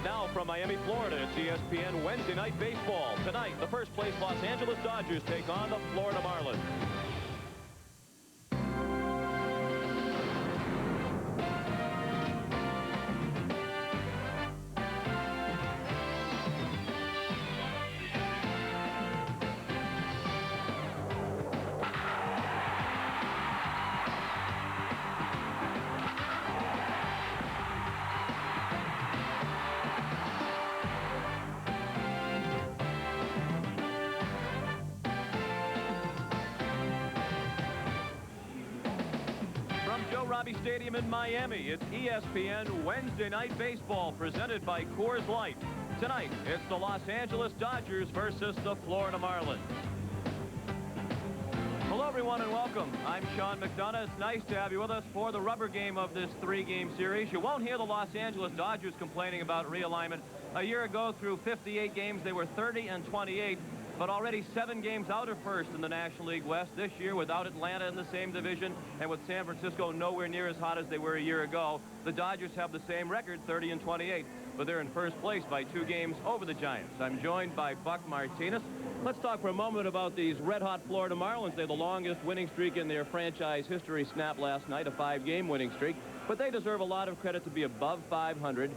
Now from Miami, Florida, it's ESPN Wednesday Night Baseball. Tonight, the first-place Los Angeles Dodgers take on the Florida Marlins. Robbie Stadium in Miami. It's ESPN Wednesday Night Baseball presented by Coors Light. Tonight, it's the Los Angeles Dodgers versus the Florida Marlins. Hello, everyone, and welcome. I'm Sean McDonough. It's nice to have you with us for the rubber game of this three-game series. You won't hear the Los Angeles Dodgers complaining about realignment. A year ago, through 58 games, they were 30-28. But already 7 games out of first in the National League West this year without Atlanta in the same division and with San Francisco nowhere near as hot as they were a year ago. The Dodgers have the same record, 30-28, but they're in first place by 2 games over the Giants. I'm joined by Buck Martinez. Let's talk for a moment about these red-hot Florida Marlins. They have the longest winning streak in their franchise history, snapped last night, a 5-game winning streak. But they deserve a lot of credit to be above 500.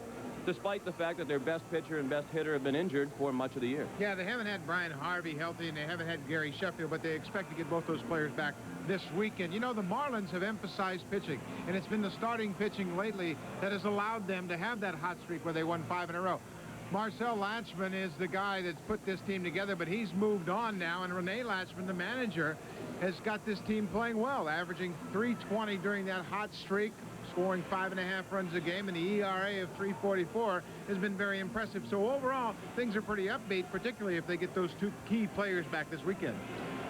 Despite the fact that their best pitcher and best hitter have been injured for much of the year. Yeah, they haven't had Brian Harvey healthy, and they haven't had Gary Sheffield, but they expect to get both those players back this weekend. You know, the Marlins have emphasized pitching, and it's been the starting pitching lately that has allowed them to have that hot streak where they won 5 in a row. Marcel Latchman is the guy that's put this team together, but he's moved on now, and Rene Latchman, the manager, has got this team playing well, averaging .320 during that hot streak, scoring 5.5 runs a game, and the ERA of 3.44 has been very impressive. So overall, things are pretty upbeat, particularly if they get those 2 key players back this weekend.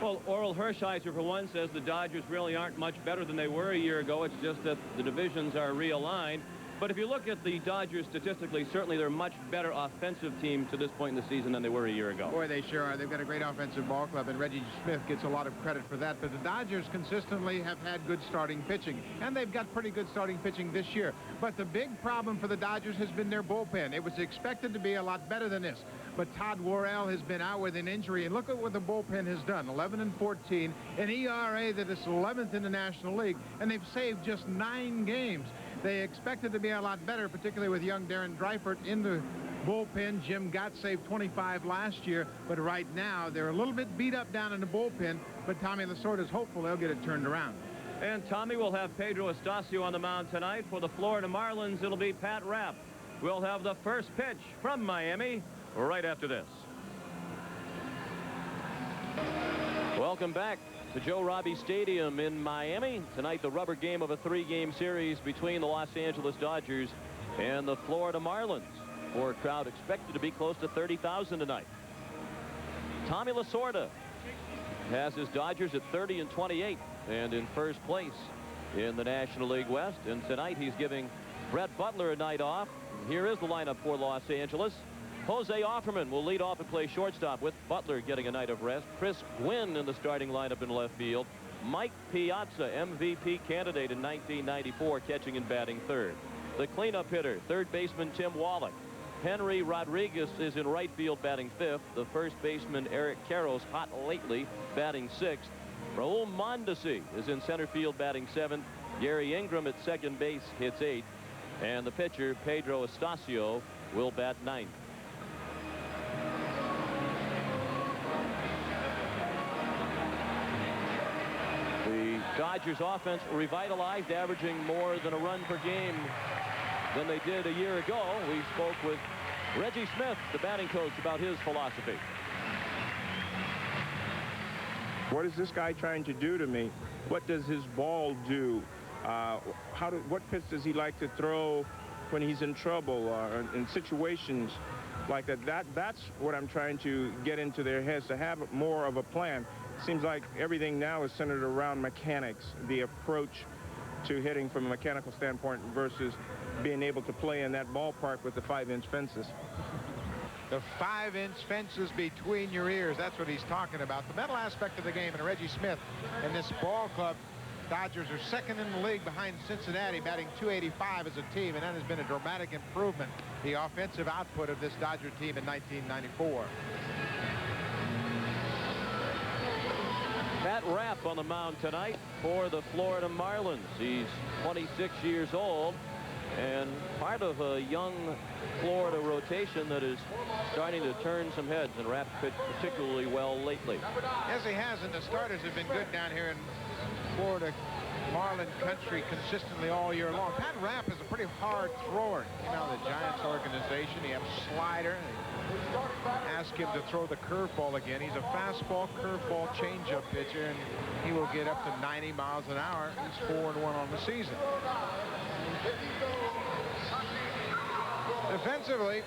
Well, Oral Hershiser, for one, says the Dodgers really aren't much better than they were a year ago. It's just that the divisions are realigned. But if you look at the Dodgers statistically, certainly they're a much better offensive team to this point in the season than they were a year ago. Boy, they sure are. They've got a great offensive ball club, and Reggie Smith gets a lot of credit for that. But the Dodgers consistently have had good starting pitching, and they've got pretty good starting pitching this year. But the big problem for the Dodgers has been their bullpen. It was expected to be a lot better than this. But Todd Worrell has been out with an injury, and look at what the bullpen has done. 11-14, an ERA that is 11th in the National League, and they've saved just 9 games. They expected to be a lot better, particularly with young Darren Dreifert in the bullpen. Jim Gott saved 25 last year, but right now they're a little bit beat up down in the bullpen, but Tommy Lasorda is hopeful they'll get it turned around. And Tommy will have Pedro Estacio on the mound tonight. For the Florida Marlins, it'll be Pat Rapp. We'll have the first pitch from Miami right after this. Welcome back to Joe Robbie Stadium in Miami. Tonight, the rubber game of a 3-game series between the Los Angeles Dodgers and the Florida Marlins. For a crowd expected to be close to 30,000 tonight. Tommy Lasorda has his Dodgers at 30-28 and in first place in the National League West. And tonight, he's giving Brett Butler a night off. Here is the lineup for Los Angeles. Jose Offerman will lead off and play shortstop with Butler getting a night of rest. Chris Gwynn in the starting lineup in left field. Mike Piazza, MVP candidate in 1994, catching and batting third. The cleanup hitter, third baseman Tim Wallach. Henry Rodriguez is in right field batting fifth. The first baseman Eric Karros, hot lately, batting sixth. Raul Mondesi is in center field batting seventh. Gary Ingram at second base hits eighth. And the pitcher, Pedro Estacio, will bat ninth. The Dodgers offense revitalized, averaging more than a run per game than they did a year ago. We spoke with Reggie Smith, the batting coach, about his philosophy. What is this guy trying to do to me? What does his ball do? What pitch does he like to throw when he's in trouble or in situations like that? That's what I'm trying to get into their heads, to have more of a plan. Seems like everything now is centered around mechanics, the approach to hitting from a mechanical standpoint versus being able to play in that ballpark with the 5-inch fences. The 5-inch fences between your ears, that's what he's talking about. The mental aspect of the game, and Reggie Smith and this ball club Dodgers are second in the league behind Cincinnati, batting .285 as a team, and that has been a dramatic improvement, the offensive output of this Dodger team in 1994. Pat Rapp on the mound tonight for the Florida Marlins. He's 26 years old and part of a young Florida rotation that is starting to turn some heads, and Rapp pitched particularly well lately. Yes, he has, and the starters have been good down here in Florida Marlin country consistently all year long. Pat Rapp is a pretty hard thrower. Came out of the Giants organization. He has a slider. They ask him to throw the curveball again. He's a fastball, curveball, changeup pitcher, and he will get up to 90 miles an hour. He's 4-1 on the season. Defensively,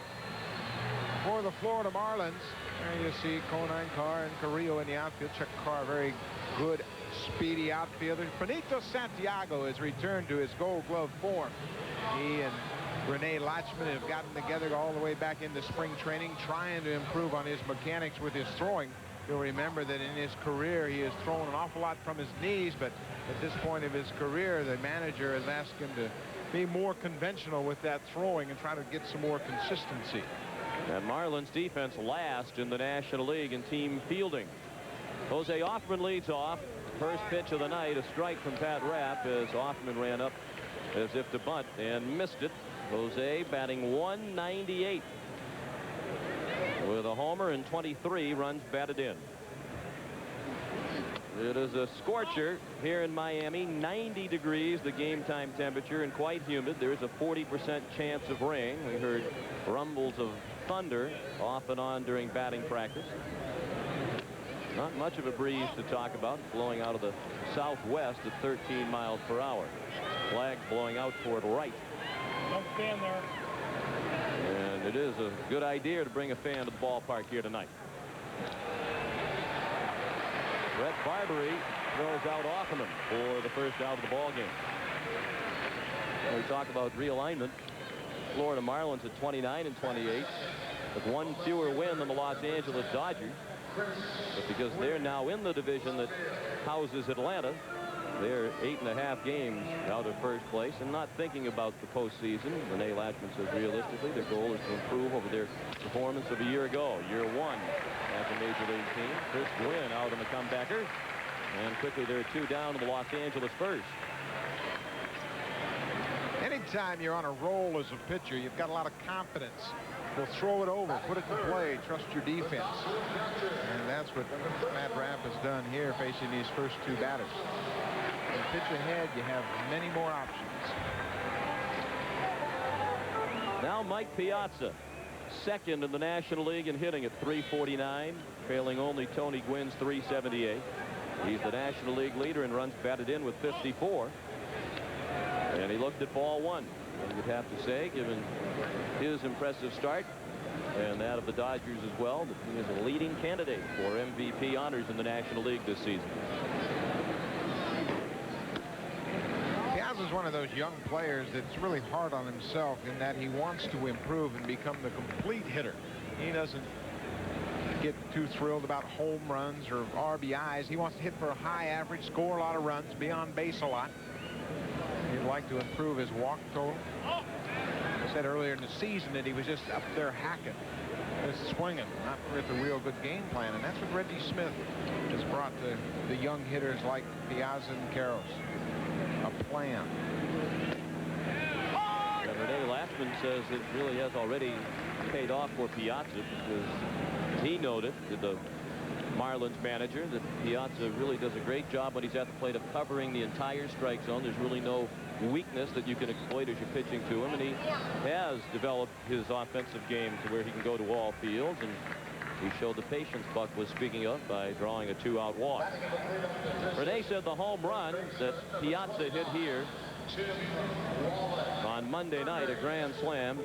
for the Florida Marlins, there you see Conine, Carr, and Carrillo in the outfield. Chuck Carr, very good, speedy outfielder. Benito Santiago has returned to his Gold Glove form. He and Rene Lachman have gotten together all the way back into spring training, trying to improve on his mechanics with his throwing. You'll remember that in his career, he has thrown an awful lot from his knees, but at this point of his career, the manager has asked him to be more conventional with that throwing and try to get some more consistency. And Marlins defense last in the National League in team fielding. Jose Offerman leads off. First pitch of the night, a strike from Pat Rapp as Offerman ran up as if to bunt and missed it. Jose batting .198 with a homer and 23 runs batted in. It is a scorcher here in Miami. 90 degrees the game time temperature and quite humid. There is a 40% chance of rain. We heard rumbles of thunder off and on during batting practice. Not much of a breeze to talk about, blowing out of the southwest at 13 miles per hour. Flag blowing out toward right. Don't stand there. And it is a good idea to bring a fan to the ballpark here tonight. Brett Barbery throws out Offerman for the first out of the ball game. When we talk about realignment, Florida Marlins at 29 and 28 with one fewer win than the Los Angeles Dodgers. But because they're now in the division that houses Atlanta, they're 8.5 games out of first place and not thinking about the postseason. Rene Lachman says realistically their goal is to improve over their performance of a year ago. Year one as a major league team. Chris Gwynn out on the comebacker. And quickly they're 2 down to the Los Angeles first. Anytime you're on a roll as a pitcher, you've got a lot of confidence. You'll throw it over, put it to play, trust your defense. And that's what Pat Rapp has done here facing these first 2 batters. When you pitch ahead, you have many more options. Now Mike Piazza, second in the National League in hitting at .349, trailing only Tony Gwynn's .378. He's the National League leader in runs batted in with 54. And he looked at ball one. And you'd have to say, given his impressive start and that of the Dodgers as well, that he is a leading candidate for MVP honors in the National League this season. Piazza's one of those young players that's really hard on himself in that he wants to improve and become the complete hitter. He doesn't get too thrilled about home runs or RBIs. He wants to hit for a high average, score a lot of runs, be on base a lot. He'd like to improve his walk total. I said earlier in the season that he was just up there hacking, just swinging, not with a real good game plan. And that's what Reggie Smith has brought to the young hitters like Piazza and Karros. A plan. And Rene Lachman says it really has already paid off for Piazza because he noted, the Marlins manager, that Piazza really does a great job when he's at the plate of covering the entire strike zone. There's really no weakness that you can exploit as you're pitching to him, and he has developed his offensive game to where he can go to all fields, and he showed the patience Buck was speaking of by drawing a 2-out walk. Rene said the home run that Piazza hit here on Monday night, a grand slam,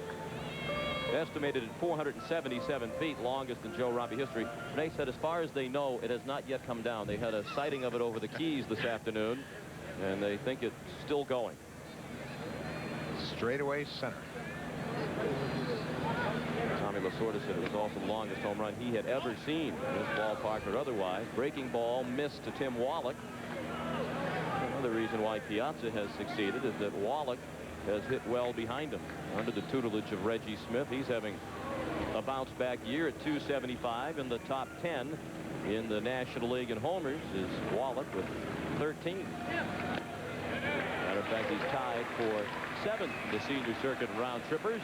estimated at 477 feet, longest in Joe Robbie history. Rene said as far as they know, it has not yet come down. They had a sighting of it over the Keys this afternoon, and they think it's still going. Straightaway center. Tommy Lasorda said it was also the longest home run he had ever seen in this ballpark or otherwise. Breaking ball missed to Tim Wallach. Another reason why Piazza has succeeded is that Wallach has hit well behind him. Under the tutelage of Reggie Smith, he's having a bounce-back year at 275. In the top 10 in the National League in homers is Wallach with 13. Matter of fact, he's tied for 7th in the senior circuit round trippers.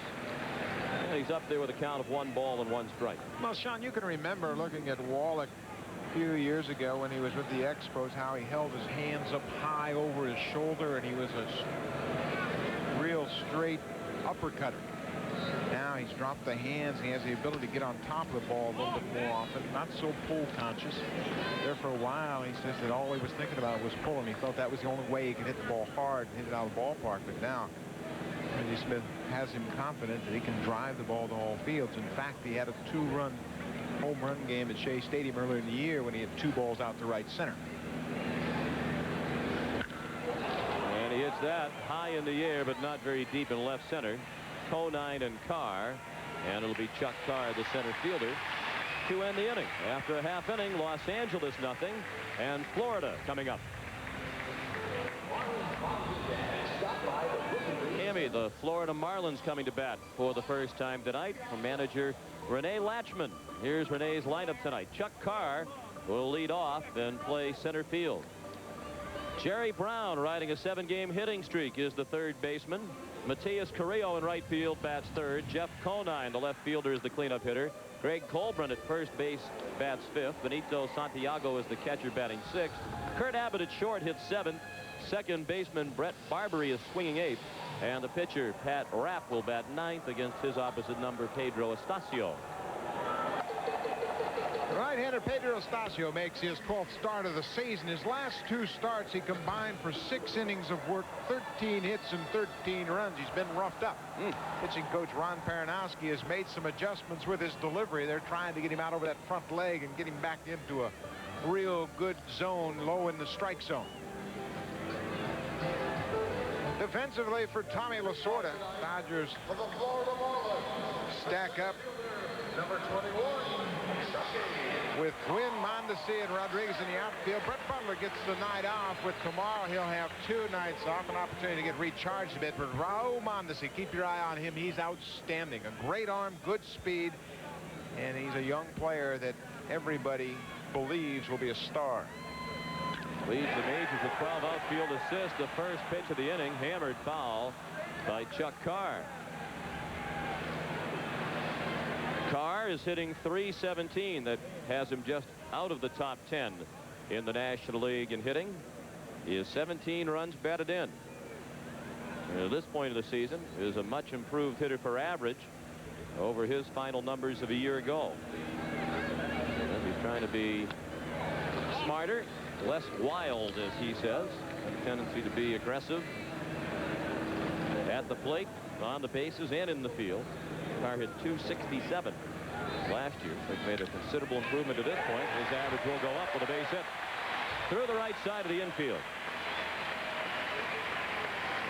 And he's up there with a count of 1 ball and 1 strike. Well, Sean, you can remember looking at Wallach a few years ago when he was with the Expos, how he held his hands up high over his shoulder, and he was a real straight uppercutter. Now he's dropped the hands. He has the ability to get on top of the ball a little bit more often. Not so pull conscious. There for a while, he says that all he was thinking about was pulling. He felt that was the only way he could hit the ball hard and hit it out of the ballpark. But now, Reggie Smith has him confident that he can drive the ball to all fields. In fact, he had a 2-run home run game at Shea Stadium earlier in the year when he had 2 balls out to right center. And he hits that high in the air, but not very deep in left center. Conine and Carr, and it'll be Chuck Carr, the center fielder, to end the inning. After a half inning, Los Angeles nothing, and Florida coming up. Miami, the Florida Marlins coming to bat for the first time tonight from manager Rene Latchman. Here's Rene's lineup tonight. Chuck Carr will lead off and play center field. Jerry Brown, riding a 7-game hitting streak, is the third baseman. Matias Carrillo in right field bats third. Jeff Conine, the left fielder, is the cleanup hitter. Greg Colburn at first base bats fifth. Benito Santiago is the catcher batting sixth. Kurt Abbott at short hits seventh. Second baseman Brett Barbary is swinging eighth. And the pitcher Pat Rapp will bat ninth against his opposite number Pedro Estacio. Right-hander Pedro Estacio makes his 12th start of the season. His last 2 starts, he combined for 6 innings of work, 13 hits and 13 runs. He's been roughed up. Pitching coach Ron Paranowski has made some adjustments with his delivery. They're trying to get him out over that front leg and get him back into a real good zone, low in the strike zone. Defensively for Tommy Lasorda, Dodgers stack up number 21 with Gwynn, Mondesi, and Rodriguez in the outfield. Brett Butler gets the night off. With tomorrow, he'll have 2 nights off, an opportunity to get recharged a bit. But Raul Mondesi, keep your eye on him. He's outstanding. A great arm, good speed, and he's a young player that everybody believes will be a star. Leads the majors with 12 outfield assists. The first pitch of the inning, hammered foul by Chuck Carr. Carr is hitting .317. That has him just out of the top 10 in the National League in hitting. He has 17 runs batted in. And at this point of the season, is a much improved hitter for average over his final numbers of a year ago. And he's trying to be smarter, less wild, as he says. A tendency to be aggressive at the plate, on the bases, and in the field. Carr hit .267 last year. They've made a considerable improvement to this point. His average will go up with a base hit through the right side of the infield.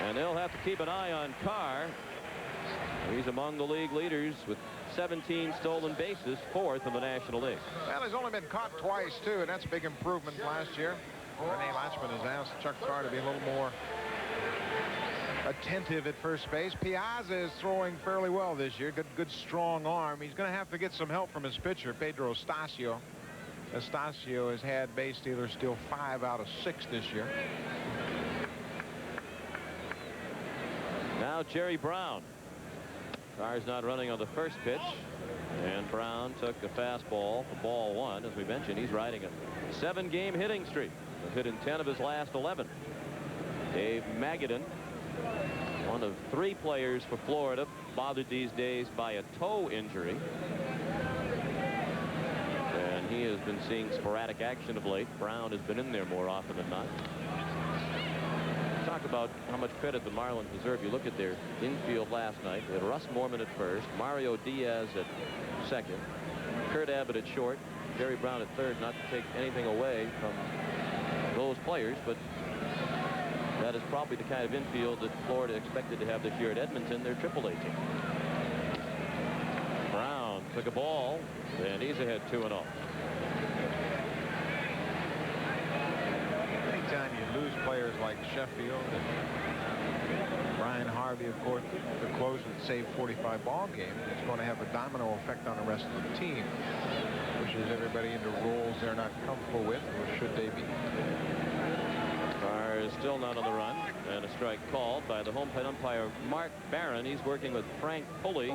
And they'll have to keep an eye on Carr. He's among the league leaders with 17 stolen bases, 4th in the National League. Well, he's only been caught twice, too, and that's a big improvement last year. Rene Latchman has asked Chuck Carr to be a little more attentive at first base. Piazza is throwing fairly well this year. Good strong arm. He's going to have to get some help from his pitcher, Pedro Estacio. Estacio has had base stealers still 5 out of 6 this year. Now Jerry Brown. Carr's not running on the first pitch, and Brown took the fastball for ball 1. As we mentioned, he's riding a 7-game hitting streak. He's hit in 10 of his last 11. Dave Magadan, one of 3 players for Florida, bothered these days by a toe injury. And he has been seeing sporadic action of late. Brown has been in there more often than not. Talk about how much credit the Marlins deserve. You look at their infield last night. They had Russ Morman at first, Mario Diaz at second, Kurt Abbott at short, Jerry Brown at third. Not to take anything away from those players, but that is probably the kind of infield that Florida expected to have this year at Edmonton, their AAA team. Brown took a ball, and he's ahead 2-0. anytime you lose players like Sheffield and Brian Harvey, of course, the closer that saved 45 ball games, it's going to have a domino effect on the rest of the team. Pushes everybody into roles they're not comfortable with, or should they be? Carr is still not on the run, and a strike called by the home plate umpire Mark Barron. He's working with Frank Pulley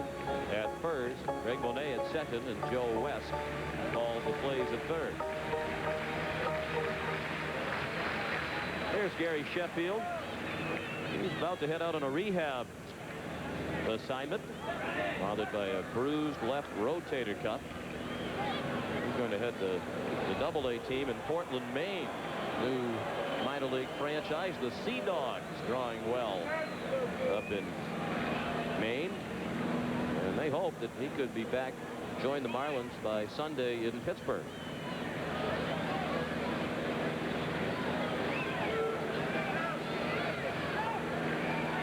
at first, Greg Monet at second, and Joe West calls the plays at third. There's Gary Sheffield. He's about to head out on a rehab assignment, bothered by a bruised left rotator cuff. He's going to head the Double-A team in Portland, Maine. New minor league franchise, the Sea Dogs, drawing well up in Maine. And they hope that he could be back, join the Marlins by Sunday in Pittsburgh.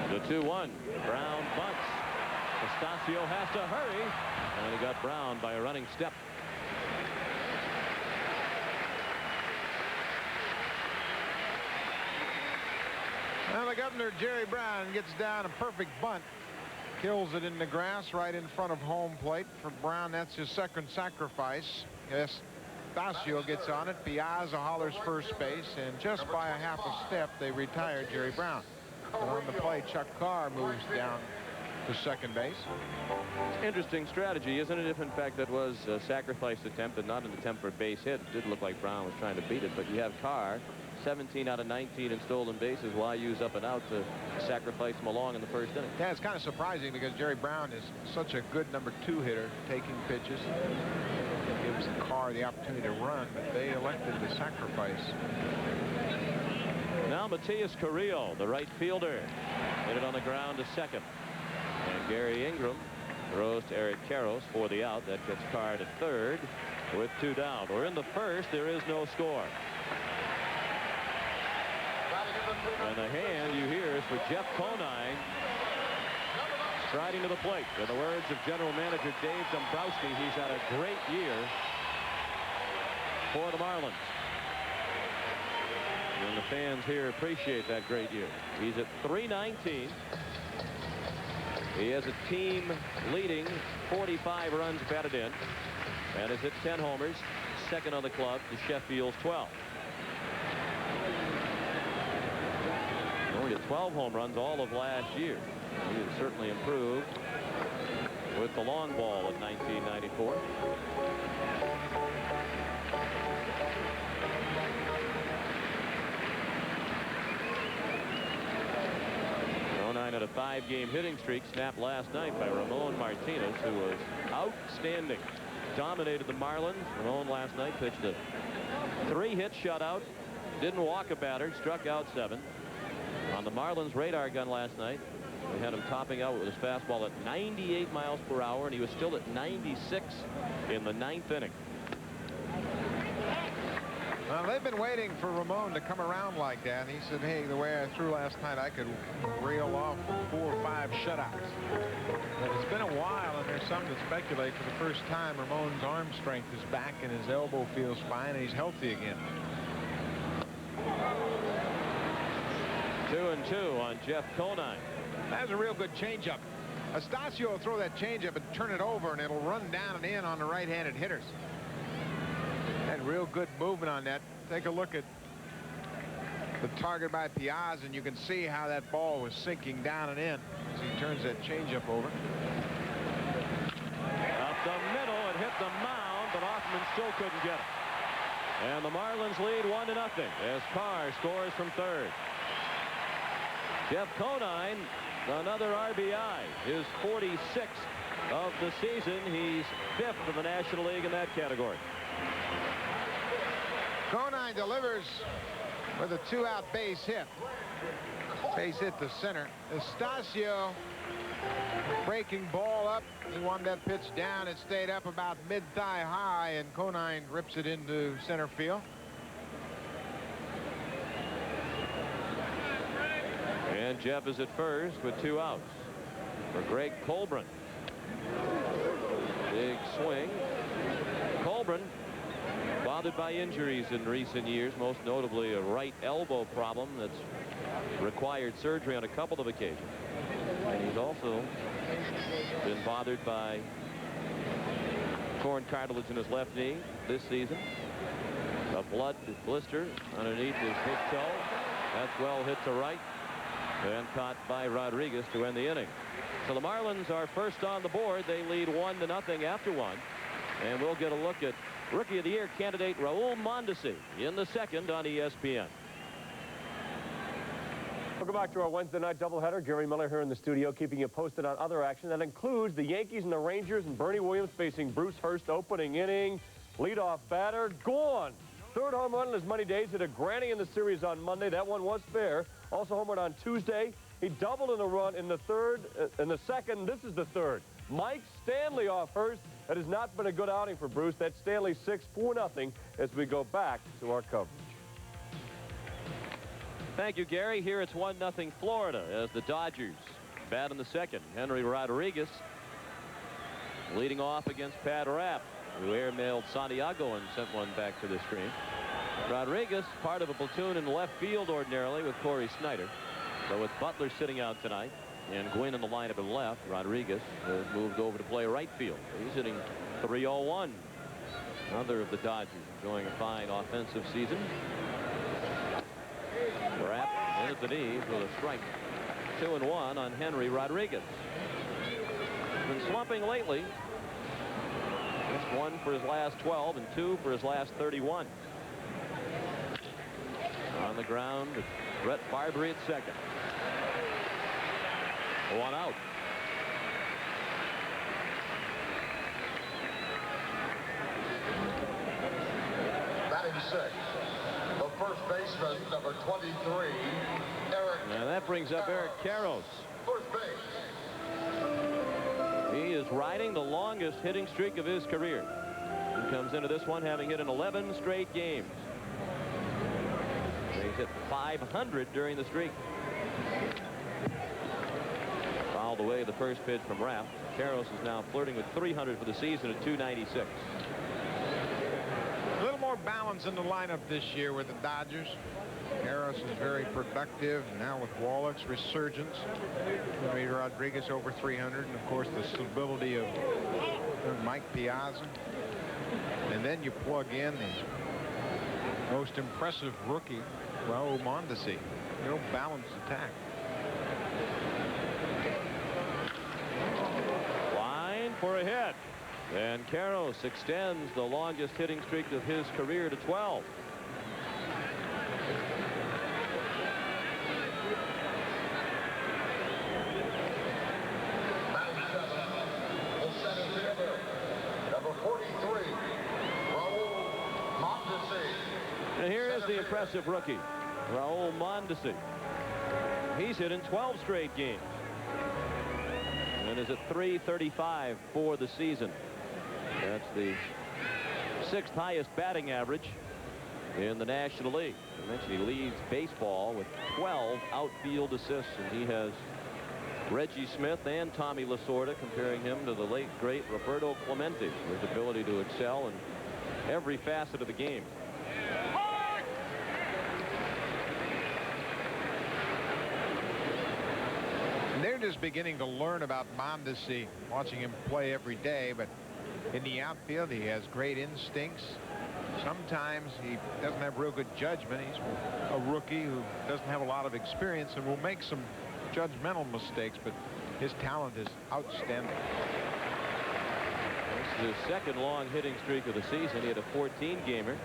The 2-1. Brown bunts. Estacio has to hurry, and he got Brown by a running step. Well, the governor, Jerry Brown, gets down a perfect bunt. Kills it in the grass right in front of home plate. For Brown, that's his second sacrifice. Yes, Estacio gets on it. Piazza hollers first base, and just by a half a step, they retire Jerry Brown. And on the play, Chuck Carr moves down to second base. Interesting strategy, isn't it? If in fact that was a sacrifice attempt and not an attempt for a base hit. It did look like Brown was trying to beat it, but you have Carr 17 out of 19 in stolen bases. Why use up and out to sacrifice him along in the first inning? Yeah, it's kind of surprising because Jerry Brown is such a good #2 hitter, taking pitches. Gives Carr the opportunity to run, but they elected to sacrifice. Now Matias Carrillo, the right fielder, hit it on the ground to second. And Gary Ingram throws to Eric Karros for the out. That gets Carr to third with 2 down. We're in the first. There is no score. And the hand you hear is for Jeff Conine, striding to the plate. In the words of General Manager Dave Dombrowski, he's had a great year for the Marlins. And the fans here appreciate that great year. He's at .319. He has a team leading 45 runs batted in, and has hit 10 homers, second on the club to Sheffield's 12. Only 12 home runs all of last year. He has certainly improved with the long ball in 1994. Conine had a 5-game hitting streak snapped last night by Ramon Martinez, who was outstanding. Dominated the Marlins. Ramon last night pitched a 3-hit shutout. Didn't walk a batter. Struck out 7. On the Marlins radar gun last night, we had him topping out with his fastball at 98 miles per hour, and he was still at 96 in the 9th inning. Well, they've been waiting for Ramon to come around like that. And he said, hey, the way I threw last night, I could reel off 4 or 5 shutouts. But it's been a while, and there's some that speculate for the first time Ramon's arm strength is back and his elbow feels fine and he's healthy again. 2-2 on Jeff Conine. That's a real good changeup. Estacio will throw that changeup and turn it over, and it'll run down and in on the right-handed hitters. Had real good movement on that. Take a look at the target by Piazza, and you can see how that ball was sinking down and in as he turns that changeup over. Up the middle, it hit the mound, but Hoffman still couldn't get it. And the Marlins lead 1-0 as Carr scores from third. Jeff Conine, another RBI, his 46th of the season. He's 5th in the National League in that category. Conine delivers with a 2-out base hit. Base hit to center. Estacio breaking ball up. He wanted that pitch down. It stayed up about mid-thigh high, and Conine rips it into center field. And Jeff is at first with 2 outs for Greg Colburn. Big swing. Colburn Bothered by injuries in recent years, most notably a right elbow problem that's required surgery on a couple of occasions. And he's also been bothered by torn cartilage in his left knee this season. A blood blister underneath his big toe. That's well hit to right and caught by Rodriguez to end the inning. So the Marlins are first on the board. They lead 1-0 after one. And we'll get a look at Rookie of the Year candidate Raul Mondesi in the second on ESPN. Welcome back to our Wednesday night doubleheader. Gary Miller here in the studio, keeping you posted on other action. That includes the Yankees and the Rangers, and Bernie Williams facing Bruce Hurst. Opening inning, leadoff batter, gone. Third home run in his money days. Hit a granny in the series on Monday. That one was fair. Also homered on Tuesday. He doubled in the run in the third, in the second. This is the third. Mike Stanley off Hurst. That has not been a good outing for Bruce. That's Stanley 6-4-0 as we go back to our coverage. Thank you, Gary. Here it's 1-0 Florida as the Dodgers bat in the second. Henry Rodriguez leading off against Pat Rapp, who airmailed Santiago and sent one back to the screen. Rodriguez, part of a platoon in left field ordinarily with Corey Snyder. So with Butler sitting out tonight and Gwynn in the lineup in left, Rodriguez has moved over to play right field. He's hitting .301. Another of the Dodgers enjoying a fine offensive season. Rapp in at the knees with a strike. 2-1 on Henry Rodriguez. Been slumping lately. Just 1 for his last 12 and 2 for his last 31. On the ground, Brett Barbary at second. 1 out. Batting sixth, the first baseman, number 23, Eric. And that brings up Eric Karros. First base. He is riding the longest hitting streak of his career. He comes into this one having hit in 11 straight games. He's hit 500 during the streak. Fouled away the first pitch from Rapp. Karros is now flirting with 300 for the season at 296. A little more balance in the lineup this year with the Dodgers. Harris is very productive. Now with Wallach's resurgence, Henry Rodriguez over 300, and of course the stability of Mike Piazza. And then you plug in the most impressive rookie, Raul Mondesi. Real balanced attack. Line for a hit. And Karros extends the longest hitting streak of his career to 12. Number 43, Raul Mondesi. And here is the impressive rookie, Raul Mondesi. He's hit in 12 straight games and is at .335 for the season. That's the 6th highest batting average in the National League. I mentioned he leads baseball with 12 outfield assists, and he has Reggie Smith and Tommy Lasorda comparing him to the late great Roberto Clemente, his ability to excel in every facet of the game. They're just beginning to learn about Mondesi, watching him play every day, but in the outfield he has great instincts. Sometimes he doesn't have real good judgment. He's a rookie who doesn't have a lot of experience and will make some judgmental mistakes, but his talent is outstanding. This is his second long hitting streak of the season. He had a 14-gamer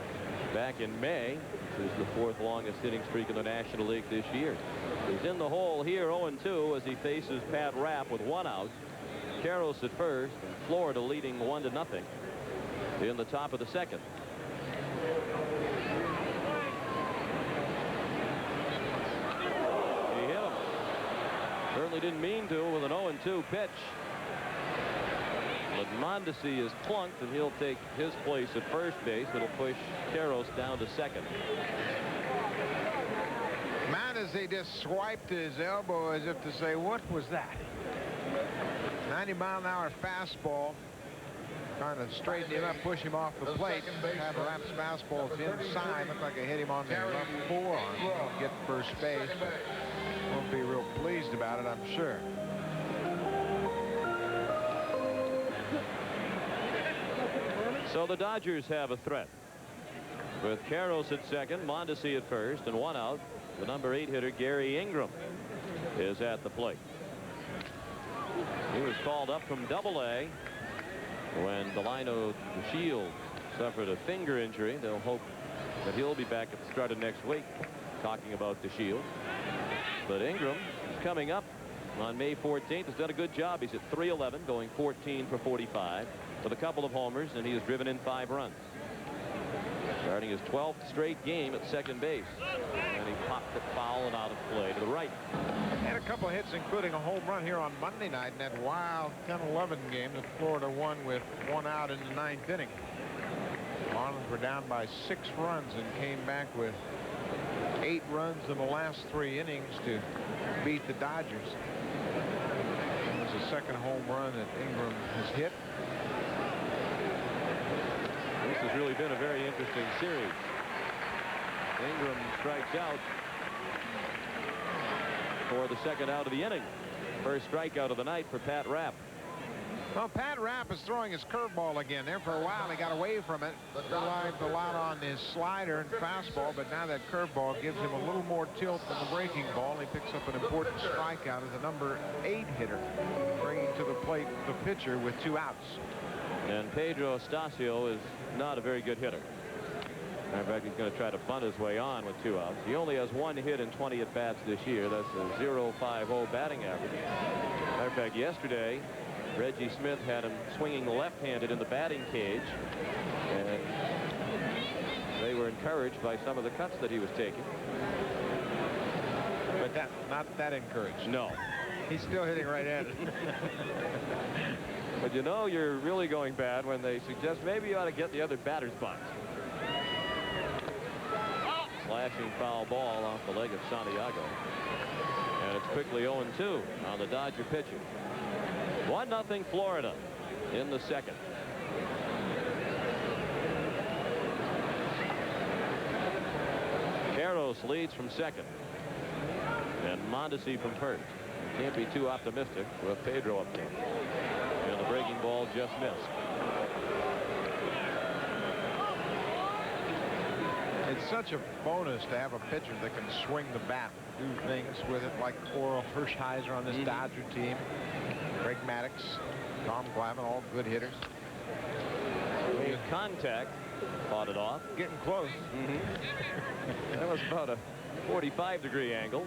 back in May. This is the 4th longest hitting streak in the National League this year. He's in the hole here 0-2 as he faces Pat Rapp with 1 out. Karros at first, and Florida leading 1-0 in the top of the second. He hit him. Certainly didn't mean to with an 0-2 pitch. But Mondesi is clunked, and he'll take his place at first base. It'll push Karros down to second. Mondesi just swiped his elbow as if to say, what was that? 90-mile-an-hour fastball trying to straighten him up, push him off the plate. Have Rapp's fastball inside. Looked like I hit him on the left forearm. He won't get first base, but won't be real pleased about it, I'm sure. So the Dodgers have a threat with Karros at second, Mondesi at first, and one out. The number 8 hitter, Gary Ingram, is at the plate. He was called up from Double-A when Delino DeShield suffered a finger injury. They'll hope that he'll be back at the start of next week, talking about DeShield. But Ingram is coming up on May 14th. Has done a good job. He's at .311, going 14 for 45 with a couple of homers, and he has driven in 5 runs. Starting his 12th straight game at second base. And he popped it foul and out of play to the right. Had a couple of hits, including a home run here on Monday night in that wild 10-11 game that Florida won with 1 out in the 9th inning. Marlins were down by 6 runs and came back with 8 runs in the last 3 innings to beat the Dodgers. It was the second home run that Ingram has hit. This has really been a very interesting series. Ingram strikes out for the second out of the inning. First strikeout of the night for Pat Rapp. Well, Pat Rapp is throwing his curveball again. There for a while he got away from it. Relied a lot on his slider and fastball, but now that curveball gives him a little more tilt than the breaking ball. He picks up an important strikeout as a number 8 hitter, bringing to the plate the pitcher with 2 outs. And Pedro Estacio is not a very good hitter. Matter of fact, he's going to try to bunt his way on with 2 outs. He only has 1 hit in 20 at-bats this year. That's a .050 batting average. Matter of fact, yesterday, Reggie Smith had him swinging left-handed in the batting cage, and they were encouraged by some of the cuts that he was taking. But not that encouraged. No. He's still hitting right-handed. But you know you're really going bad when they suggest maybe you ought to get the other batter's box. Slashing foul ball off the leg of Santiago. And it's quickly 0-2 on the Dodger pitcher. 1-0 Florida in the second. Karros leads from second. And Mondesi from first. Can't be too optimistic with Pedro up there. And the breaking ball just missed. It's such a bonus to have a pitcher that can swing the bat, do things with it like Oral Hershiser on this Dodger team. Greg Maddux, Tom Glavine, all good hitters. Made contact, fought it off. Getting close. That was about a 45-degree angle.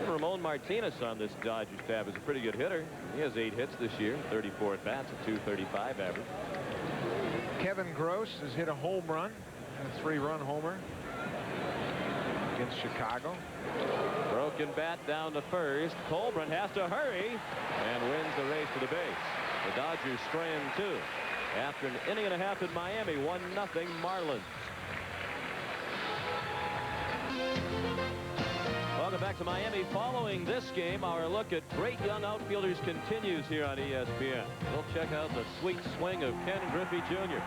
Ramon Martinez on this Dodger staff is a pretty good hitter. He has 8 hits this year, 34 at-bats, a .235 average. Kevin Gross has hit a home run, a 3-run homer against Chicago. Broken bat down to first. Colburn has to hurry and wins the race to the base. The Dodgers strand 2 after an inning and a half in Miami. 1-0 Marlins. Welcome back to Miami. Following this game, our look at great young outfielders continues here on ESPN. We'll check out the sweet swing of Ken Griffey Jr.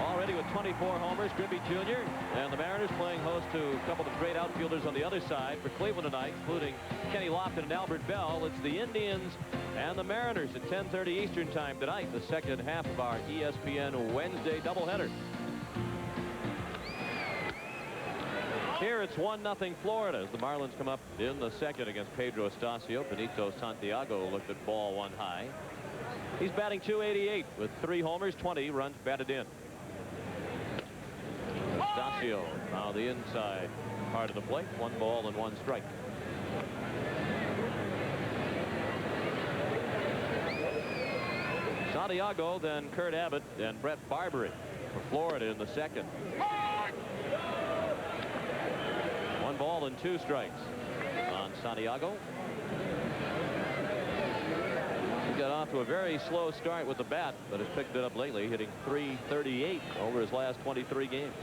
Already with 24 homers, Griffey Jr. And the Mariners playing host to a couple of great outfielders on the other side for Cleveland tonight, including Kenny Lofton and Albert Bell. It's the Indians and the Mariners at 10:30 Eastern time tonight, the second half of our ESPN Wednesday doubleheader. Here it's 1-0 Florida as the Marlins come up in the second against Pedro Estacio. Benito Santiago looked at ball 1 high. He's batting .288 with 3 homers, 20 runs batted in. Estacio now the inside part of the plate. 1 ball and 1 strike. Santiago, then Kurt Abbott and Brett Barbary for Florida in the second. 1 ball and 2 strikes on Santiago. He got off to a very slow start with the bat, but has picked it up lately, hitting .338 over his last 23 games.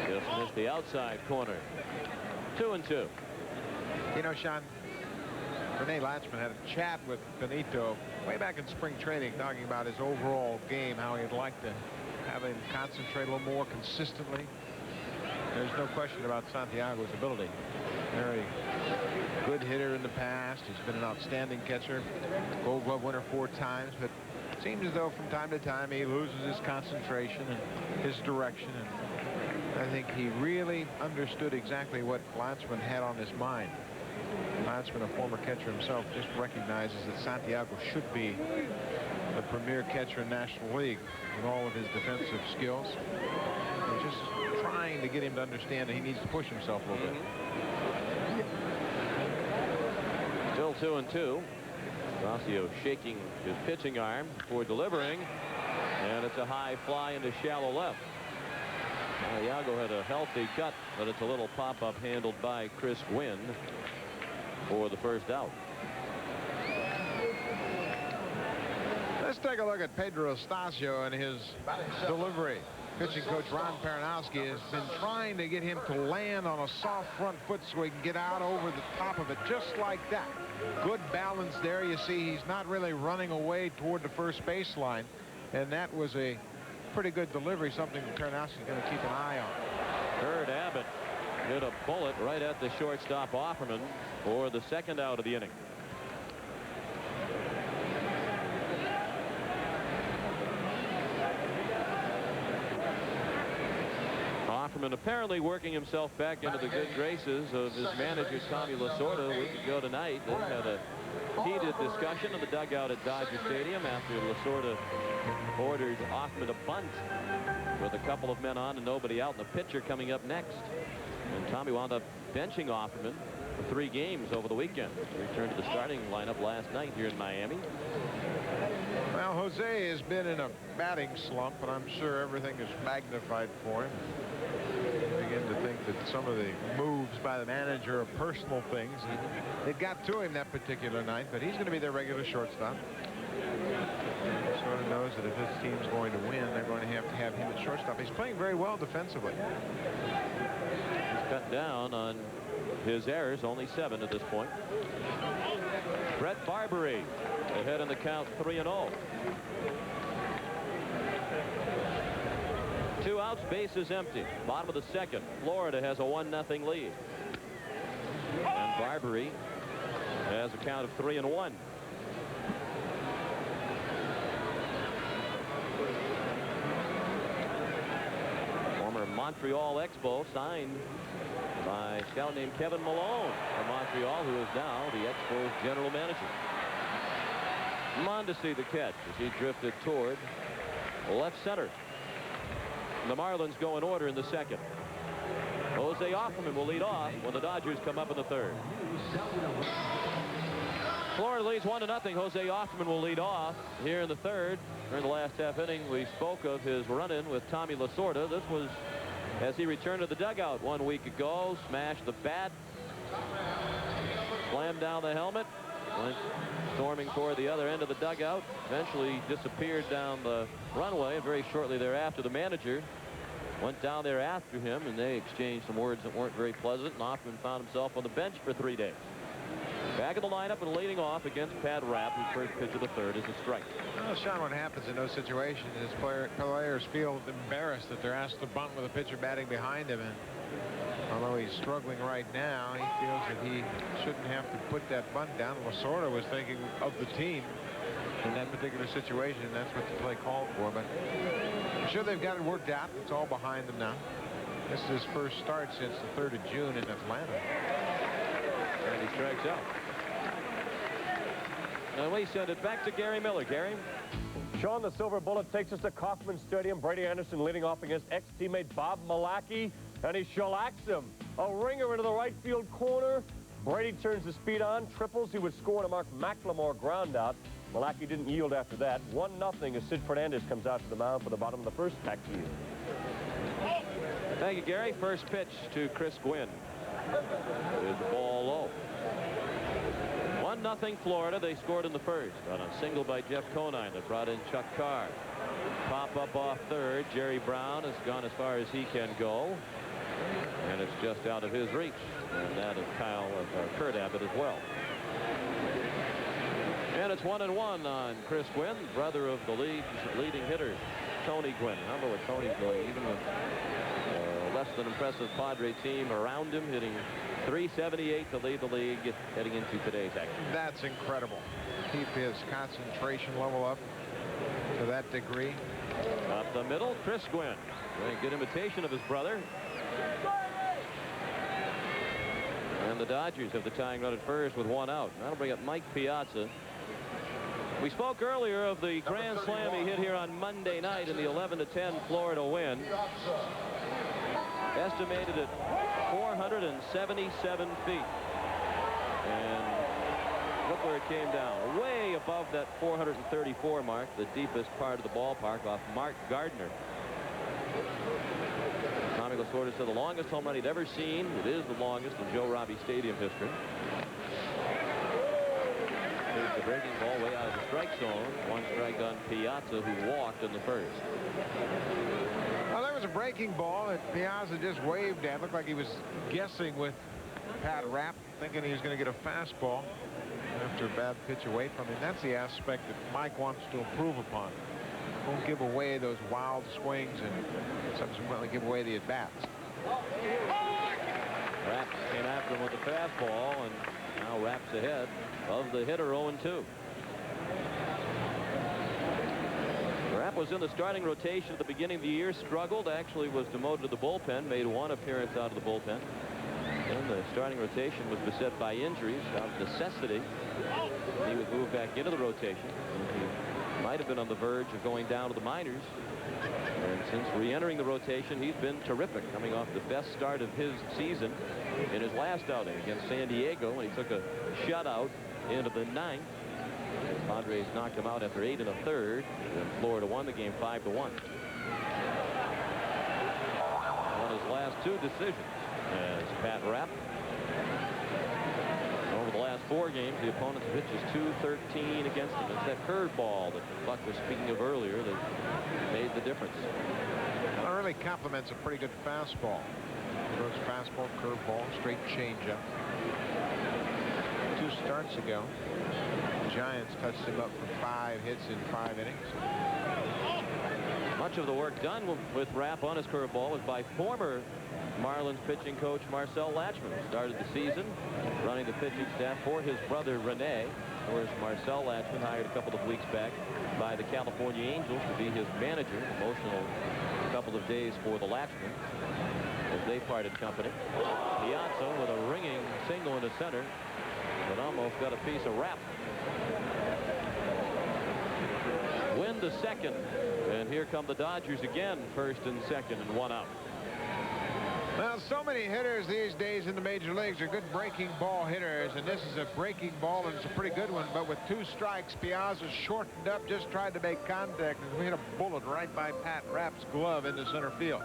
Just missed the outside corner. 2-2. You know, Sean, Rene Lachemann had a chat with Benito way back in spring training, talking about his overall game, how he'd like to have him concentrate a little more consistently. There's no question about Santiago's ability. Very good hitter in the past. He's been an outstanding catcher. Gold Glove winner 4 times, but it seems as though from time to time he loses his concentration and his direction. And I think he really understood exactly what Lachemann had on his mind. Lachemann, a former catcher himself, just recognizes that Santiago should be the premier catcher in National League with all of his defensive skills. He's just trying to get him to understand that he needs to push himself a little bit. Still 2-2. Rossio shaking his pitching arm before delivering, and it's a high fly into shallow left. Santiago had a healthy cut, but it's a little pop-up handled by Chris Gwynn for the first out. Let's take a look at Pedro Estacio and his delivery. Pitching coach Ron Paranowski has been trying to get him to land on a soft front foot so he can get out over the top of it just like that. Good balance there. You see he's not really running away toward the first baseline, and that was a pretty good delivery, something that Paranowski's going to keep an eye on. Herb Abbott hit a bullet right at the shortstop Offerman for the second out of the inning. Offerman apparently working himself back into the good graces of his manager Tommy Lasorda a week ago tonight. They had a heated discussion in the dugout at Dodger Stadium after Lasorda ordered Offerman to bunt with a couple of men on and nobody out, and the pitcher coming up next. And Tommy wound up benching Offerman for 3 games over the weekend. He returned to the starting lineup last night here in Miami. Well, Jose has been in a batting slump, and I'm sure everything is magnified for him. I begin to think that some of the moves by the manager are personal things. It got to him that particular night, but he's going to be their regular shortstop. He sort of knows that if his team's going to win, they're going to have him at shortstop. He's playing very well defensively. He's cut down on his errors, only 7 at this point. Brett Barbary ahead in the count, 3-0. 2 outs, bases empty. Bottom of the second. Florida has a 1-0 lead. And Barbary has a count of 3-1. Former Montreal Expo signed by a scout named Kevin Malone from Montreal, who is now the Expos general manager. Mondesi the catch as he drifted toward left center. The Marlins go in order in the second. Jose Offerman will lead off when the Dodgers come up in the third. Florida leads 1-0. Jose Offerman will lead off here in the third. During the last half inning, we spoke of his run-in with Tommy Lasorda. This was as he returned to the dugout 1 week ago. Smashed the bat, slammed down the helmet, went storming toward the other end of the dugout, eventually disappeared down the runway, and very shortly thereafter the manager went down there after him, and they exchanged some words that weren't very pleasant, and Offerman found himself on the bench for 3 days. Back in the lineup and leading off against Pat Rapp, whose first pitch of the third is a strike. Well, Sean, what happens in those situations is players feel embarrassed that they're asked to bunt with a pitcher batting behind him, and although he's struggling right now, he feels that he shouldn't have to put that bunt down. Lasorda was thinking of the team in that particular situation, and that's what the play called for. But I'm sure they've got it worked out. It's all behind them now. This is his first start since the 3rd of June in Atlanta. And he strikes out. And we send it back to Gary Miller. Gary? Sean, the Silver Bullet takes us to Kauffman Stadium. Brady Anderson leading off against ex-teammate Bob Malachy, and he shellacks him. A ringer into the right field corner. Brady turns the speed on, triples. He would score on a Mark McLemore ground out. Malachy didn't yield after that. 1-0 as Sid Fernandez comes out to the mound for the bottom of the first backfield. Thank you, Gary. First pitch to Chris Gwynn. There's the ball low. 1-0 Florida. They scored in the first on a single by Jeff Conine that brought in Chuck Carr. Pop up off third. Jerry Brown has gone as far as he can go. And it's just out of his reach. And that is Kurt Abbott as well. And it's 1-1 on Chris Gwynn, brother of the league's leading hitter, Tony Gwynn. Remember what Tony's doing, even with less than impressive Padre team around him, hitting .378 to lead the league heading into today's action. That's incredible. Keep his concentration level up to that degree. Up the middle, Chris Gwynn. A good imitation of his brother. And the Dodgers have the tying run at first with 1 out. That'll bring up Mike Piazza. We spoke earlier of the grand slam he hit here on Monday night in the 11-10 Florida win. Estimated at 477 feet. And look where it came down. Way above that 434 mark, the deepest part of the ballpark, off Mark Gardner. Tommy Lasorda said the longest home run he'd ever seen. It is the longest in Joe Robbie Stadium history. Here's the breaking ball way out of the strike zone. 1 strike on Piazza, who walked in the first. Well, there was a breaking ball that Piazza just waved at. Looked like he was guessing with Pat Rapp, thinking he was going to get a fastball after a bad pitch away from him. That's the aspect that Mike wants to improve upon. Don't give away those wild swings and subsequently give away the at-bats. Rapp came after him with the fastball, and now Rapp's ahead of the hitter 0-2. Rapp was in the starting rotation at the beginning of the year, struggled, actually was demoted to the bullpen, made 1 appearance out of the bullpen. And the starting rotation was beset by injuries out of necessity. He was moved back into the rotation. He might have been on the verge of going down to the minors. And since re-entering the rotation, he's been terrific, coming off the best start of his season in his last outing against San Diego, when he took a shutout into the 9th. The Padres knocked him out after 8 1/3, and Florida won the game 5-1. On his last 2 decisions as Pat Rapp. Over the last 4 games, the opponent's pitch is .213 against him. It's that curveball that Buck was speaking of earlier that made the difference. Well, it really complements a pretty good fastball. Throws fastball, curveball, straight changeup. 2 starts ago, the Giants touched him up for 5 hits in 5 innings. Much of the work done with Rapp on his curveball was by former Marlins pitching coach Marcel Latchman, who started the season running the pitching staff for his brother Rene. Of course, Marcel Latchman, hired a couple of weeks back by the California Angels to be his manager. Emotional couple of days for the Latchmen as they parted company. Piazza with a ringing single into center, but almost got a piece of Rapp. Win to second, and here come the Dodgers again, 1st and 2nd, and 1 out. Well, so many hitters these days in the major leagues are good breaking ball hitters, and this is a breaking ball, and it's a pretty good one. But with 2 strikes, Piazza shortened up, just tried to make contact, and we hit a bullet right by Pat Rapp's glove into center field.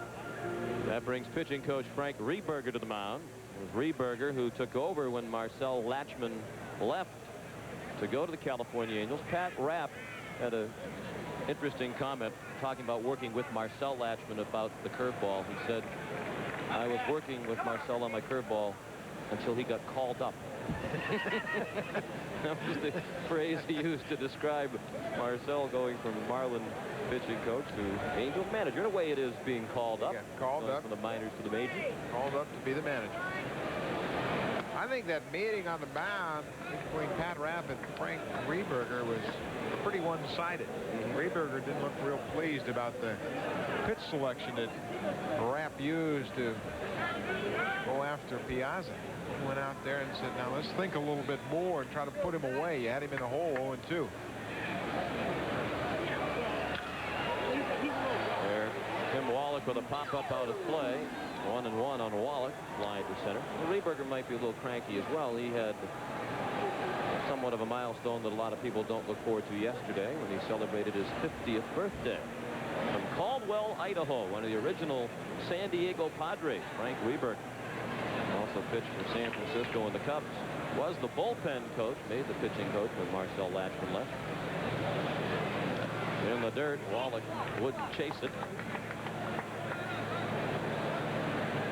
That brings pitching coach Frank Rehberger to the mound. It was Rehberger who took over when Marcel Latchman left to go to the California Angels. Pat Rapp had an interesting comment talking about working with Marcel Latchman about the curveball. He said, "I was working with Marcel on my curveball until he got called up." That was the phrase he used to describe Marcel going from Marlin pitching coach to Angels manager. In a way, it is being called up. Called up from the minors to the majors. Called up to be the manager. I think that meeting on the mound between Pat Rapp and Frank Rehberger was pretty one-sided. Rehberger didn't look real pleased about the pitch selection that Rapp used to go after Piazza. He went out there and said, "Now let's think a little bit more and try to put him away." You had him in the hole 0-2. There, Tim Wallach with a pop-up out of play. 1-1 on Wallach, flying to center. Well, Rehberger might be a little cranky as well. He had somewhat of a milestone that a lot of people don't look forward to yesterday when he celebrated his 50th birthday. From Caldwell, Idaho, one of the original San Diego Padres, Frank Rehberger. Also pitched for San Francisco and the Cubs. Was the bullpen coach, made the pitching coach when Marcel Latchman left. In the dirt, Wallach wouldn't chase it.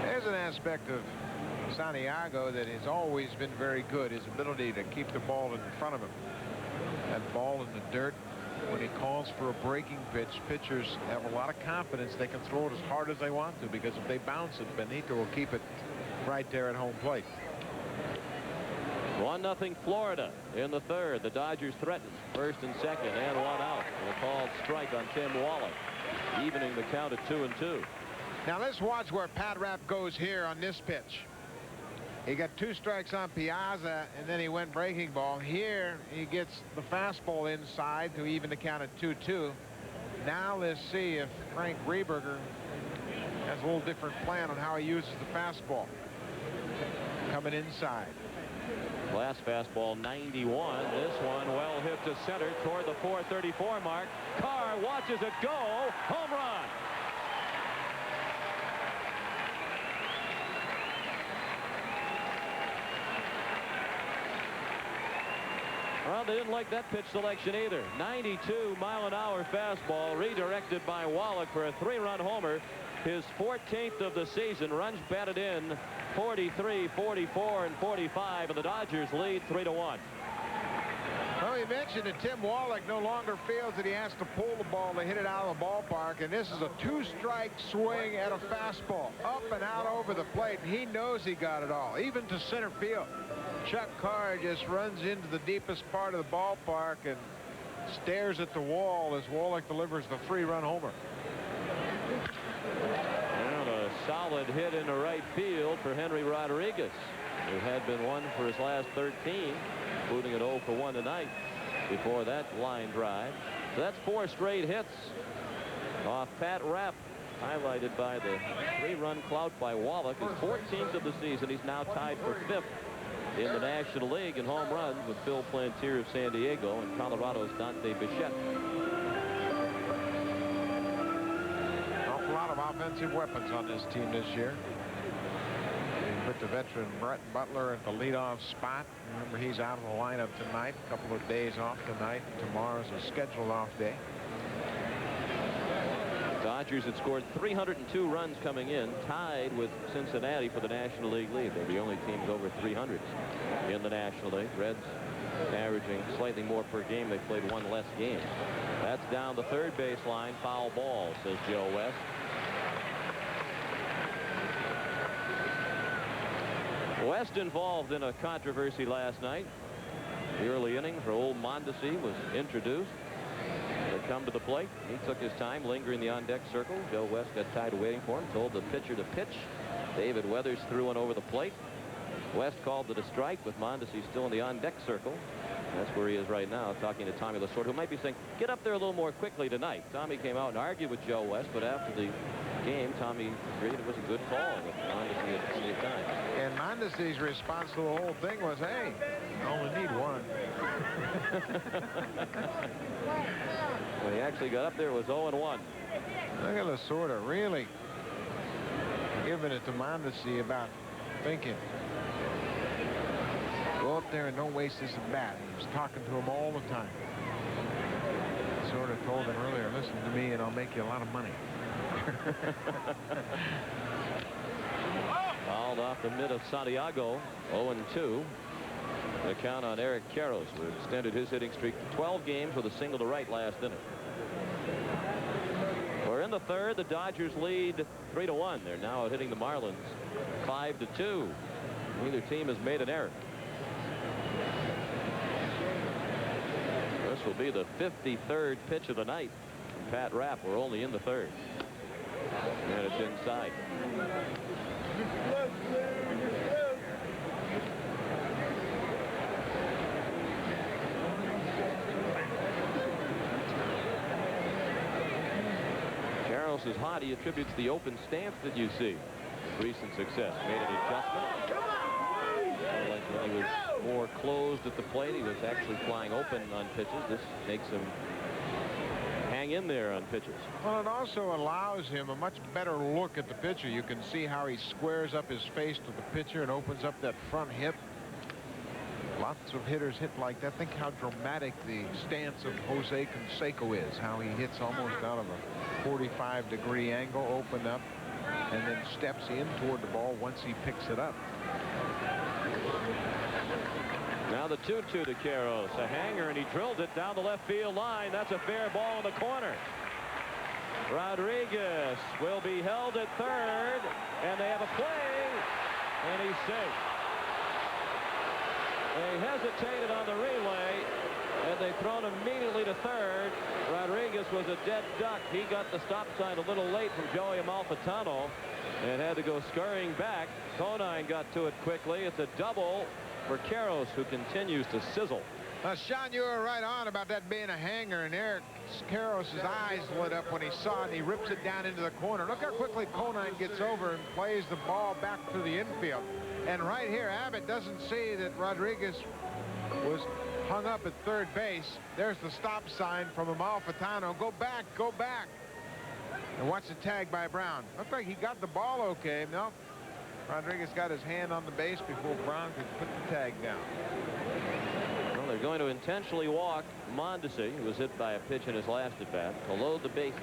There's an aspect of Santiago that has always been very good, his ability to keep the ball in front of him. That ball in the dirt, when he calls for a breaking pitch, pitchers have a lot of confidence they can throw it as hard as they want to, because if they bounce it, Benito will keep it right there at home plate. 1-0 Florida in the third. The Dodgers threaten first and second and one out. And a called strike on Tim Wallach, evening the count at 2-2. Now let's watch where Pat Rapp goes here on this pitch. He got 2 strikes on Piazza, and then he went breaking ball. Here he gets the fastball inside to even the count at 2-2. Now let's see if Frank Rehberger has a little different plan on how he uses the fastball. Coming inside. Last fastball 91. This one well hit to center toward the 434 mark. Carr watches it go. Home run. Well, they didn't like that pitch selection either. 92-mile-an-hour fastball redirected by Wallach for a 3-run homer. His 14th of the season. Runs batted in 43, 44, and 45, and the Dodgers lead 3-1. Well, he mentioned that Tim Wallach no longer feels that he has to pull the ball to hit it out of the ballpark, and this is a 2-strike swing at a fastball up and out over the plate, and he knows he got it all, even to center field. Chuck Carr just runs into the deepest part of the ballpark and stares at the wall as Wallach delivers the 3-run homer. And a solid hit into right field for Henry Rodriguez, who had been 1 for his last 13, including an 0 for 1 tonight before that line drive. So that's 4 straight hits off Pat Rapp, highlighted by the 3-run clout by Wallach. His 14th of the season. He's now tied for 5th in the National League in home runs with Phil Plantier of San Diego and Colorado's Dante Bichette. A lot of offensive weapons on this team this year. They put the veteran Brett Butler at the leadoff spot. Remember, he's out of the lineup tonight. A couple of days off tonight. Tomorrow's a scheduled off day. Dodgers had scored 302 runs coming in, tied with Cincinnati for the National League lead. They're the only teams over 300 in the National League. Reds averaging slightly more per game. They played 1 less game. That's down the third base line. Foul ball, says Joe West. West involved in a controversy last night. The early innings for old Mondesi was introduced. They come to the plate. He took his time lingering the on-deck circle. Joe West got tired of waiting for him, told the pitcher to pitch. David Weathers threw one over the plate. West called it a strike with Mondesi still in the on-deck circle. That's where he is right now, talking to Tommy Lasorda, who might be saying, get up there a little more quickly tonight. Tommy came out and argued with Joe West, but after the game, Tommy agreed it was a good call with Mondesi at plenty of time. And Mondesi's response to the whole thing was, hey, I only need 1. When he actually got up there, it was 0-1. Look at Lasorda really giving it to Mondesi about thinking, go up there and don't waste this at bat. He was talking to him all the time. Sort of told him earlier, listen to me and I'll make you a lot of money. Fouled off the mid of Santiago. 0-2. The count on Eric Karros, who extended his hitting streak to 12 games with a single to right last inning. We're in the third. The Dodgers lead 3-1. They're now hitting the Marlins 5-2. Neither team has made an error. This will be the 53rd pitch of the night from Pat Rapp. We're only in the third. And it's inside. Karros is hot. He attributes the open stance that you see recent success. Made an adjustment. Like when he was more closed at the plate, he was actually flying open on pitches. This makes him hang in there on pitches. Well, it also allows him a much better look at the pitcher. You can see how he squares up his face to the pitcher and opens up that front hip. Lots of hitters hit like that. Think how dramatic the stance of Jose Canseco is. How he hits almost out of a 45-degree angle, open up, and then steps in toward the ball once he picks it up. Now the 2-2 to Queiroz. A hanger, and he drilled it down the left field line. That's a fair ball in the corner. Rodriguez will be held at third, and they have a play, and he's safe. They hesitated on the relay, and they thrown immediately to third. Rodriguez was a dead duck. He got the stop sign a little late from Joey Amalfitano and had to go scurrying back. Conine got to it quickly. It's a double for Queiroz, who continues to sizzle. Sean, you were right on about that being a hanger, and Eric Queiroz's eyes lit up when he saw it, and he rips it down into the corner. Look how quickly Conine gets over and plays the ball back to the infield. And right here, Abbott doesn't see that Rodriguez was hung up at third base. There's the stop sign from Amalfitano. Go back, go back. And watch the tag by Brown. Looked like he got the ball okay. No, Rodriguez got his hand on the base before Brown could put the tag down. Well, they're going to intentionally walk Mondesi, who was hit by a pitch in his last at bat, to load the bases.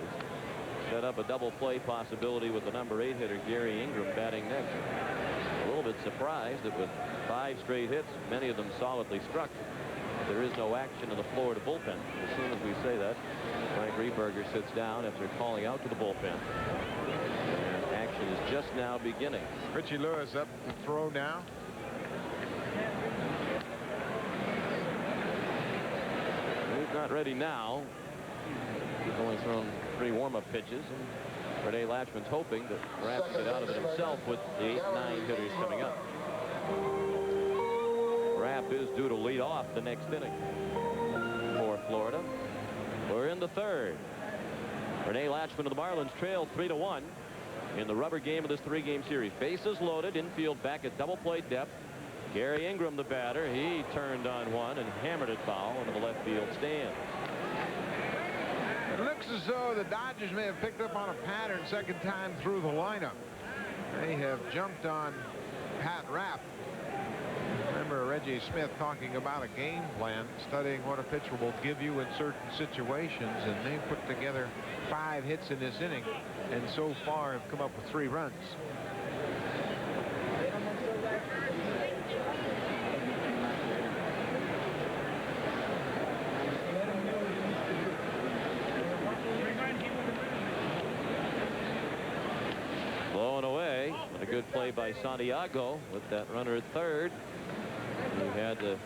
Set up a double play possibility with the number 8 hitter Gary Ingram batting next. A little bit surprised that with 5 straight hits, many of them solidly struck, there is no action in the Florida bullpen. As soon as we say that, Frank Rehberger sits down after calling out to the bullpen. And action is just now beginning. Richie Lewis up to throw now. He's not ready now. He's only thrown 3 warm-up pitches, and Rene Lacheman's hoping that Rapp can get out of it himself with the 8-9 hitters coming up. Rapp is due to lead off the next inning for Florida. We're in the third. Rene Lachman of the Marlins trail 3-1 in the rubber game of this 3-game series. Bases loaded, infield back at double play depth. Gary Ingram, the batter, he turned on one and hammered it foul into the left field stand. It looks as though the Dodgers may have picked up on a pattern second time through the lineup. They have jumped on Pat Rapp. Remember Reggie Smith talking about a game plan, studying what a pitcher will give you in certain situations, and they put together 5 hits in this inning, and so far have come up with 3 runs. Blowing away, and a good play by Santiago with that runner at third. He had to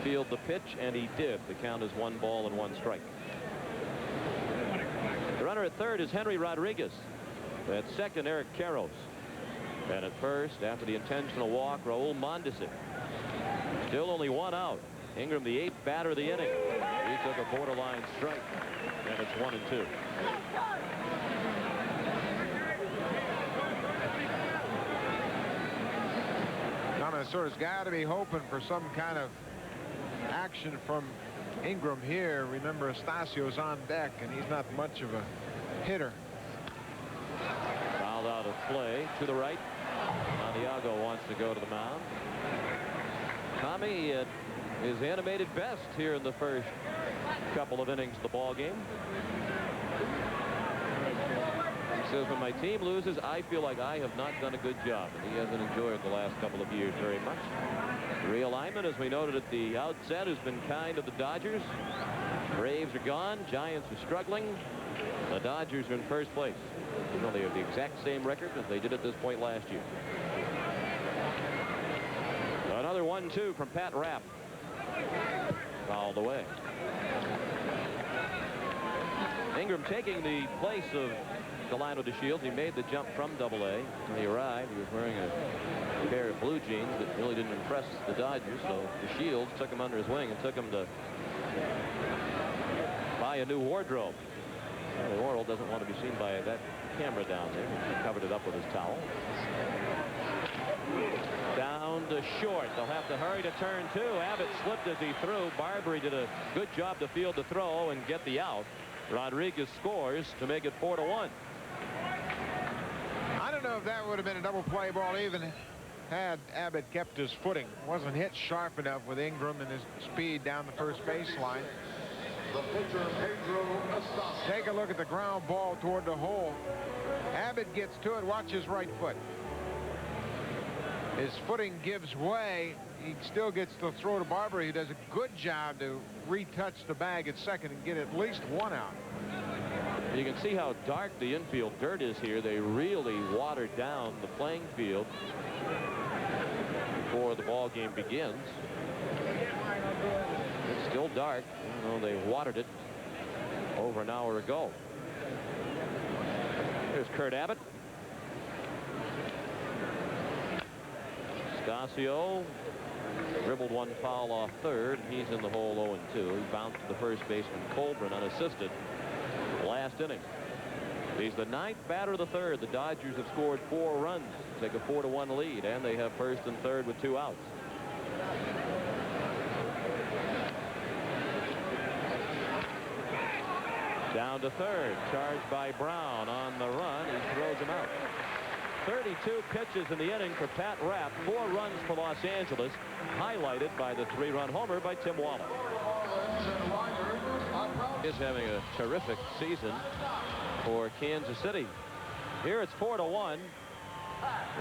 field the pitch, and he did. The count is 1 ball and 1 strike. The runner at third is Henry Rodriguez. At second, Eric Queiroz. And at first, after the intentional walk, Raul Mondesi. Still only 1 out. Ingram, the 8th batter of the inning. He took a borderline strike, and it's 1-2. Minnesota's got to be hoping for some kind of action from Ingram here. Remember, Estasio's on deck, and he's not much of a hitter. Fouled out of play to the right. Santiago wants to go to the mound. Tommy is animated best here in the first couple of innings of the ball game. He says, when my team loses, I feel like I have not done a good job, and he hasn't enjoyed the last couple of years very much. Realignment, as we noted at the outset, has been kind of the Dodgers. Braves are gone. Giants are struggling. The Dodgers are in first place. You know, they have the exact same record as they did at this point last year. Another 1-2 from Pat Rapp. Fouled away. Ingram taking the place of Delino DeShields. He made the jump from Double-A. When he arrived, he was wearing a pair of blue jeans that really didn't impress the Dodgers, so DeShields took him under his wing and took him to buy a new wardrobe. Well, Orel doesn't want to be seen by that camera down there. He covered it up with his towel. Down to short. They'll have to hurry to turn 2. Abbott slipped as he threw. Barbary did a good job to field the throw and get the out. Rodriguez scores to make it 4-1. I don't know if that would have been a double play ball even had Abbott kept his footing. Wasn't hit sharp enough with Ingram and his speed down the first baseline. The pitcher, Pedro Estacio. Take a look at the ground ball toward the hole. Abbott gets to it. Watch his right foot. His footing gives way. He still gets to throw to Barber. He does a good job to retouch the bag at second and get at least one out. You can see how dark the infield dirt is here. They really watered down the playing field before the ball game begins. It's still dark, even though they watered it over an hour ago. Here's Kurt Abbott. Stasio dribbled one foul off third. He's in the hole 0-2. He bounced to the first baseman Colburn unassisted last inning. He's the 9th batter of the third. The Dodgers have scored 4 runs to take a 4-1 lead, and they have first and third with 2 outs. Down to third, charged by Brown on the run. He throws him out. 32 pitches in the inning for Pat Rapp. 4 runs for Los Angeles, highlighted by the 3-run homer by Tim Waller. Is having a terrific season for Kansas City. Here it's 4-1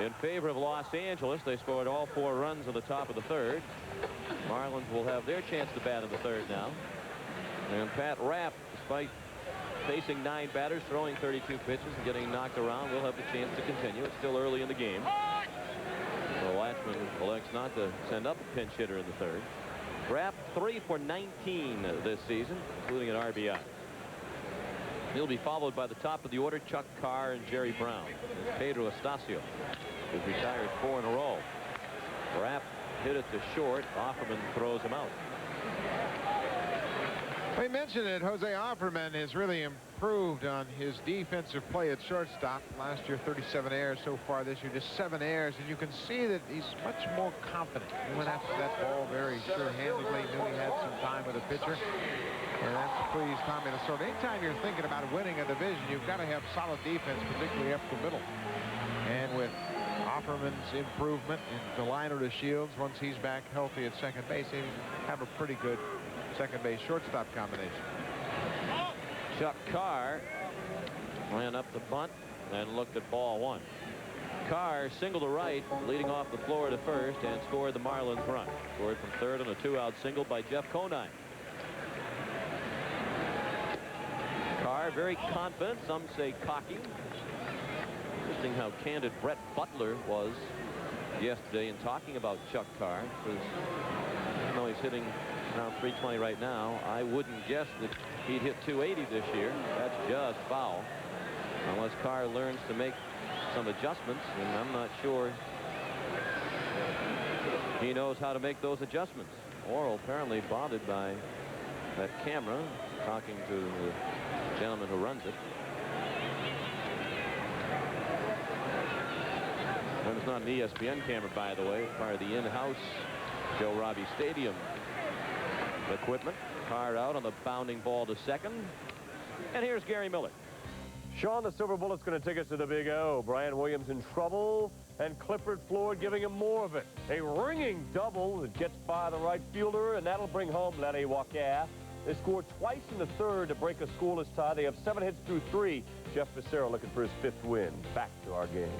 in favor of Los Angeles. They scored all 4 runs in the top of the third. Marlins will have their chance to bat in the third now. And Pat Rapp, despite facing 9 batters, throwing 32 pitches and getting knocked around, will have the chance to continue. It's still early in the game. So Latchman elects not to send up a pinch hitter in the third. Rapp 3 for 19 this season, including an RBI. He'll be followed by the top of the order, Chuck Carr and Jerry Brown. Pedro Estacio, who's retired 4 in a row. Rapp hit it to short. Offerman throws him out. We mentioned that Jose Offerman has really improved on his defensive play at shortstop. Last year, 37 errors so far this year, just 7 errors, and you can see that he's much more confident. He went after that ball very sure-handedly, knew he had some time with the pitcher, and that's pleased Tommy Lasorda. Anytime you're thinking about winning a division, you've got to have solid defense, particularly up the middle. And with Offerman's improvement in Delino to Shields, once he's back healthy at second base, they have a pretty good second base shortstop combination. Chuck Carr ran up the bunt and looked at ball 1. Carr singled to right, leading off the floor to first, and scored the Marlins run. Scored from third on a 2-out single by Jeff Conine. Carr very confident, some say cocky. Interesting how candid Brett Butler was yesterday in talking about Chuck Carr, because even though he's hitting around 320 right now, I wouldn't guess that he'd hit 280 this year. That's just foul, unless Carr learns to make some adjustments, and I'm not sure he knows how to make those adjustments. Orel apparently bothered by that camera, talking to the gentleman who runs it. And it's not an ESPN camera, by the way, part of the in-house Joe Robbie Stadium equipment. Carr out on the bounding ball to second. And here's Gary Miller. Sean, the Silver Bullet's going to take us to the Big O. Brian Williams in trouble, and Clifford Floyd giving him more of it. A ringing double that gets by the right fielder, and that'll bring home Lenny Walker. They scored twice in the third to break a scoreless tie. They have 7 hits through 3. Jeff Becerra looking for his 5th win. Back to our game.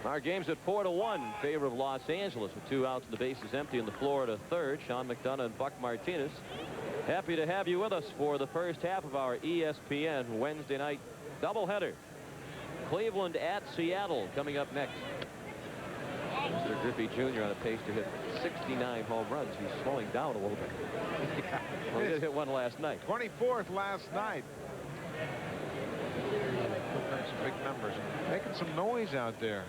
Our game's at 4-1 in favor of Los Angeles with 2 outs and the bases empty in the Florida third. Sean McDonough and Buck Martinez. Happy to have you with us for the first half of our ESPN Wednesday night doubleheader. Cleveland at Seattle coming up next. Mr. Griffey Jr. on a pace to hit 69 home runs. He's slowing down a little bit. Well, he did hit one last night. 24th last night. Some big numbers. Making some noise out there.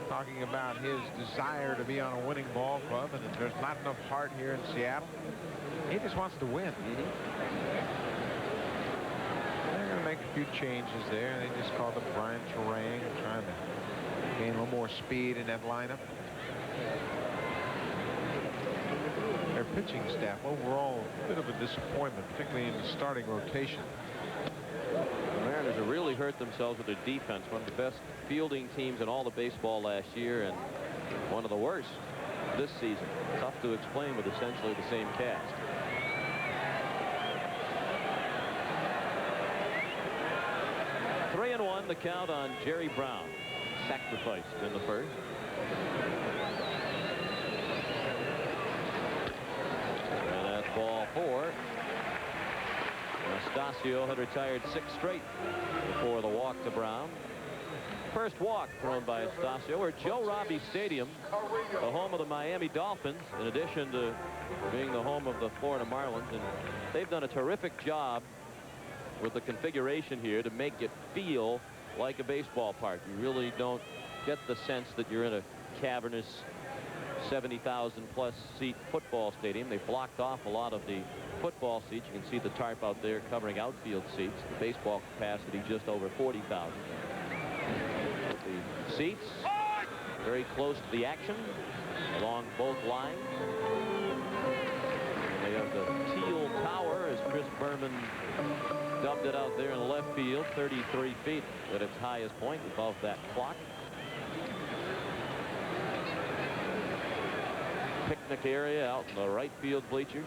Talking about his desire to be on a winning ball club, and that there's not enough heart here in Seattle. He just wants to win. They're going to make a few changes there. They just called up Brian Terang, trying to gain a little more speed in that lineup. Their pitching staff overall a bit of a disappointment, particularly in the starting rotation. The Mariners have really hurt themselves with their defense. One of the best fielding teams in all of baseball last year, and one of the worst this season. Tough to explain with essentially the same cast. 3-1 the count on Jerry Brown. Sacrificed in the first. And that's ball 4. Anastasio had retired 6 straight before the walk to Brown. First walk thrown by Anastasio. We're at Joe Robbie Stadium, the home of the Miami Dolphins, in addition to being the home of the Florida Marlins. And they've done a terrific job with the configuration here to make it feel like a baseball park. You really don't get the sense that you're in a cavernous 70,000 plus seat football stadium. They blocked off a lot of the football seats. You can see the tarp out there covering outfield seats. The baseball capacity just over 40,000. The seats very close to the action along both lines. And they have the teal tower, as Chris Berman dubbed it out there in left field, 33 feet at its highest point above that clock. Picnic area out in the right field bleachers.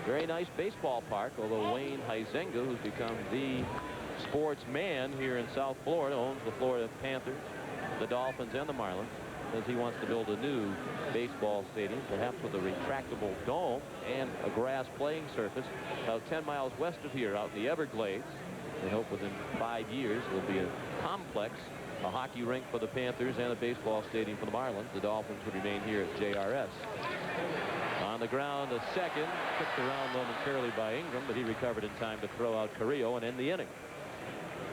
Very nice baseball park, although Wayne Huizenga, who's become the sportsman here in South Florida, owns the Florida Panthers, the Dolphins, and the Marlins, says he wants to build a new baseball stadium, perhaps with a retractable dome and a grass playing surface about 10 miles west of here out in the Everglades. They hope within 5 years there'll be a complex, a hockey rink for the Panthers and a baseball stadium for the Marlins. The Dolphins would remain here at JRS. On the ground, a second, kicked around momentarily by Ingram, but he recovered in time to throw out Carrillo and end the inning.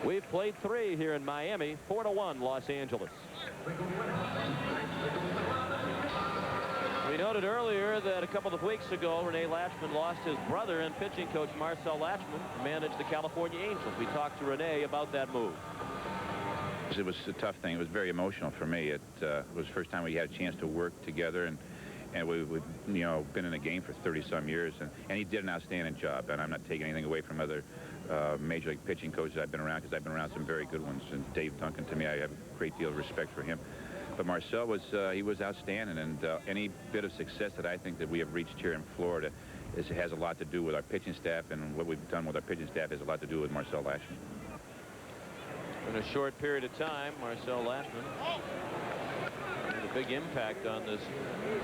We've played 3 here in Miami, 4-1 Los Angeles. We noted earlier that a couple of weeks ago, Rene Lachman lost his brother and pitching coach Marcel Lachman managed the California Angels. We talked to Rene about that move. It was a tough thing. It was very emotional for me. It was the first time we had a chance to work together, and we've been in a game for 30-some years, and he did an outstanding job. And I'm not taking anything away from other major league pitching coaches I've been around, because I've been around some very good ones. And Dave Duncan, to me, I have a great deal of respect for him. But Marcel was outstanding, and any bit of success that I think that we have reached here in Florida has a lot to do with our pitching staff, and what we've done with our pitching staff has a lot to do with Marcel Lachman. In a short period of time, Marcel Lachman made a big impact on this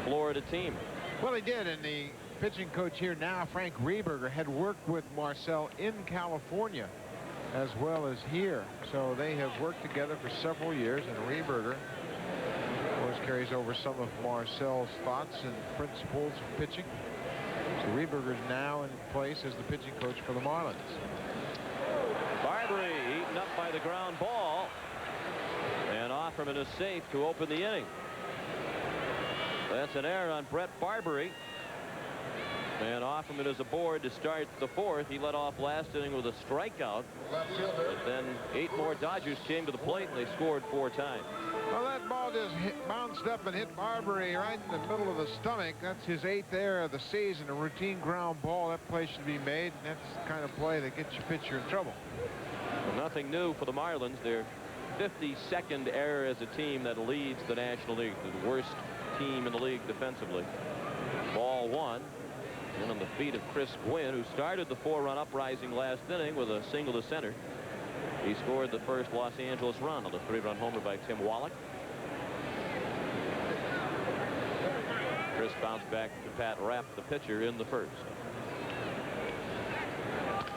Florida team. Well, he did, and the pitching coach here now, Frank Rehberger, had worked with Marcel in California as well as here. So they have worked together for several years, and Rehberger, of course, carries over some of Marcel's thoughts and principles of pitching. So Rehberger is now in place as the pitching coach for the Marlins. Barbary eaten up by the ground ball, and Offerman is safe to open the inning. That's an error on Brett Barbary, and Offerman is aboard to start the 4th. He led off last inning with a strikeout, but then 8 more Dodgers came to the plate, and they scored 4 times. Well, that ball just bounced up and hit Barbary right in the middle of the stomach. That's his 8th error of the season, a routine ground ball. That play should be made, and that's the kind of play that gets your pitcher in trouble. Well, nothing new for the Marlins. Their 52nd error as a team that leads the National League, the worst team in the league defensively. Ball 1. And on the feet of Chris Gwynn, who started the 4-run uprising last inning with a single to center. He scored the first Los Angeles run on the 3-run homer by Tim Wallach. Chris bounced back to Pat Rapp, the pitcher, in the 1st.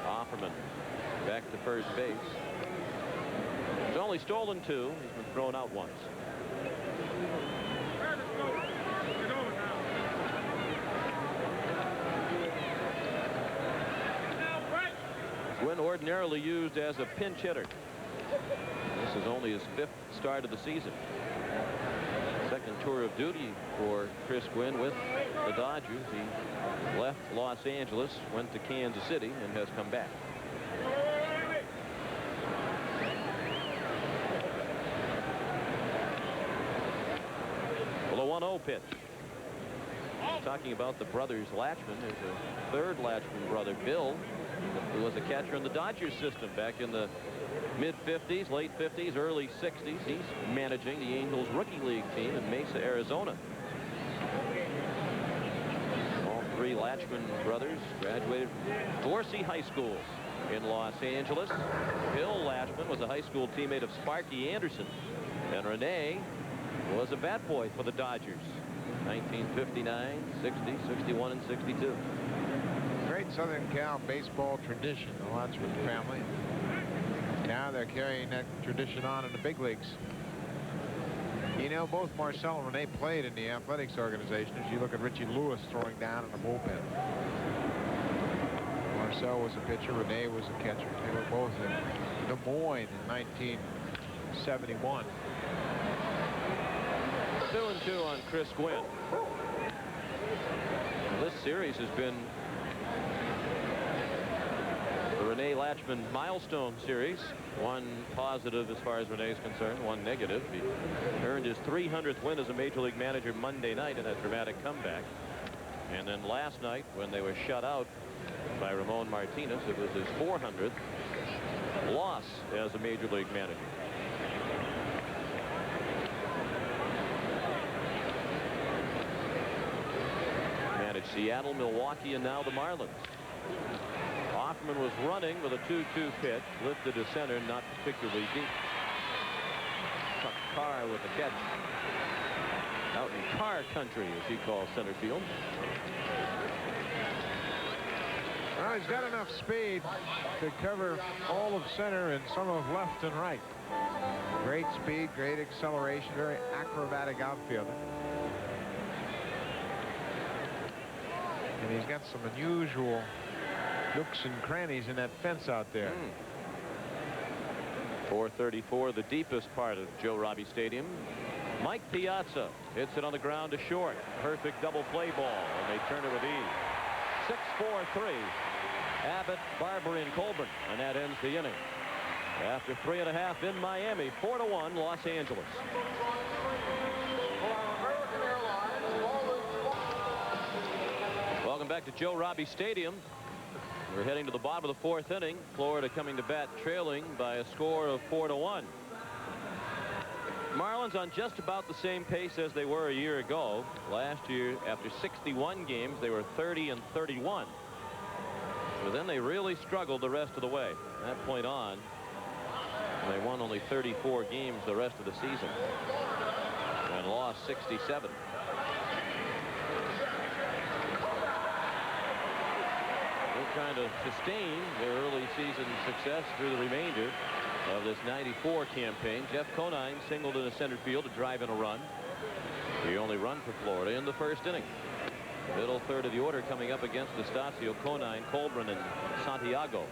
Offerman back to first base. He's only stolen 2. He's been thrown out once. Gwynn ordinarily used as a pinch hitter. This is only his 5th start of the season. 2nd tour of duty for Chris Gwynn with the Dodgers. He left Los Angeles, went to Kansas City, and has come back. Well, a 1-0 pitch. Talking about the brothers Lachman, there's a 3rd Lachman brother, Bill, who was a catcher in the Dodgers system back in the mid-50s, late 50s, early 60s. He's managing the Angels rookie league team in Mesa, Arizona. All 3 Lachman brothers graduated from Dorsey High School. in Los Angeles. Bill Lashman was a high school teammate of Sparky Anderson. And Rene was a bat boy for the Dodgers. 1959, 60, 61, and 62. Great Southern Cal baseball tradition. The Lachman family. Now they're carrying that tradition on in the big leagues. You know, both Marcel and Rene played in the athletics organization. As you look at Richie Lewis throwing down in the bullpen. Marcel was a pitcher. Rene was a catcher. They were both in Des Moines in 1971. 2-2 on Chris Gwynn. This series has been the Rene Lachman milestone series. One positive as far as Rene is concerned, one negative. He earned his 300th win as a major league manager Monday night in that dramatic comeback. And then last night, when they were shut out by Ramon Martinez, it was his 400th loss as a major league manager. Managed Seattle, Milwaukee, and now the Marlins. Hoffman was running with a 2-2 pitch, lifted to center, not particularly deep. Chuck Carr with the catch. Out in Carr country, as he calls center field. Well, he's got enough speed to cover all of center and some of left and right. Great speed, great acceleration, very acrobatic outfielder. And he's got some unusual nooks and crannies in that fence out there. 434, the deepest part of Joe Robbie Stadium. Mike Piazza hits it on the ground to short. Perfect double play ball, and they turn it with ease. 6-4-3. Abbott, Barber, and Colburn, and that ends the inning. After 3.5 in Miami, 4-1 Los Angeles. Welcome back to Joe Robbie Stadium. We're heading to the bottom of the 4th inning. Florida coming to bat trailing by a score of 4-1. Marlins on just about the same pace as they were a year ago. Last year, after 61 games, they were 30-31. But then they really struggled the rest of the way. From that point on, they won only 34 games the rest of the season and lost 67. They're trying to sustain their early season success through the remainder of this 94 campaign. Jeff Conine singled in the center field to drive in a run. The only run for Florida in the first inning. Middle third of the order coming up against Estacio, Conine, Colburn, and Santiago.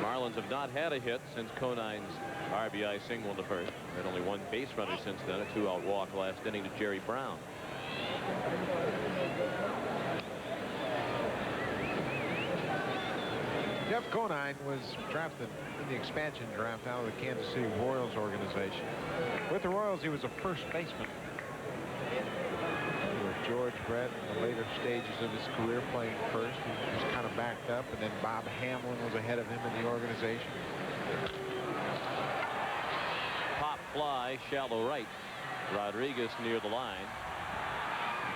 Marlins have not had a hit since Conine's RBI single in the first. Had only one base runner since then, a 2-out walk last inning to Jerry Brown. Jeff Conine was drafted in the expansion draft out of the Kansas City Royals organization. With the Royals, he was a first baseman. With George Brett in the later stages of his career playing first, he was kind of backed up, and then Bob Hamlin was ahead of him in the organization. Pop fly, shallow right. Rodriguez near the line.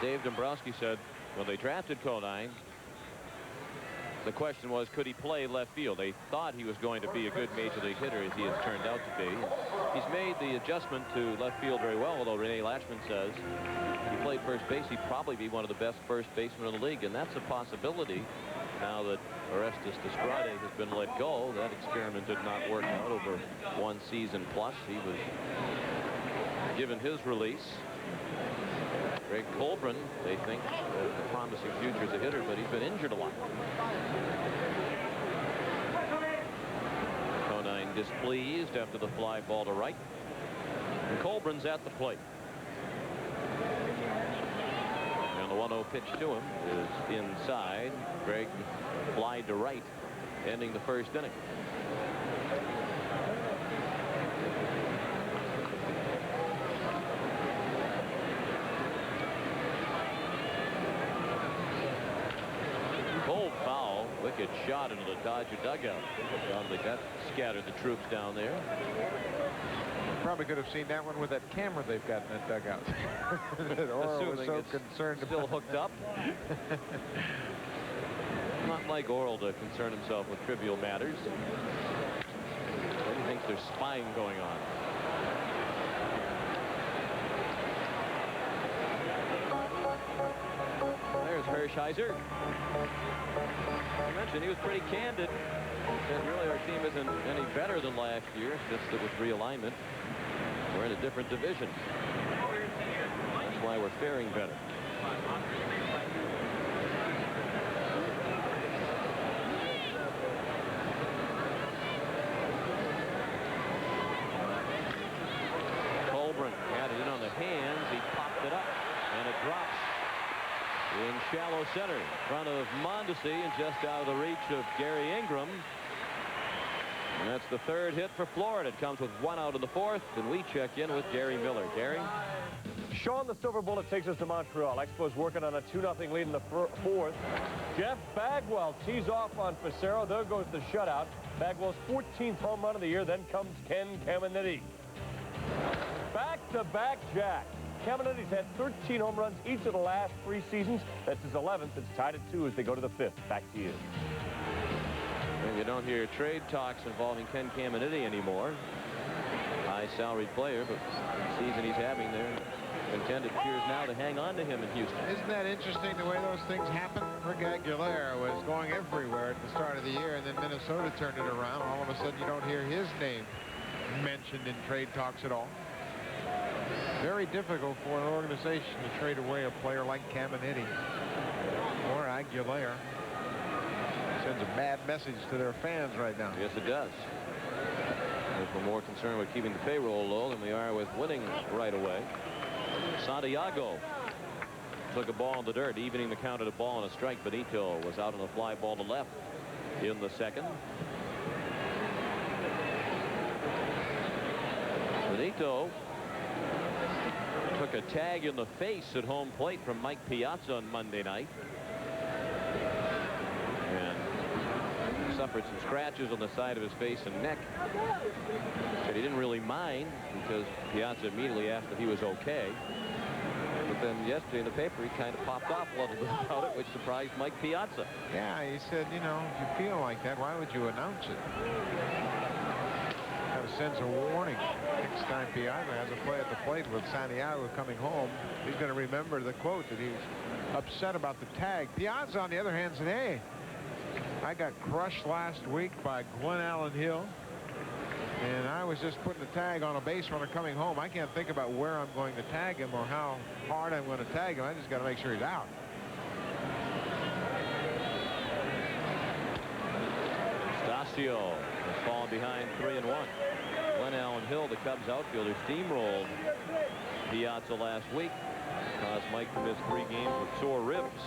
Dave Dombrowski said when they drafted Conine, the question was, could he play left field? They thought he was going to be a good major league hitter, as he has turned out to be. He's made the adjustment to left field very well, although Rene Lachman says if he played first base, he'd probably be one of the best first basemen in the league, and that's a possibility. Now that Orestes Destrade has been let go, that experiment did not work out over one season plus. He was given his release. Greg Colburn, they think, has a promising future as a hitter, but he's been injured a lot. Conine displeased after the fly ball to right. And Colburn's at the plate. And the 1-0 pitch to him is inside. Greg fly to right, ending the first inning. Wicked shot into the Dodger dugout. That scattered the troops down there. Probably could have seen that one with that camera they've got in that dugout. Assuming so it's concerned still hooked up. Not like Oral to concern himself with trivial matters. He thinks there's spying going on. There's Hershiser. I mentioned he was pretty candid. Said really our team isn't any better than last year. Just that with realignment, we're in a different division. That's why we're faring better. Colburn had it in on the hands. He popped it up, and it drops in shallow center in front of Mondesi and just out of the reach of Gary Ingram. And that's the third hit for Florida. It comes with 1 out in the 4th, and we check in with Gary Miller. Gary? Sean, the Silver Bullet takes us to Montreal. Expos working on a 2-0 lead in the 4th. Jeff Bagwell tees off on Facero. There goes the shutout. Bagwell's 14th home run of the year. Then comes Ken Caminiti. Back-to-back Jack. Caminiti's had 13 home runs each of the last 3 seasons. That's his 11th. It's tied at 2 as they go to the 5th. Back to you. And you don't hear trade talks involving Ken Caminiti anymore. High salaried player, but the season he's having there, contended appears now to hang on to him in Houston. Isn't that interesting the way those things happen? Rick Aguilera was going everywhere at the start of the year, and then Minnesota turned it around. All of a sudden you don't hear his name mentioned in trade talks at all. Very difficult for an organization to trade away a player like Caminiti or Aguilera. Sends a bad message to their fans right now. Yes, it does. We're more concerned with keeping the payroll low than we are with winning right away. Santiago took a ball in the dirt, evening the count at a ball and a strike. Benito was out on a fly ball to left in the 2nd. Benito took a tag in the face at home plate from Mike Piazza on Monday night. And suffered some scratches on the side of his face and neck. Said he didn't really mind because Piazza immediately asked if he was okay. But then yesterday in the paper, he kind of popped off a little bit about it, which surprised Mike Piazza. Yeah, he said, you know, if you feel like that, why would you announce it? Kind of sends a warning. Next time Piazza has a play at the plate with Santiago coming home, he's going to remember the quote that he was upset about the tag. Piazza, on the other hand, said, hey, I got crushed last week by Glenn Allen Hill, and I was just putting the tag on a base runner coming home. I can't think about where I'm going to tag him or how hard I'm going to tag him. I just got to make sure he's out. Stasio has fallen behind 3-1. Glenn Allen Hill, the Cubs outfielder, steamrolled Piazza last week. Caused Mike to miss 3 games with sore ribs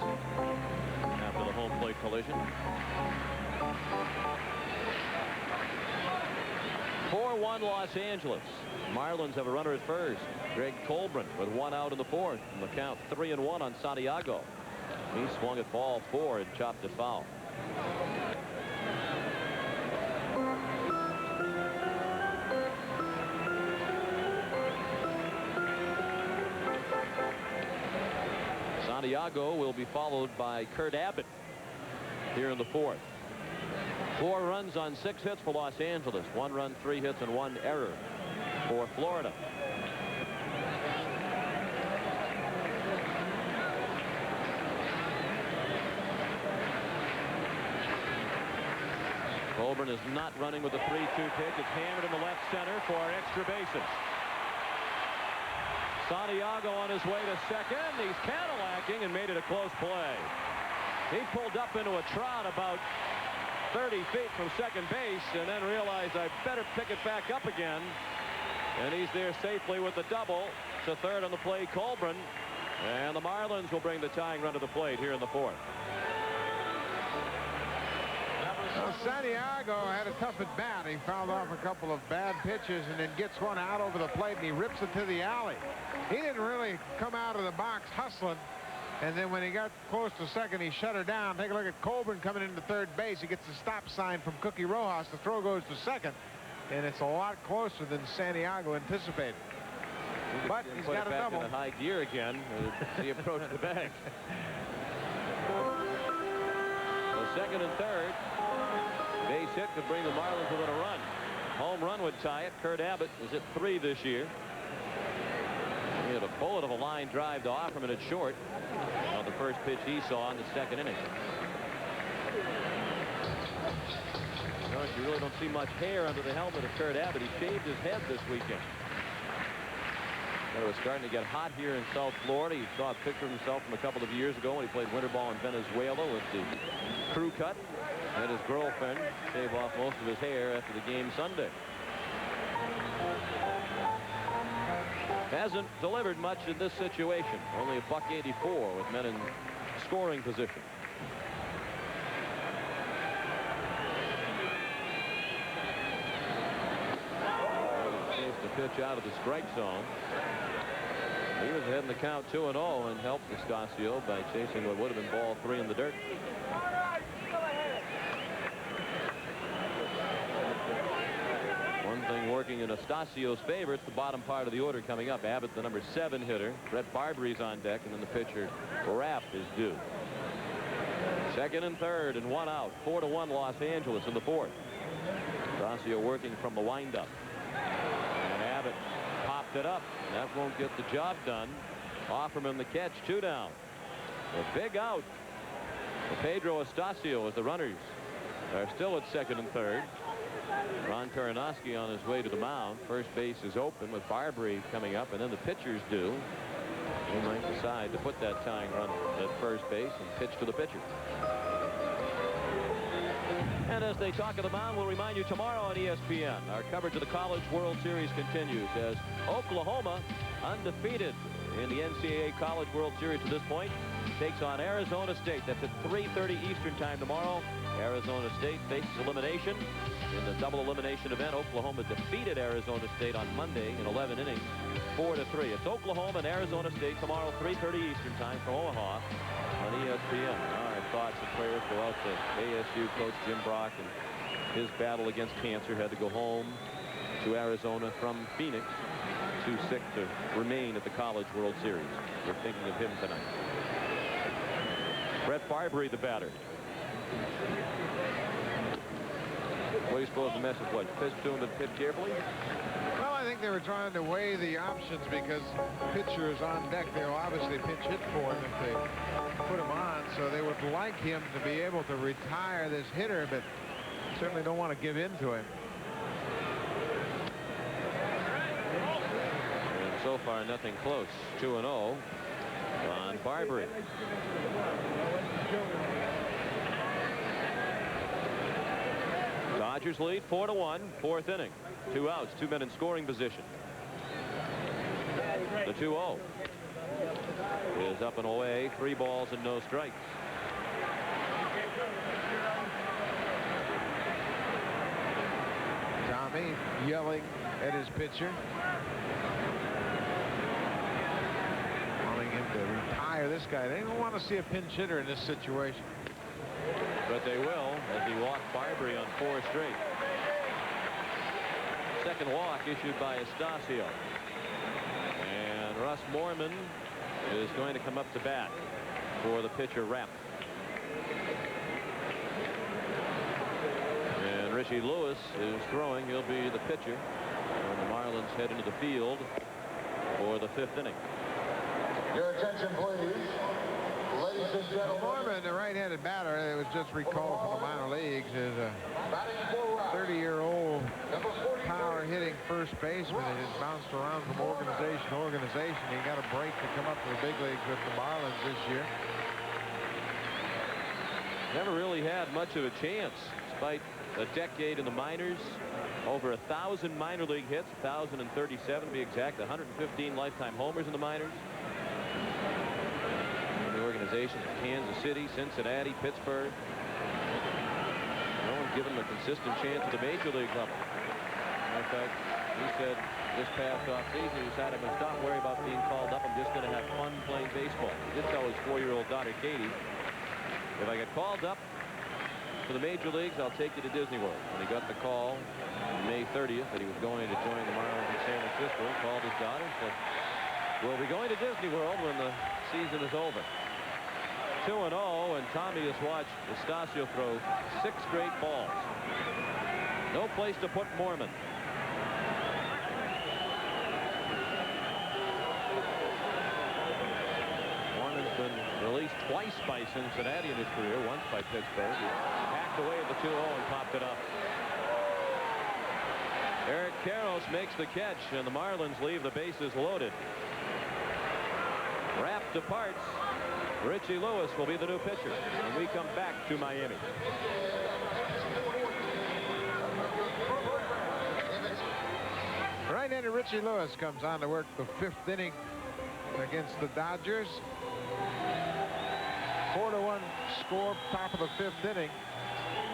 after the home plate collision. 4-1 Los Angeles. Marlins have a runner at first. Greg Colburn with 1 out in the 4th. And the count 3-1 on Santiago. He swung at ball 4 and chopped it foul. Santiago will be followed by Kurt Abbott here in the 4th. 4 runs on 6 hits for Los Angeles. 1 run, 3 hits, and 1 error for Florida. Colburn is not running with the 3-2 pitch. It's hammered in the left center for extra bases. Santiago on his way to second. He's Cadillacing and made it a close play. He pulled up into a trot about 30 feet from second base and then realized I better pick it back up again. And he's there safely with the double. To third on the play, Colburn. And the Marlins will bring the tying run to the plate here in the 4th. Well, Santiago had a tough at bat. He fouled off a couple of bad pitches and then gets one out over the plate and he rips it to the alley. He didn't really come out of the box hustling. And then when he got close to second, he shut her down. Take a look at Colburn coming into third base. He gets the stop sign from Cookie Rojas. The throw goes to second. and it's a lot closer than Santiago anticipated. But he's got a double. In high gear again as he approached the bag. The second and third. Base hit could bring the Marlins within a run. Home run would tie it. Kurt Abbott is at 3 this year. He had a bullet of a line drive to Offerman at short on the first pitch he saw in the second inning. You really don't see much hair under the helmet of Kurt Abbott. He shaved his head this weekend. It was starting to get hot here in South Florida. He saw a picture of himself from a couple of years ago when he played winter ball in Venezuela with the crew cut. And his girlfriend shave off most of his hair after the game Sunday. Hasn't delivered much in this situation. Only a $184 with men in scoring position. The pitch out of the strike zone. He was ahead in the count 2-0 and helped Estacio by chasing what would have been ball 3 in the dirt. One thing working in Estacio's favor, it's the bottom part of the order coming up. Abbott, the number 7 hitter. Brett Barbry's on deck, and then the pitcher Rapp is due. Second and third and 1 out. 4-1 Los Angeles in the 4th. Estacio working from the windup. And Abbott popped it up. That won't get the job done. Offerman the catch, 2 down. A big out for Pedro Estacio as the runners are still at second and third. Ron Karanowski on his way to the mound. First base is open with Barbry coming up, and then the pitchers do. They might decide to put that tying run at first base and pitch to the pitcher. And as they talk of the mound, we'll remind you tomorrow on ESPN, our coverage of the College World Series continues as Oklahoma, undefeated in the NCAA College World Series to this point, takes on Arizona State. That's at 3:30 Eastern time tomorrow. Arizona State faces elimination in the double elimination event. Oklahoma defeated Arizona State on Monday in 11 innings, 4-3. It's Oklahoma and Arizona State tomorrow, 3:30 Eastern time from Omaha on ESPN. Our thoughts and prayers go out to ASU coach Jim Brock and his battle against cancer. Had to go home to Arizona from Phoenix. Too sick to remain at the College World Series. We're thinking of him tonight. Brett Barbry, the batter. What do you suppose the message was? Pitch to him and pitch carefully? Well, I think they were trying to weigh the options because the pitcher is on deck. They'll obviously pinch hit for him if they put him on. So they would like him to be able to retire this hitter, but certainly don't want to give in to him. And so far, nothing close. 2-0 on Barbary. Dodgers lead 4-1, 4th inning. 2 outs, 2 men in scoring position. The 2-0 is up and away, 3 balls and no strikes. Tommy yelling at his pitcher, wanting him to retire this guy. They don't want to see a pinch hitter in this situation. But they will as he walks Barbary on 4 straight. Second walk issued by Estacio. And Russ Moorman is going to come up to bat for the pitcher Rapp. And Richie Lewis is throwing. He'll be the pitcher. And the Marlins head into the field for the 5th inning. Your attention, please. Ladies and gentlemen. Moorman, the right-handed batter that was just recalled from the minor leagues, is a 30-year-old power-hitting first baseman that has bounced around from organization to organization. He got a break to come up to the big leagues with the Marlins this year. Never really had much of a chance, despite a decade in the minors. Over 1,000 minor league hits, 1,037 to be exact, 115 lifetime homers in the minors. Organizations in Kansas City, Cincinnati, Pittsburgh. No one's given him a consistent chance at the major league level. Matter of fact, he said this past offseason he decided I'm going to stop worrying about being called up. I'm just going to have fun playing baseball. He did tell his 4-year-old daughter Katie, if I get called up, for the major leagues, I'll take you to Disney World. When he got the call on May 30th that he was going to join the Marlins in San Francisco, called his daughter and said, we'll be going to Disney World when the season is over. 2-0, and Tommy has watched Estacio throw 6 straight balls. No place to put Mormon. Mormon's been released twice by Cincinnati in his career, once by Pittsburgh. He hacked away at the 2-0 and popped it up. Eric Karros makes the catch, and the Marlins leave the bases loaded. Rapp departs. Richie Lewis will be the new pitcher, and we come back to Miami. Right-hander Richie Lewis comes on to work the 5th inning against the Dodgers. 4-1 score, top of the 5th inning.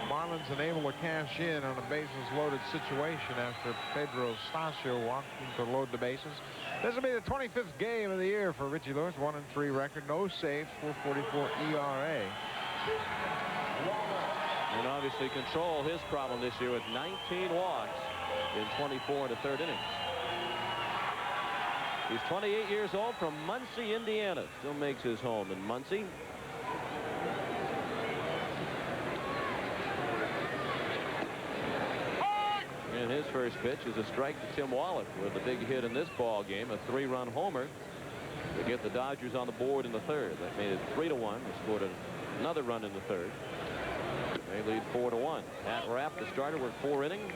Marlins unable to cash in on a bases-loaded situation after Pedro Estacio walked to load the bases. This will be the 25th game of the year for Richie Lewis. 1-3 record, no saves, 4.44 ERA. And obviously control his problem this year with 19 walks in 24 1/3 innings. He's 28 years old, from Muncie, Indiana. Still makes his home in Muncie. And his first pitch is a strike to Tim Wallach with a big hit in this ball game, a 3-run homer to get the Dodgers on the board in the 3rd. That made it 3-1. They scored another run in the 3rd. They lead 4-1. Pat Rapp, the starter, worked 4 innings.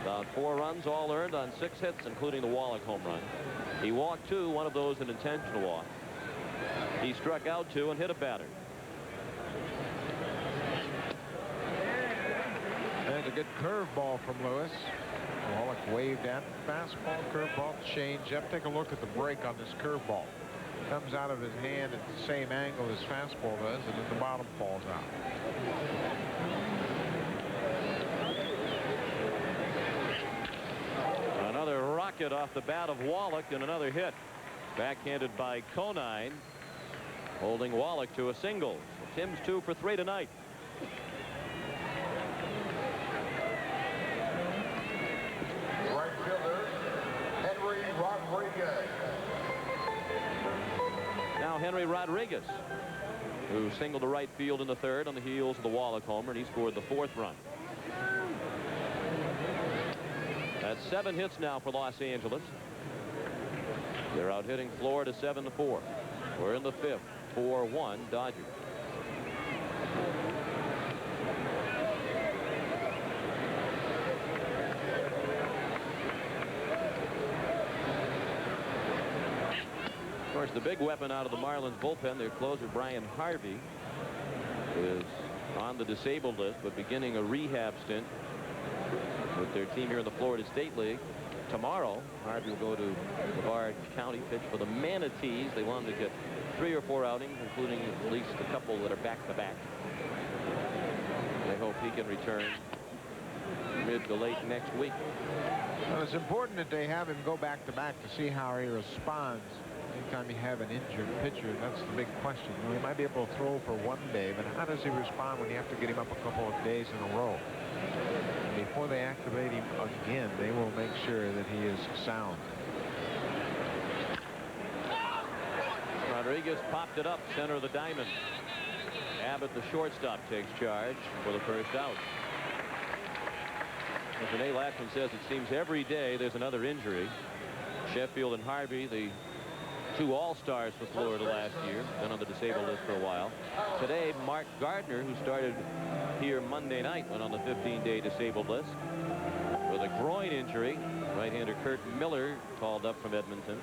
About 4 runs, all earned on 6 hits, including the Wallach home run. He walked 2, one of those an intentional walk. He struck out 2 and hit a batter. And a good curveball from Lewis. Wallach waved at fastball, curveball, changeup. Take a look at the break on this curveball. Comes out of his hand at the same angle as fastball does, and then the bottom falls out. Another rocket off the bat of Wallach, and another hit. Backhanded by Conine, holding Wallach to a single. So Tim's 2 for 3 tonight. Right fielder, Henry Rodriguez. Now Henry Rodriguez, who singled to right field in the 3rd on the heels of the Wallach homer, and he scored the 4th run. That's 7 hits now for Los Angeles. They're out hitting Florida 7-4. We're in the 5th. 4-1 Dodgers. Of course, the big weapon out of the Marlins bullpen, their closer Brian Harvey, is on the disabled list, but beginning a rehab stint with their team here in the Florida State League. Tomorrow, Harvey will go to Brevard County, pitch for the Manatees. They want to get 3 or 4 outings, including at least a couple that are back-to-back. They hope he can return mid to late next week. Well, it's important that they have him go back-to-back to see how he responds anytime you have an injured pitcher. That's the big question. You know, he might be able to throw for 1 day, but how does he respond when you have to get him up a couple of days in a row? Before they activate him again, they will make sure that he is sound. Rodriguez popped it up center of the diamond. Abbott, the shortstop, takes charge for the first out. As Renee Latchman says, it seems every day there's another injury. Sheffield and Harvey, the 2 all-stars for Florida last year, been on the disabled list for a while. Today, Mark Gardner, who started here Monday night, went on the 15-day disabled list with a groin injury. Right-hander Kurt Miller called up from Edmonton.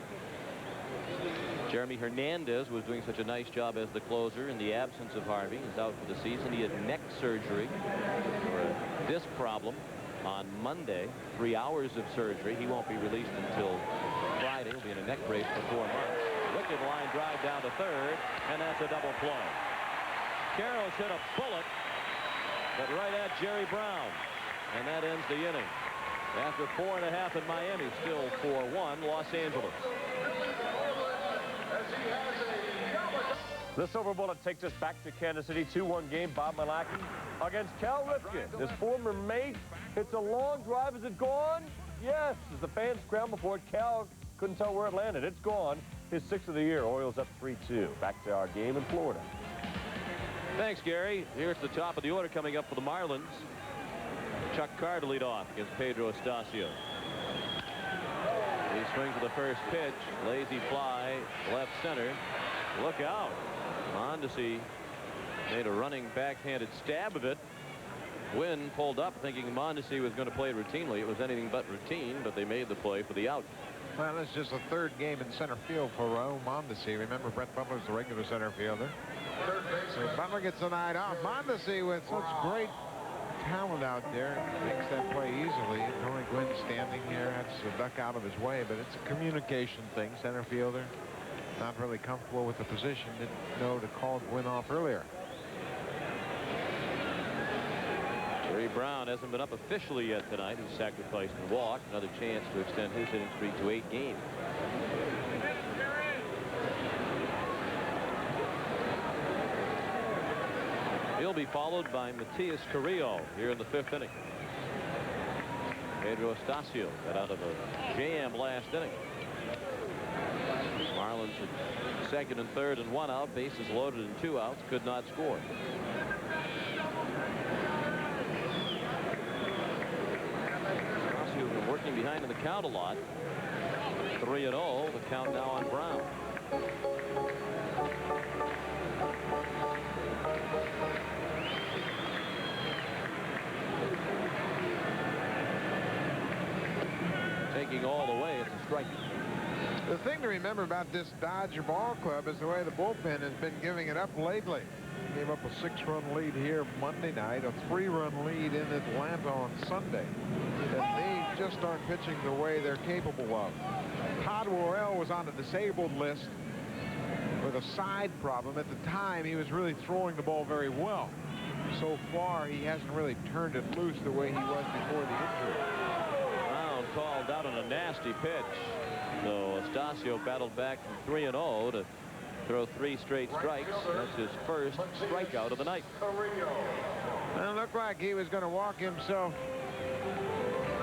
Jeremy Hernandez was doing such a nice job as the closer in the absence of Harvey. He's out for the season. He had neck surgery for a disc problem on Monday. 3 hours of surgery. He won't be released until Friday. He'll be in a neck brace for 4 months. Wicked line drive down to 3rd, and that's a double play. Karros hit a bullet, but right at Jerry Brown, and that ends the inning. After 4.5 in Miami, still 4-1 Los Angeles. The silver bullet takes us back to Kansas City. 2-1 game. Bob Malachy against Cal Ripken. His former mate hits a long drive. Is it gone? Yes. As the fans scramble for it, Cal couldn't tell where it landed. It's gone. His 6th of the year. Orioles up 3-2. Back to our game in Florida. Thanks, Gary. Here's the top of the order coming up for the Marlins. Chuck Carr to lead off against Pedro Estacio. He swings for the first pitch. Lazy fly, left center. Look out. Mondesi made a running backhanded stab of it. Wynn pulled up thinking Mondesi was going to play it routinely. It was anything but routine, but they made the play for the out. Well, this is just the 3rd game in center field for Raul Mondesi. Remember, Brett Butler's the regular center fielder. So Butler gets the night off. Mondesi with such great talent out there makes that play easily. Tony Gwynn standing here has to duck out of his way, but it's a communication thing. Center fielder not really comfortable with the position. Didn't know to call Gwynn off earlier. Jerry Brown hasn't been up officially yet tonight. He sacrificed and walked. Another chance to extend his hitting streak to 8 games. He'll be followed by Matias Carrillo here in the 5th inning. Pedro Estacio got out of a jam last inning. Marlins at 2nd and 3rd and 1 out. Bases loaded and 2 outs. Could not score. Estacio been working behind in the count a lot. 3-0. The count now on Brown. Taking all the way, it's a strike. The thing to remember about this Dodger ball club is the way the bullpen has been giving it up lately. They gave up a 6-run lead here Monday night, a 3-run lead in Atlanta on Sunday. And they just aren't pitching the way they're capable of. Todd Worrell was on the disabled list with a side problem. At the time, he was really throwing the ball very well. So far, he hasn't really turned it loose the way he was before the injury. Brown called out on a nasty pitch. So Estacio battled back from 3-0 to throw 3 straight strikes. That's his first strikeout of the night. Well, it looked like he was going to walk himself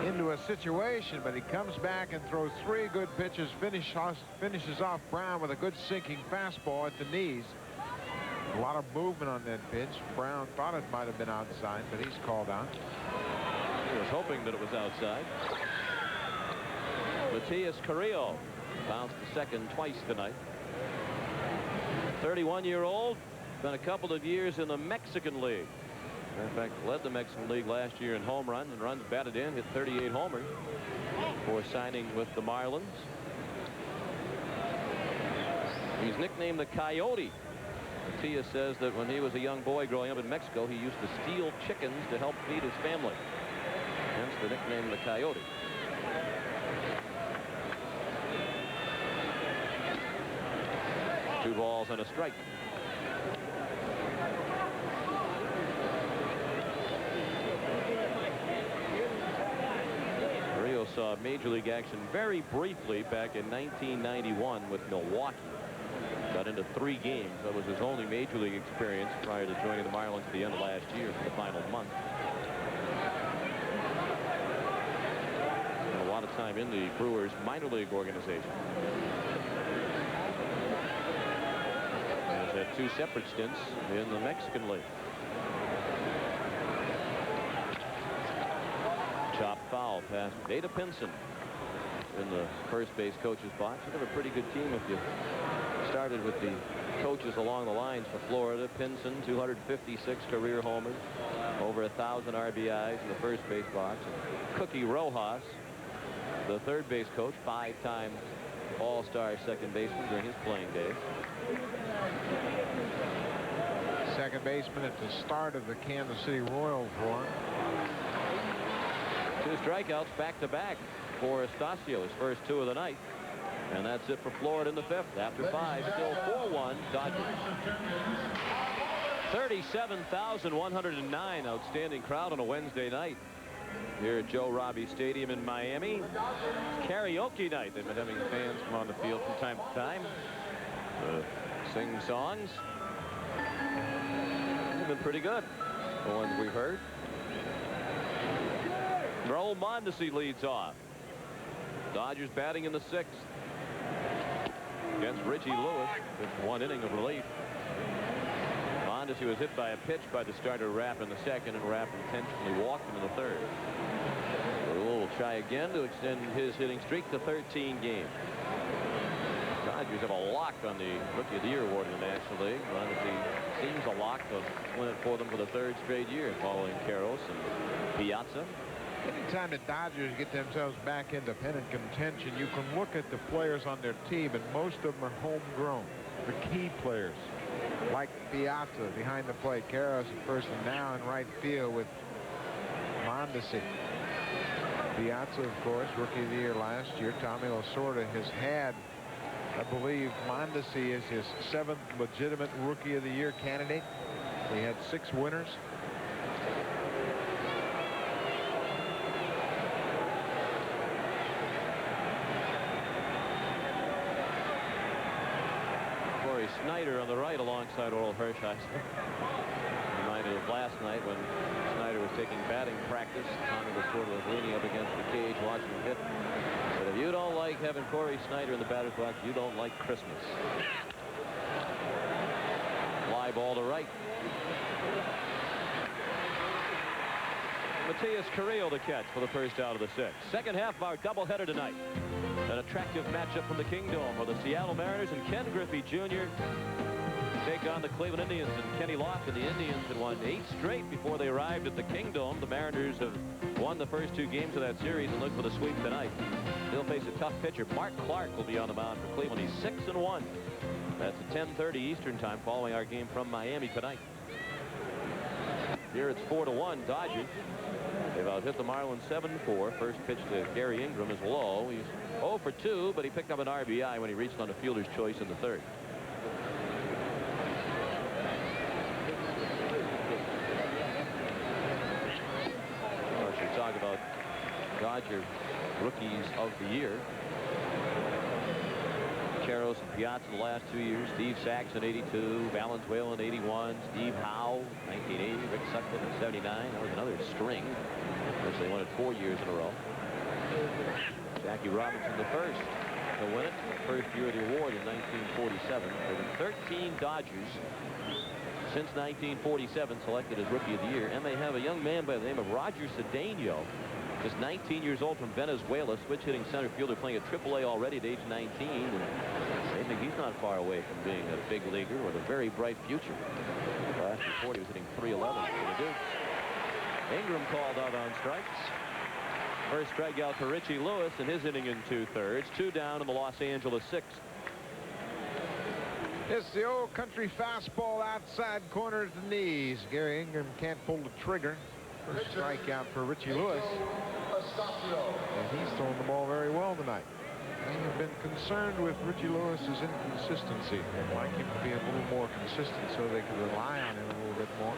into a situation, but he comes back and throws 3 good pitches, finishes off Brown with a good sinking fastball at the knees. A lot of movement on that pitch. Brown thought it might have been outside, but he's called out. He was hoping that it was outside. Matias Carrillo bounced to 2nd twice tonight. 31-year-old, spent a couple of years in the Mexican League. In fact, led the Mexican League last year in home runs and runs batted in, hit 38 homers before signing with the Marlins. He's nicknamed the Coyote. Matias says that when he was a young boy growing up in Mexico, he used to steal chickens to help feed his family. Hence the nickname the Coyote. Two balls and a strike. Rio saw major league action very briefly back in 1991 with Milwaukee. Got into 3 games. That was his only major league experience prior to joining the Marlins at the end of last year for the final month. Spent a lot of time in the Brewers minor league organization. Had 2 separate stints in the Mexican League. Chop foul past Beta Pinson in the first base coach's box. You have a pretty good team if you started with the coaches along the lines for Florida. Pinson, 256 career homers, over 1,000 RBIs in the first base box. And Cookie Rojas, the third base coach, 5-time all-star second baseman during his playing days. Second baseman at the start of the Kansas City Royals run. 2 strikeouts back-to-back for Estacio, his first 2 of the night. And that's it for Florida in the 5th. After 5, still 4-1 Dodgers. 37,109, outstanding crowd on a Wednesday night here at Joe Robbie Stadium in Miami. Karaoke night. They've been having fans come on the field from time to time, sing songs. been pretty good. The ones we've heard. Raul Mondesi leads off. Dodgers batting in the 6th. Against Richie Lewis. Just 1 inning of relief. Mondesi was hit by a pitch by the starter Rapp in the 2nd, and Rapp intentionally walked him in the 3rd. Raul will try again to extend his hitting streak to 13 games. Dodgers have a lock on the Rookie of the Year award in the National League. Mondesi seems a lock to win it for them for the 3rd straight year, following Karros and Piazza. Anytime the Dodgers get themselves back into pennant contention, you can look at the players on their team, and most of them are homegrown. The key players, like Piazza behind the plate, Karros at first, and now in right field with Mondesi. Piazza, of course, Rookie of the Year last year. Tommy Lasorda has had, I believe, Mondesi is his 7th legitimate Rookie of the Year candidate. He had 6 winners. Snyder on the right alongside Oral Hershiser. Reminded of last night when Snyder was taking batting practice. Tommy Lasorda was leaning up against the cage watching him hit. But if you don't like having Corey Snyder in the batter's box, you don't like Christmas. Fly ball to right. Matias Carrillo the catch for the first out of the 6th. Second half of our doubleheader tonight. An attractive matchup from the Kingdome where the Seattle Mariners and Ken Griffey Jr. take on the Cleveland Indians and Kenny Lofton. The Indians had won 8 straight before they arrived at the Kingdome. The Mariners have won the first 2 games of that series and look for the sweep tonight. They'll face a tough pitcher. Mark Clark will be on the mound for Cleveland. He's 6-1. That's at 10:30 Eastern time following our game from Miami tonight. Here it's 4-1 Dodgers. They've out-hit the Marlins 7-4. First pitch to Gary Ingram is low. He's 0 for 2, but he picked up an RBI when he reached on a fielder's choice in the 3rd. Of course, we talk about Dodger Rookies of the Year. Karros and Piazza in the last 2 years. Steve Saxon, 82. Valenzuela in 81. Steve Howe, 1980. Rick Sutcliffe in 79. That was another string, which they won it 4 years in a row. Jackie Robinson the first to win it. First year of the award in 1947. There have been 13 Dodgers since 1947 selected as Rookie of the Year. And they have a young man by the name of Roger Cedeno, just 19 years old, from Venezuela, switch-hitting center fielder, playing at AAA already at age 19. And they think he's not far away from being a big leaguer with a very bright future. Last report, he was hitting .311 for the Dukes. Ingram called out on strikes. First strikeout for Richie Lewis in his inning in 2/3. 2 down in the Los Angeles 6th. It's the old country fastball outside corner at the knees. Gary Ingram can't pull the trigger. First strikeout for Richie Lewis. And he's throwing the ball very well tonight. They have been concerned with Richie Lewis's inconsistency. They'd like him to be a little more consistent so they can rely on him a little bit more.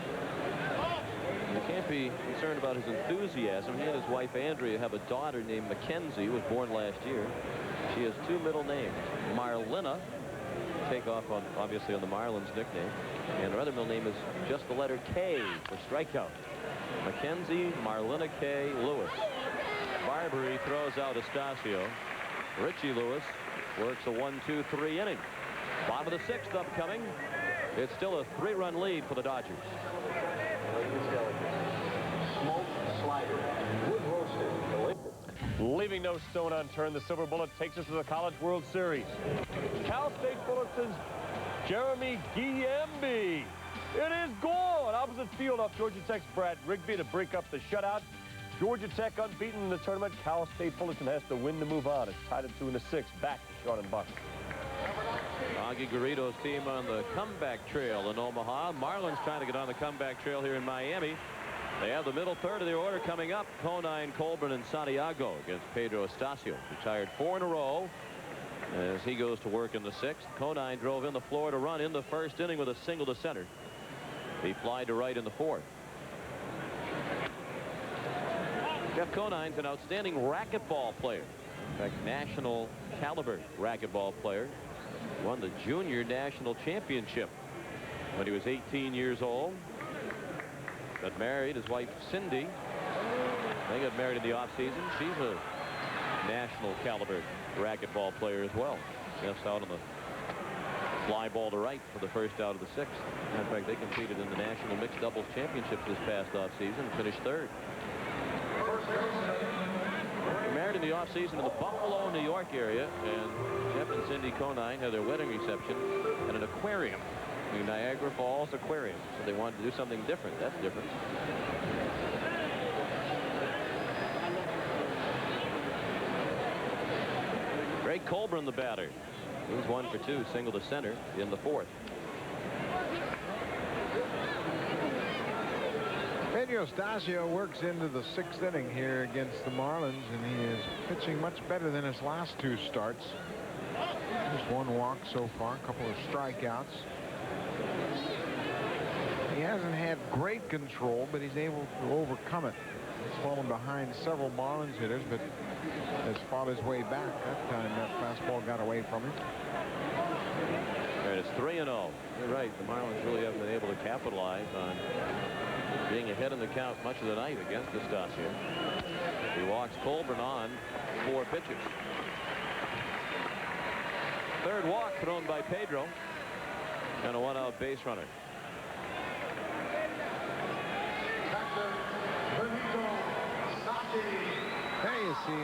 You can't be concerned about his enthusiasm. He and his wife Andrea have a daughter named Mackenzie, who was born last year. She has 2 middle names, Marlina, take off on obviously on the Marlins nickname, and her other middle name is just the letter K for strikeout. Mackenzie Marlina K Lewis. Barbary throws out Estacio. Richie Lewis works a 1-2-3 inning. Bottom of the 6th upcoming. It's still a 3-run lead for the Dodgers. Leaving no stone unturned, the Silver Bullet takes us to the College World Series. Cal State Fullerton's Jeremy Giambi. It is gone. Opposite field off Georgia Tech's Brad Rigby to break up the shutout. Georgia Tech unbeaten in the tournament. Cal State Fullerton has to win to move on. It's tied at 2 in the 6th. Back to Sean and Buck. Augie Garrido's team on the comeback trail in Omaha. Marlins trying to get on the comeback trail here in Miami. They have the middle 3rd of the order coming up. Conine, Colburn, and Santiago against Pedro Estacio. Retired 4 in a row as he goes to work in the 6th. Conine drove in the Florida run in the 1st inning with a single to center. He flied to right in the 4th. Jeff Conine's an outstanding racquetball player. In fact, national caliber racquetball player. Won the junior national championship when he was 18 years old. got married. His wife, Cindy, they got married in the offseason. She's a national caliber racquetball player as well. Jeff's out on the fly ball to right for the first out of the 6th. In fact, they competed in the National Mixed Doubles Championships this past offseason and finished 3rd. They're married in the offseason in the Buffalo, New York area, and Jeff and Cindy Conine had their wedding reception at an aquarium, the Niagara Falls Aquarium. So they wanted to do something different. That's different. Greg Colburn, the batter. He's 1 for 2, single to center in the 4th. Pedro Stasio works into the 6th inning here against the Marlins, and he is pitching much better than his last 2 starts. Just 1 walk so far, a couple of strikeouts. He hasn't had great control, but he's able to overcome it. He's fallen behind several Marlins hitters, but has fought his way back. That time that fastball got away from him. All right, it's 3-0. You're right. The Marlins really haven't been able to capitalize on being ahead in the count much of the night against Stasio. He walks Colburn on 4 pitches. 3rd walk thrown by Pedro, and a 1-out base runner. There you see,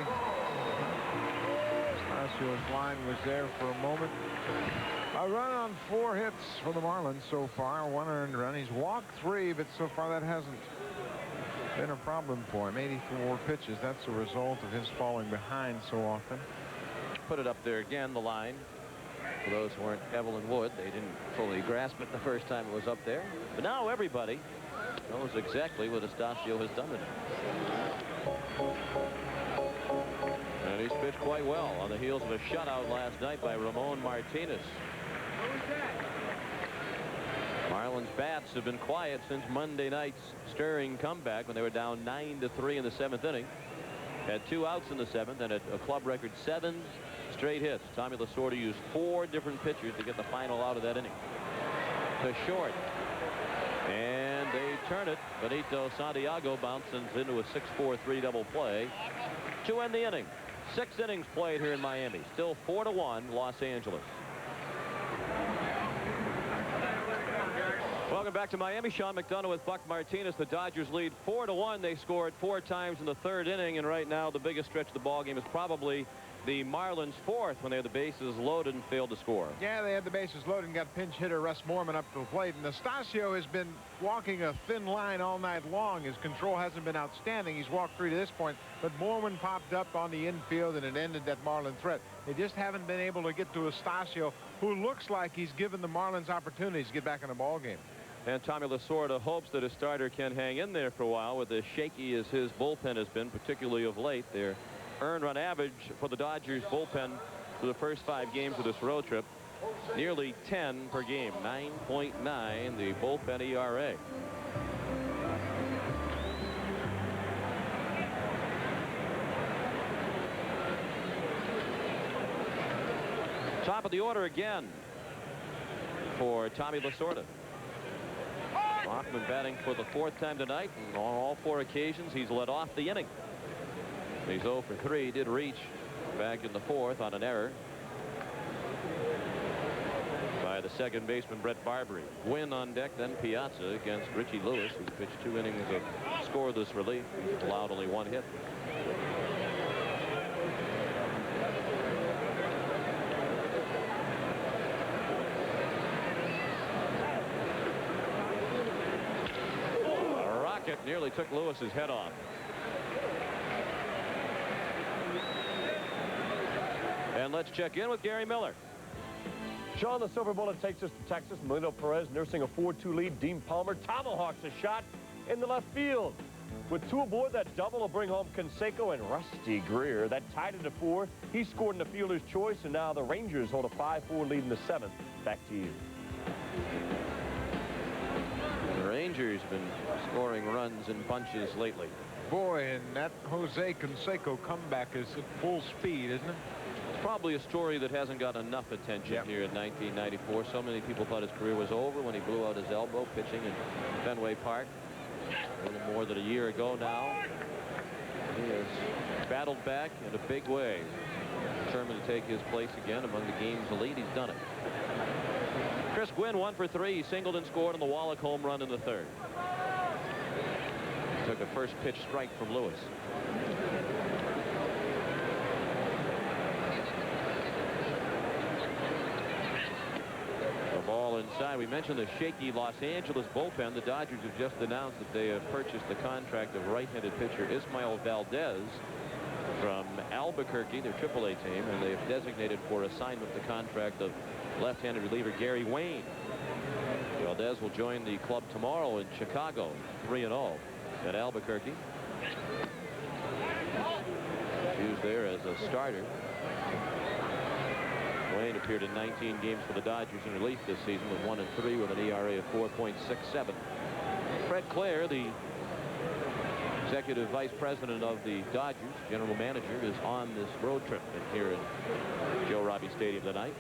Stasio's line was there for a moment. A run on 4 hits for the Marlins so far. 1 earned run. He's walked 3, but so far that hasn't been a problem for him. 84 pitches. That's a result of his falling behind so often. Put it up there again, the line. For those who weren't Evelyn Wood, they didn't fully grasp it the first time it was up there. But now everybody knows exactly what Stasio has done to him. And he's pitched quite well on the heels of a shutout last night by Ramon Martinez. Marlins bats have been quiet since Monday night's stirring comeback when they were down 9-3 in the 7th inning. Had 2 outs in the 7th and had a club record 7 straight hits. Tommy Lasorda used 4 different pitchers to get the final out of that inning. To short. And they turn it. Benito Santiago bounces into a 6-4-3 double play to end the inning. 6 innings played here in Miami. Still 4-1 Los Angeles. Welcome back to Miami. Sean McDonough with Buck Martinez. The Dodgers lead 4-1. They scored 4 times in the 3rd inning, and right now the biggest stretch of the ball game is probably the Marlins' 4th when they had the bases loaded and failed to score. Yeah, they had the bases loaded and got pinch hitter Russ Moorman up to the plate. And Stasio has been walking a thin line all night long. His control hasn't been outstanding. He's walked 3 to this point, but Moorman popped up on the infield and it ended that Marlin threat. They just haven't been able to get to Stasio, who looks like he's given the Marlins opportunities to get back in the ball game. And Tommy Lasorda hopes that his starter can hang in there for a while with as shaky as his bullpen has been, particularly of late. Their earned run average for the Dodgers bullpen for the first 5 games of this road trip, nearly 10 per game. 9.9 the bullpen ERA. Top of the order again for Tommy Lasorda. Hoffman batting for the 4th time tonight, and on all 4 occasions he's led off the inning. He's 0 for 3. Did reach back in the 4th on an error by the 2nd baseman Brett Barbary. Gwynn on deck, then Piazza against Richie Lewis, who pitched 2 innings of scoreless relief. He's allowed only 1 hit. A rocket nearly took Lewis's head off. And let's check in with Gary Miller. Sean, the Silver Bullet takes us to Texas. Melito Perez nursing a 4-2 lead. Dean Palmer tomahawks a shot in the left field. With 2 aboard, that double will bring home Canseco and Rusty Greer. That tied it to 4. He scored in the fielder's choice, and now the Rangers hold a 5-4 lead in the 7th. Back to you. The Rangers have been scoring runs in bunches lately. Boy, and that Jose Canseco comeback is at full speed, isn't it? It's probably a story that hasn't got enough attention here in 1994. So many people thought his career was over when he blew out his elbow pitching in Fenway Park. A little more than a year ago now. He has battled back in a big way. Determined to take his place again among the game's elite. He's done it. Chris Gwynn 1 for 3. He singled and scored on the Wallach home run in the third. Took a first pitch strike from Lewis. The ball inside. We mentioned the shaky Los Angeles bullpen. The Dodgers have just announced that they have purchased the contract of right-handed pitcher Ismael Valdez from Albuquerque, their AAA team, and they have designated for assignment the contract of left-handed reliever Gary Wayne. Valdez will join the club tomorrow in Chicago, 3-0 at Albuquerque. Used there as a starter. Wayne appeared in 19 games for the Dodgers in relief this season with 1-3 with an ERA of 4.67. Fred Claire, the executive vice president of the Dodgers, general manager, is on this road trip here in Joe Robbie Stadium tonight.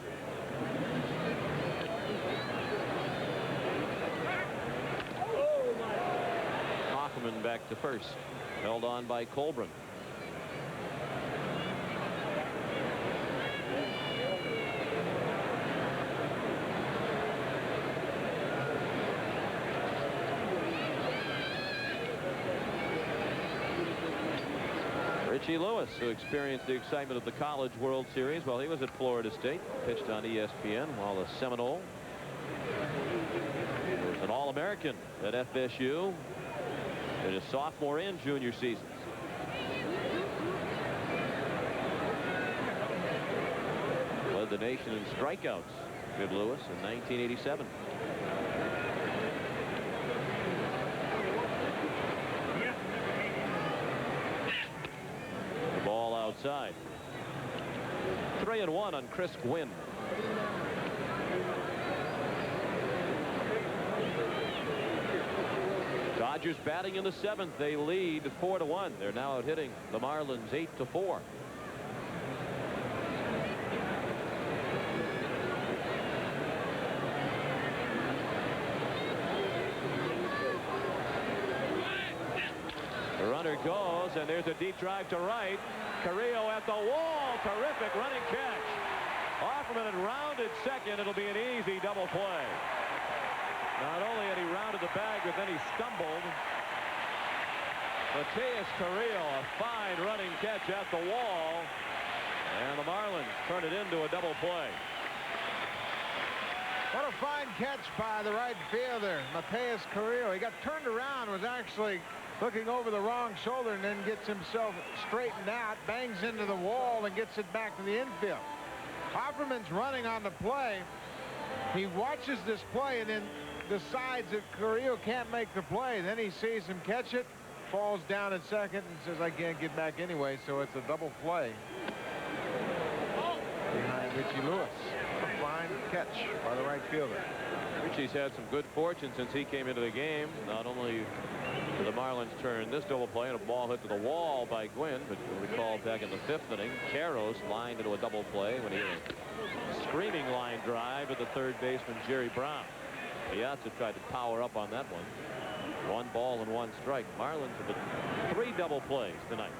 Hoffman back to first, held on by Colburn. Richie Lewis, who experienced the excitement of the College World Series while he was at Florida State, pitched on ESPN while the Seminole was an All-American at FSU in his sophomore and junior seasons. Led the nation in strikeouts, good Lewis, in 1987. Outside. 3-1 on Chris Gwynn. Dodgers batting in the 7th. They lead 4-1. They're now out hitting the Marlins 8-4. The runner goes, and there's a deep drive to right. Carrillo at the wall. Terrific running catch. Offerman had rounded second. It'll be an easy double play. Not only had he rounded the bag, but then he stumbled. Matias Carrillo, a fine running catch at the wall. And the Marlins turn it into a double play. What a fine catch by the right fielder, Matias Carrillo. He got turned around, was actually looking over the wrong shoulder, and then gets himself straightened out, bangs into the wall, and gets it back to the infield. Offerman's running on the play. He watches this play and then decides that Carrillo can't make the play. Then he sees him catch it, falls down at second, and says, I can't get back anyway, so it's a double play behind Richie Lewis. A fine catch by the right fielder. Richie's had some good fortune since he came into the game. Not only the Marlins turned this double play and a ball hit to the wall by Gwynn, but you'll recall back in the 5th inning, Caros lined into a double play when he had a screaming line drive at the third baseman Jerry Brown. Piazza tried to power up on that one. 1 ball and 1 strike. Marlins have had 3 double plays tonight.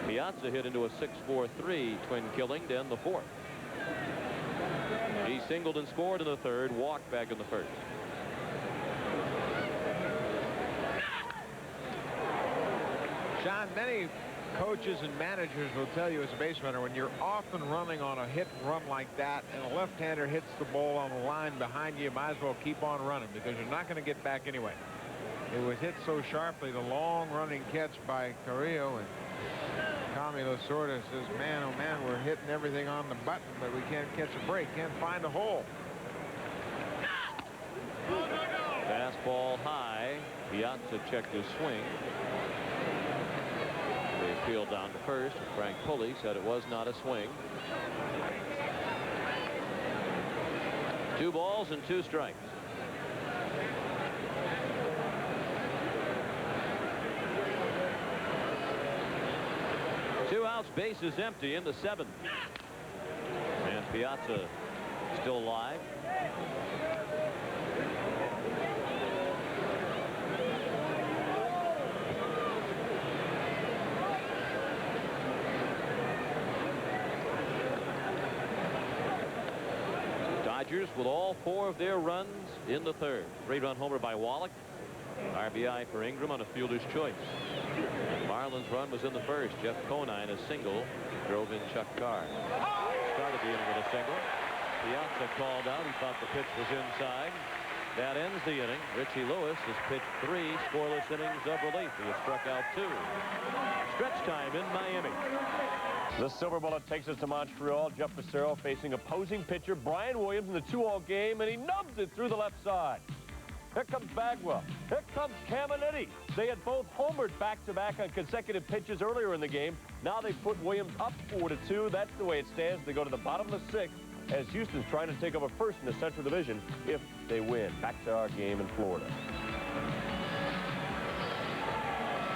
Piazza hit into a 6-4-3 twin killing to end the 4th. He singled and scored in the 3rd, walked back in the 1st. John, many coaches and managers will tell you as a base runner, when you're off and running on a hit and run like that and a left-hander hits the ball on the line behind you, you might as well keep on running because you're not going to get back anyway. It was hit so sharply, the long running catch by Carrillo, and Tommy Lasorda says, man, oh man, we're hitting everything on the button, but we can't catch a break, can't find a hole. Fastball high. Piazza checked his swing. They appealed down to first. Frank Pulley said it was not a swing. 2 balls and 2 strikes. Two outs, bases empty in the 7th. And Piazza still alive. Dodgers with all 4 of their runs in the third. 3-run homer by Wallach. RBI for Ingram on a fielder's choice. Marlins run was in the first. Jeff Conine, a single, drove in Chuck Carr. Started the inning with a single. Piazza called out. He thought the pitch was inside. That ends the inning. Richie Lewis has pitched 3 scoreless innings of relief. He has struck out 2. Stretch time in Miami. The Silver Bullet takes us to Montreal. Jeff Fassero facing opposing pitcher Brian Williams in the 2-all game, and he nubs it through the left side. Here comes Bagwell. Here comes Caminiti. They had both homered back-to-back on consecutive pitches earlier in the game. Now they put Williams up 4-2. That's the way it stands. They go to the bottom of the 6th as Houston's trying to take over first in the Central Division if they win. Back to our game in Florida.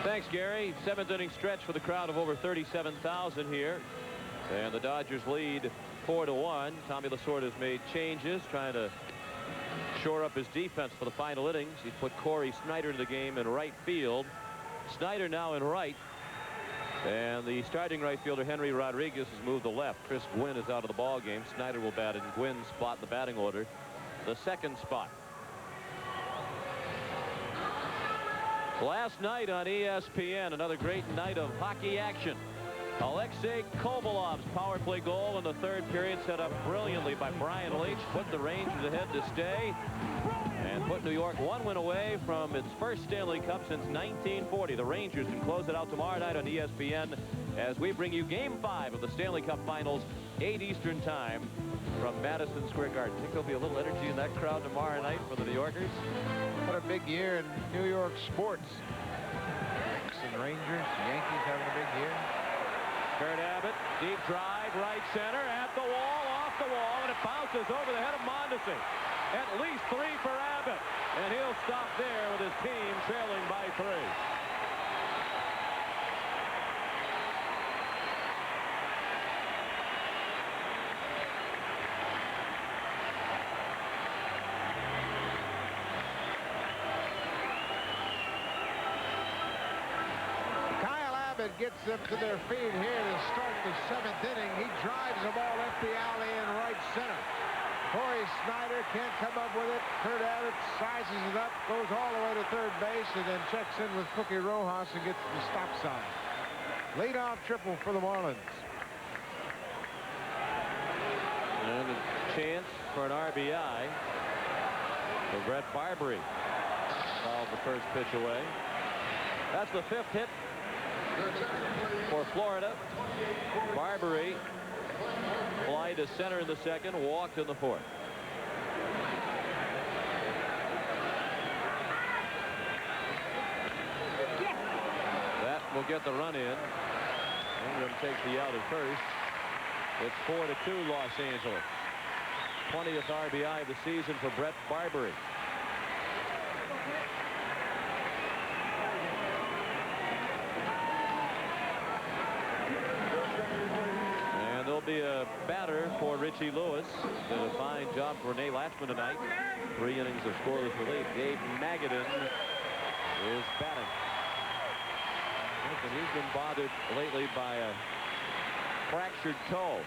Thanks, Gary. 7th inning stretch for the crowd of over 37,000 here. And the Dodgers lead 4-1. Tommy Lasorda has made changes, trying to shore up his defense for the final innings. He put Corey Snyder into the game in right field. Snyder now in right. And the starting right fielder Henry Rodriguez has moved to left. Chris Gwynn is out of the ball game. Snyder will bat in Gwynn's spot in the batting order, the 2nd spot. Last night on ESPN, another great night of hockey action. Alexei Kovalov's power play goal in the 3rd period, set up brilliantly by Brian Leach, put the Rangers ahead to stay and put New York 1 win away from its first Stanley Cup since 1940. The Rangers can close it out tomorrow night on ESPN as we bring you Game 5 of the Stanley Cup Finals, 8 Eastern Time from Madison Square Garden. Think there'll be a little energy in that crowd tomorrow night for the New Yorkers? What a big year in New York sports. And Rangers, Yankees having a big year. Kurt Abbott, deep drive, right center, at the wall, off the wall, and it bounces over the head of Mondesi. At least 3 for Abbott, and he'll stop there with his team trailing by 3. Gets them to their feet here to start the 7th inning. He drives the ball left the alley in right center. Corey Snyder can't come up with it. Kurt Abbott sizes it up, goes all the way to 3rd base, and then checks in with Cookie Rojas and gets the stop sign. Leadoff triple for the Marlins. And a chance for an RBI for Brett Barbary. Fouled the first pitch away. That's the 5th hit for Florida. Barbary fly to center in the 2nd, walked in the 4th. That will get the run in. Ingram takes the out at first. It's 4-2 Los Angeles. 20th RBI of the season for Brett Barbary. Be a batter for Richie Lewis. Did a fine job for Rene Latchman tonight. 3 innings of scoreless relief. Gabe Magadan is batting. And he's been bothered lately by a fractured toe.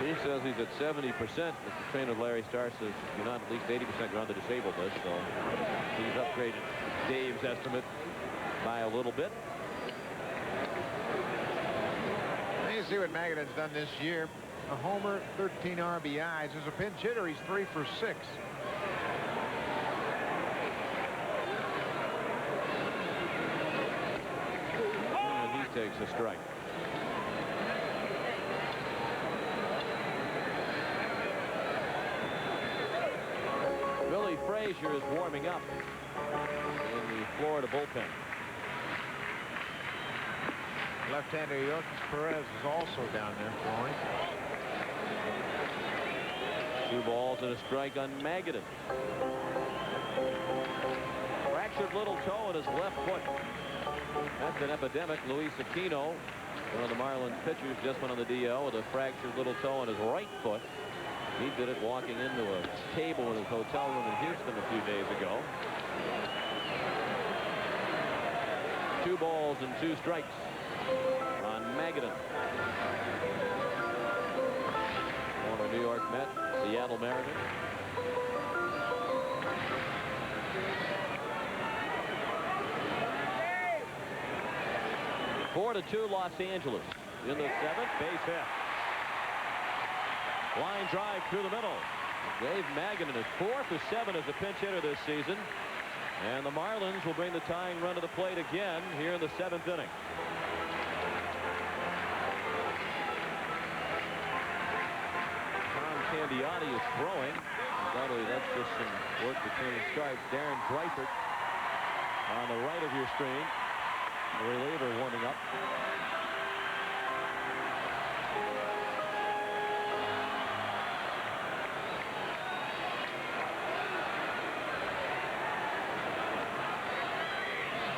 He says he's at 70%. Mr. Trainer Larry Starr says you're not at least 80%. You're on the disabled list. So he's upgraded Dave's estimate by a little bit. You see what Magadan's done this year. A homer, 13 RBIs. As a pinch hitter, he's 3 for 6. And he takes a strike. Billy Frazier is warming up in the Florida bullpen. Left-hander Yorkis Perez is also down there throwing. 2 balls and a strike on Magadan. Fractured little toe in his left foot. That's an epidemic. Luis Aquino, one of the Marlins pitchers, just went on the DL with a fractured little toe in his right foot. He did it walking into a table in his hotel room in Houston a few days ago. 2 balls and 2 strikes on Magadan. Magadan. Former New York Met, Seattle Mariners. Four to 2 Los Angeles. In the 7th, base hit. Line drive through the middle. Dave Magadan is 4 for 7 as a pinch hitter this season. And the Marlins will bring the tying run to the plate again here in the 7th inning. Candiotti is throwing. Undoubtedly, that's just some work between stripes. Darren Dreifert on the right of your screen. The reliever warming up.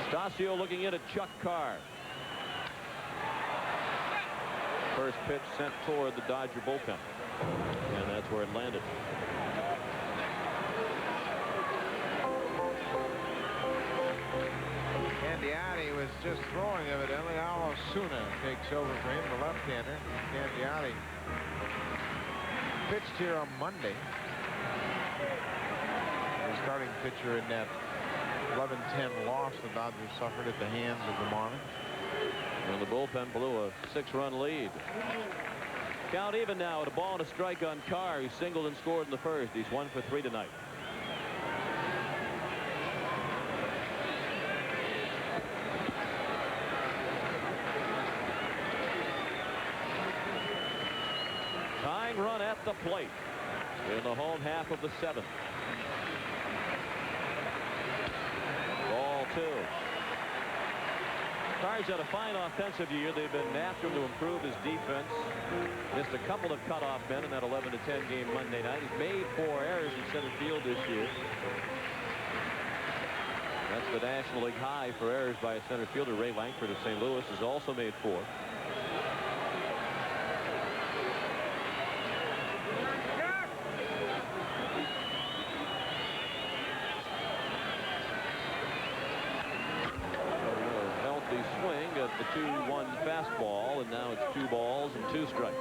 Stasio looking in at Chuck Carr. First pitch sent toward the Dodger bullpen. And that's where it landed. Candiotti was just throwing evidently. Osuna takes over for him, the left-hander. Candiotti pitched here on Monday. The starting pitcher in that 11-10 loss the Dodgers suffered at the hands of the Marlins. And the bullpen blew a 6-run lead. Count even now at a ball and a strike on Carr, who singled and scored in the first. He's 1 for 3 tonight. Tying run at the plate in the home half of the 7th. Ball 2. Carr's had a fine offensive year. They've been after him to improve his defense. Missed a couple of cutoff men in that 11-10 game Monday night. He's made 4 errors in center field this year. That's the National League high for errors by a center fielder. Ray Langford of St. Louis has also made 4. Swing at the 2-1 fastball, and now it's 2 balls and 2 strikes.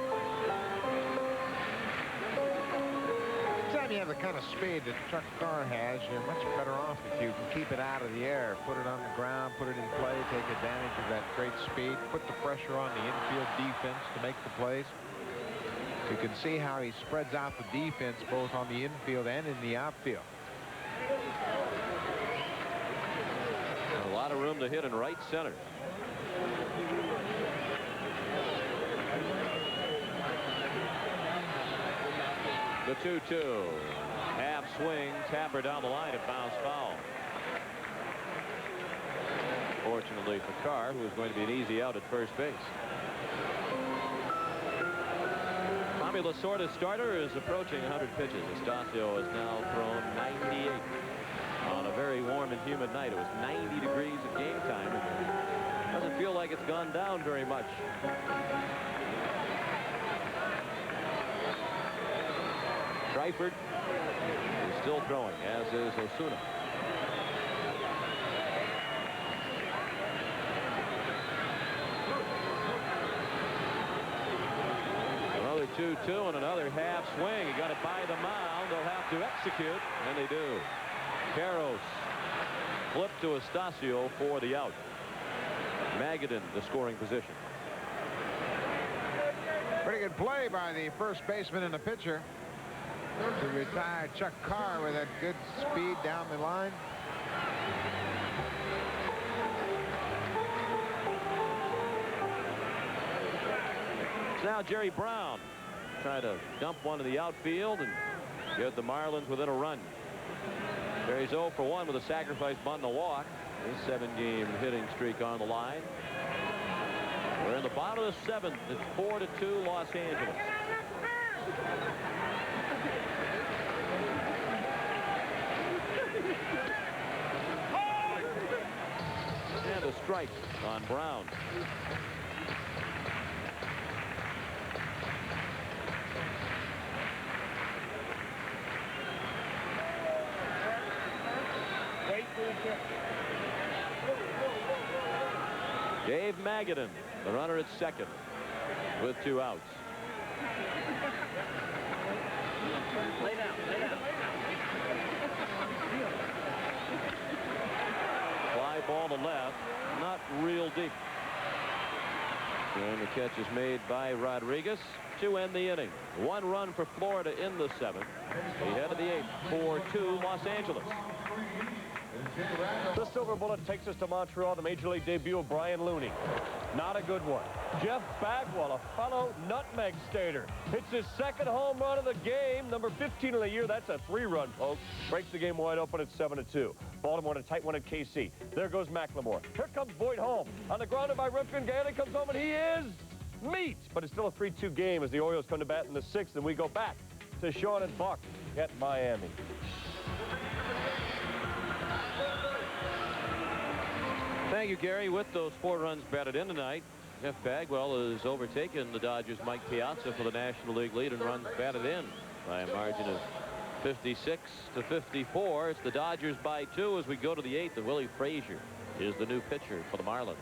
Anytime you have the kind of speed that Chuck Carr has, you're much better off if you can keep it out of the air, put it on the ground, put it in play, take advantage of that great speed, put the pressure on the infield defense to make the plays. You can see how he spreads out the defense both on the infield and in the outfield. A lot of room to hit in right center. The 2-2. Half swing, tapper down the line, it bounced foul. Fortunately for Carr, who is going to be an easy out at first base. Tommy Lasorda's starter is approaching 100 pitches. Estacio has now thrown 98 on a very warm and humid night. It was 90 degrees at game time. It doesn't feel like it's gone down very much. Dreifert is still throwing, as is Osuna. Another 2-2 and another half swing. He got it by the mound. They'll have to execute, and they do. Carros flipped to Estacio for the out. Magadan, the scoring position. Pretty good play by the first baseman and the pitcher to retire Chuck Carr with that good speed down the line. It's now Jerry Brown trying to dump one to the outfield and get the Marlins within a run. Jerry's 0 for 1 with a sacrifice bunt and a walk. His 7-game hitting streak on the line. We're in the bottom of the 7th. It's 4-2 Los Angeles. And a strike on Brown. Dave Magadan, the runner at second, with 2 outs. Lay down, lay down. Fly ball to left, not real deep. And the catch is made by Rodriguez to end the inning. 1 run for Florida in the 7th. He headed the 8th, 4-2 Los Angeles. The silver bullet takes us to Montreal, the Major League debut of Brian Looney. Not a good one. Jeff Bagwell, a fellow nutmeg stater, hits his 2nd home run of the game, number 15 of the year. That's a 3-run poke. Breaks the game wide open at 7-2. Baltimore in a tight one at KC. There goes McLemore. Here comes Boyd home. On the ground by Ripken. Gailey comes home, and he is meat. But it's still a 3-2 game as the Orioles come to bat in the 6th, and we go back to Sean and Buck at Miami. Thank you, Gary. With those 4 runs batted in tonight, Jeff Bagwell has overtaken the Dodgers' Mike Piazza for the National League lead in runs batted in by a margin of 56-54. It's the Dodgers by 2 as we go to the 8th. And Willie Frazier is the new pitcher for the Marlins.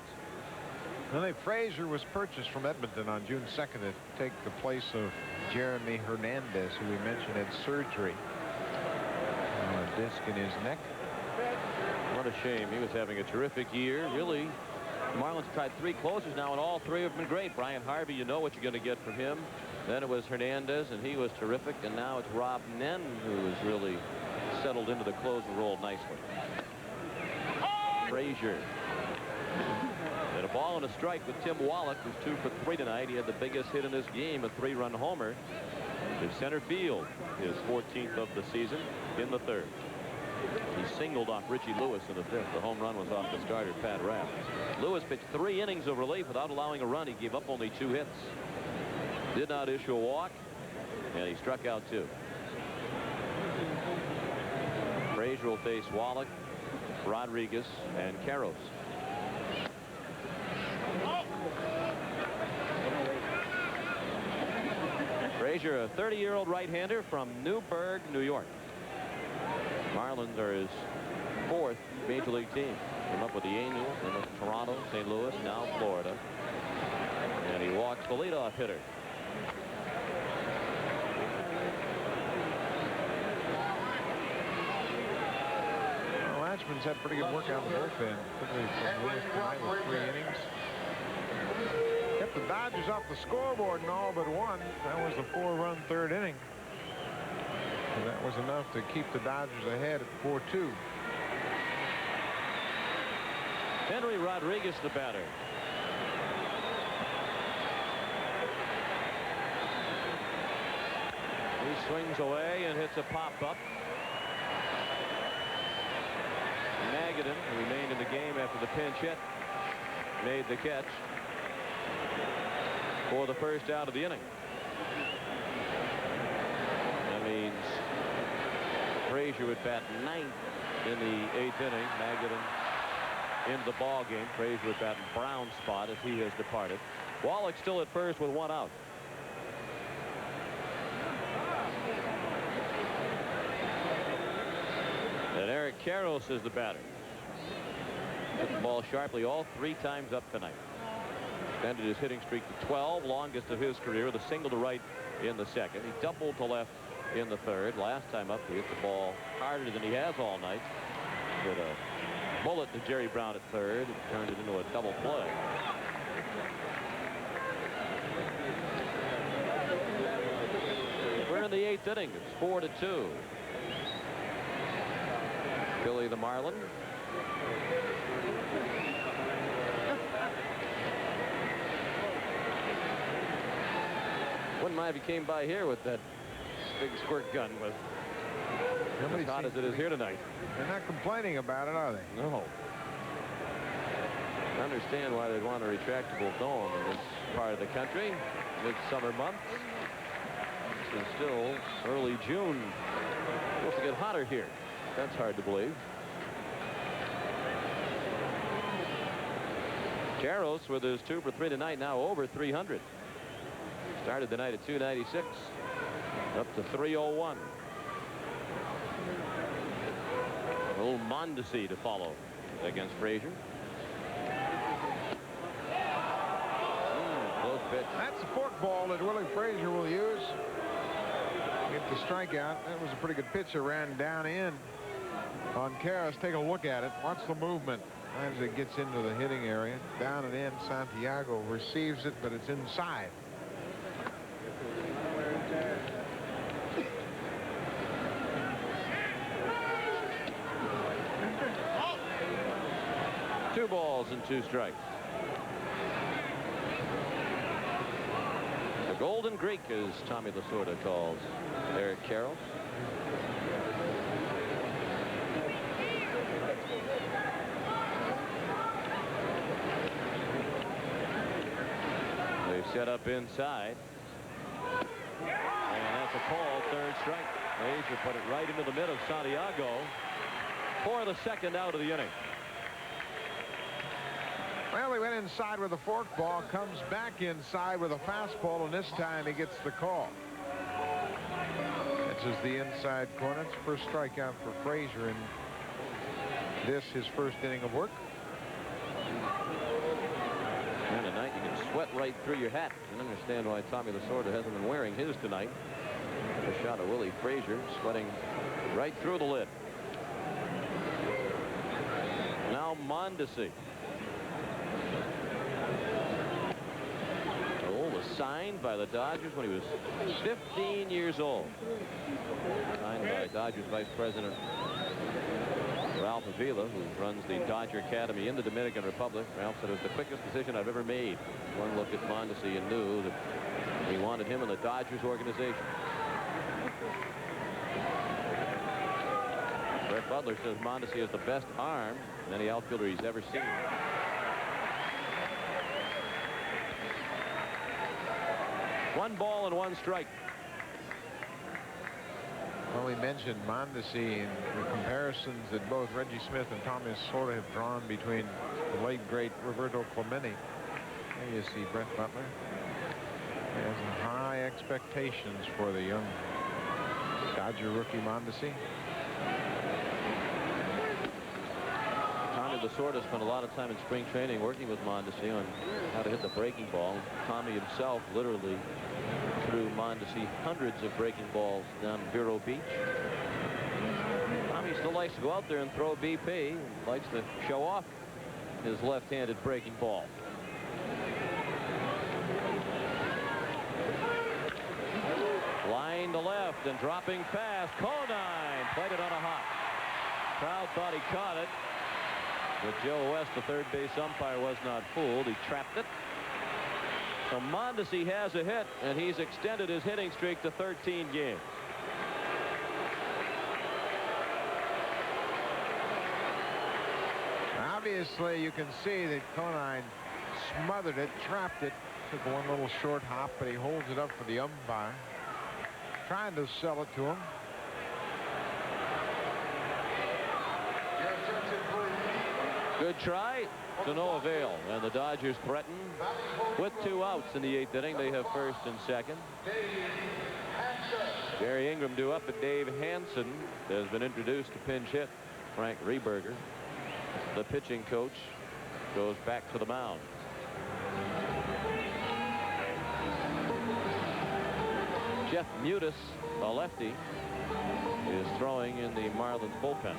Willie Frazier was purchased from Edmonton on June 2nd to take the place of Jeremy Hernandez, who we mentioned had surgery on a disc in his neck. What a shame. He was having a terrific year. Really, the Marlins have tried 3 closers now, and all 3 have been great. Brian Harvey, you know what you're going to get from him. Then it was Hernandez, and he was terrific. And now it's Rob Nen, who has really settled into the closing role nicely. Frazier. And a ball and a strike with Tim Wallach, who's 2 for 3 tonight. He had the biggest hit in this game, a 3-run homer to center field, his 14th of the season in the 3rd. He singled off Richie Lewis in the 5th. The home run was off the starter, Pat Rapp. Lewis pitched 3 innings of relief without allowing a run. He gave up only 2 hits. Did not issue a walk, and he struck out 2. Frazier will face Wallach, Rodriguez, and Karros. Frazier, a 30-year-old right-hander from Newburgh, New York. Marlins are his 4th Major League team. Came up with the Angels, then with Toronto, St. Louis, now Florida. And he walks the leadoff hitter. Well, Latchman's had pretty good work out in the bullpen, particularly from Lewis tonight with 3 innings. Kept the Dodgers off the scoreboard in all but 1. That was the 4-run 3rd inning. And that was enough to keep the Dodgers ahead at 4-2. Henry Rodriguez, the batter. He swings away and hits a pop-up. Magadan, who remained in the game after the pinch hit, made the catch for the 1st out of the inning. That means Frazier would bat 9th in the 8th inning. Magadan into the ball game. Frazier would bat in Brown's spot as he has departed. Wallach still at 1st with 1 out. And Eric Karros is the batter. Hit the ball sharply all 3 times up tonight. Extended his hitting streak to 12, longest of his career, with a single to right in the 2nd. He doubled to left in the 3rd. Last time up, he hit the ball harder than he has all night. With a bullet to Jerry Brown at 3rd. It turned it into a double play. We're in the 8th inning. It's 4-2. Billy the Marlin. Wouldn't mind if he came by here with that big squirt gun with as hot as it is here tonight. They're not complaining about it, are they? No. I understand why they'd want a retractable dome in this part of the country. Midsummer months. This is still early June. It's supposed to get hotter here. That's hard to believe. Karros with his 2 for 3 tonight, now over 300. Started the night at 296, up to 301. A little Mondesi to follow against Frazier. pitch. That's the forkball that Willie Frazier will use. Get the strikeout. That was a pretty good pitch that ran down in on Karras. Take a look at it. Watch the movement as it gets into the hitting area. Down and in. Santiago receives it, but it's inside. Two balls and 2 strikes. The Golden Greek, as Tommy Lasorda calls Eric Carroll. They set up inside. And that's a call. 3rd strike. Frazier put it right into the mid of Santiago for the 2nd out of the inning. Well, he went inside with a forkball, comes back inside with a fastball, and this time he gets the call. This is the inside corner. It's first strikeout for Frazier in this, his first inning of work. And tonight you can sweat right through your hat. You can understand why Tommy Lasorda hasn't been wearing his tonight. A shot of Willie Frazier sweating right through the lid. Now Mondesi. Signed by the Dodgers when he was 15 years old. Signed by Dodgers Vice President Ralph Avila, who runs the Dodger Academy in the Dominican Republic. Ralph said it was the quickest decision I've ever made. One look at Mondesi and knew that he wanted him in the Dodgers organization. Brett Butler says Mondesi has the best arm of any outfielder he's ever seen. One ball and 1 strike. Well, we mentioned Mondesi and the comparisons that both Reggie Smith and Tommy Lasorda have drawn between the late great Roberto Clemente. There you see Brett Butler. He has high expectations for the young Dodger rookie Mondesi. Tommy Lasorda spent a lot of time in spring training working with Mondesi on how to hit the breaking ball. Tommy himself literally threw Mondesi hundreds of breaking balls down Vero Beach. Tommy still likes to go out there and throw BP. And likes to show off his left-handed breaking ball. Line to left and dropping fast. Conine played it on a hop. Crowd thought he caught it. But Joe West, the third base umpire, was not fooled. He trapped it. So Mondesi has a hit, and he's extended his hitting streak to 13 games. Obviously, you can see that Conine smothered it, trapped it, took one little short hop, but he holds it up for the umpire, trying to sell it to him. Good try to no avail, and the Dodgers threaten with 2 outs in the 8th inning. They have first and second. Gary Ingram due up, but Dave Hansen has been introduced to pinch hit Frank Rehberger. The pitching coach goes back to the mound. Jeff Mutis, a lefty, is throwing in the Marlins bullpen.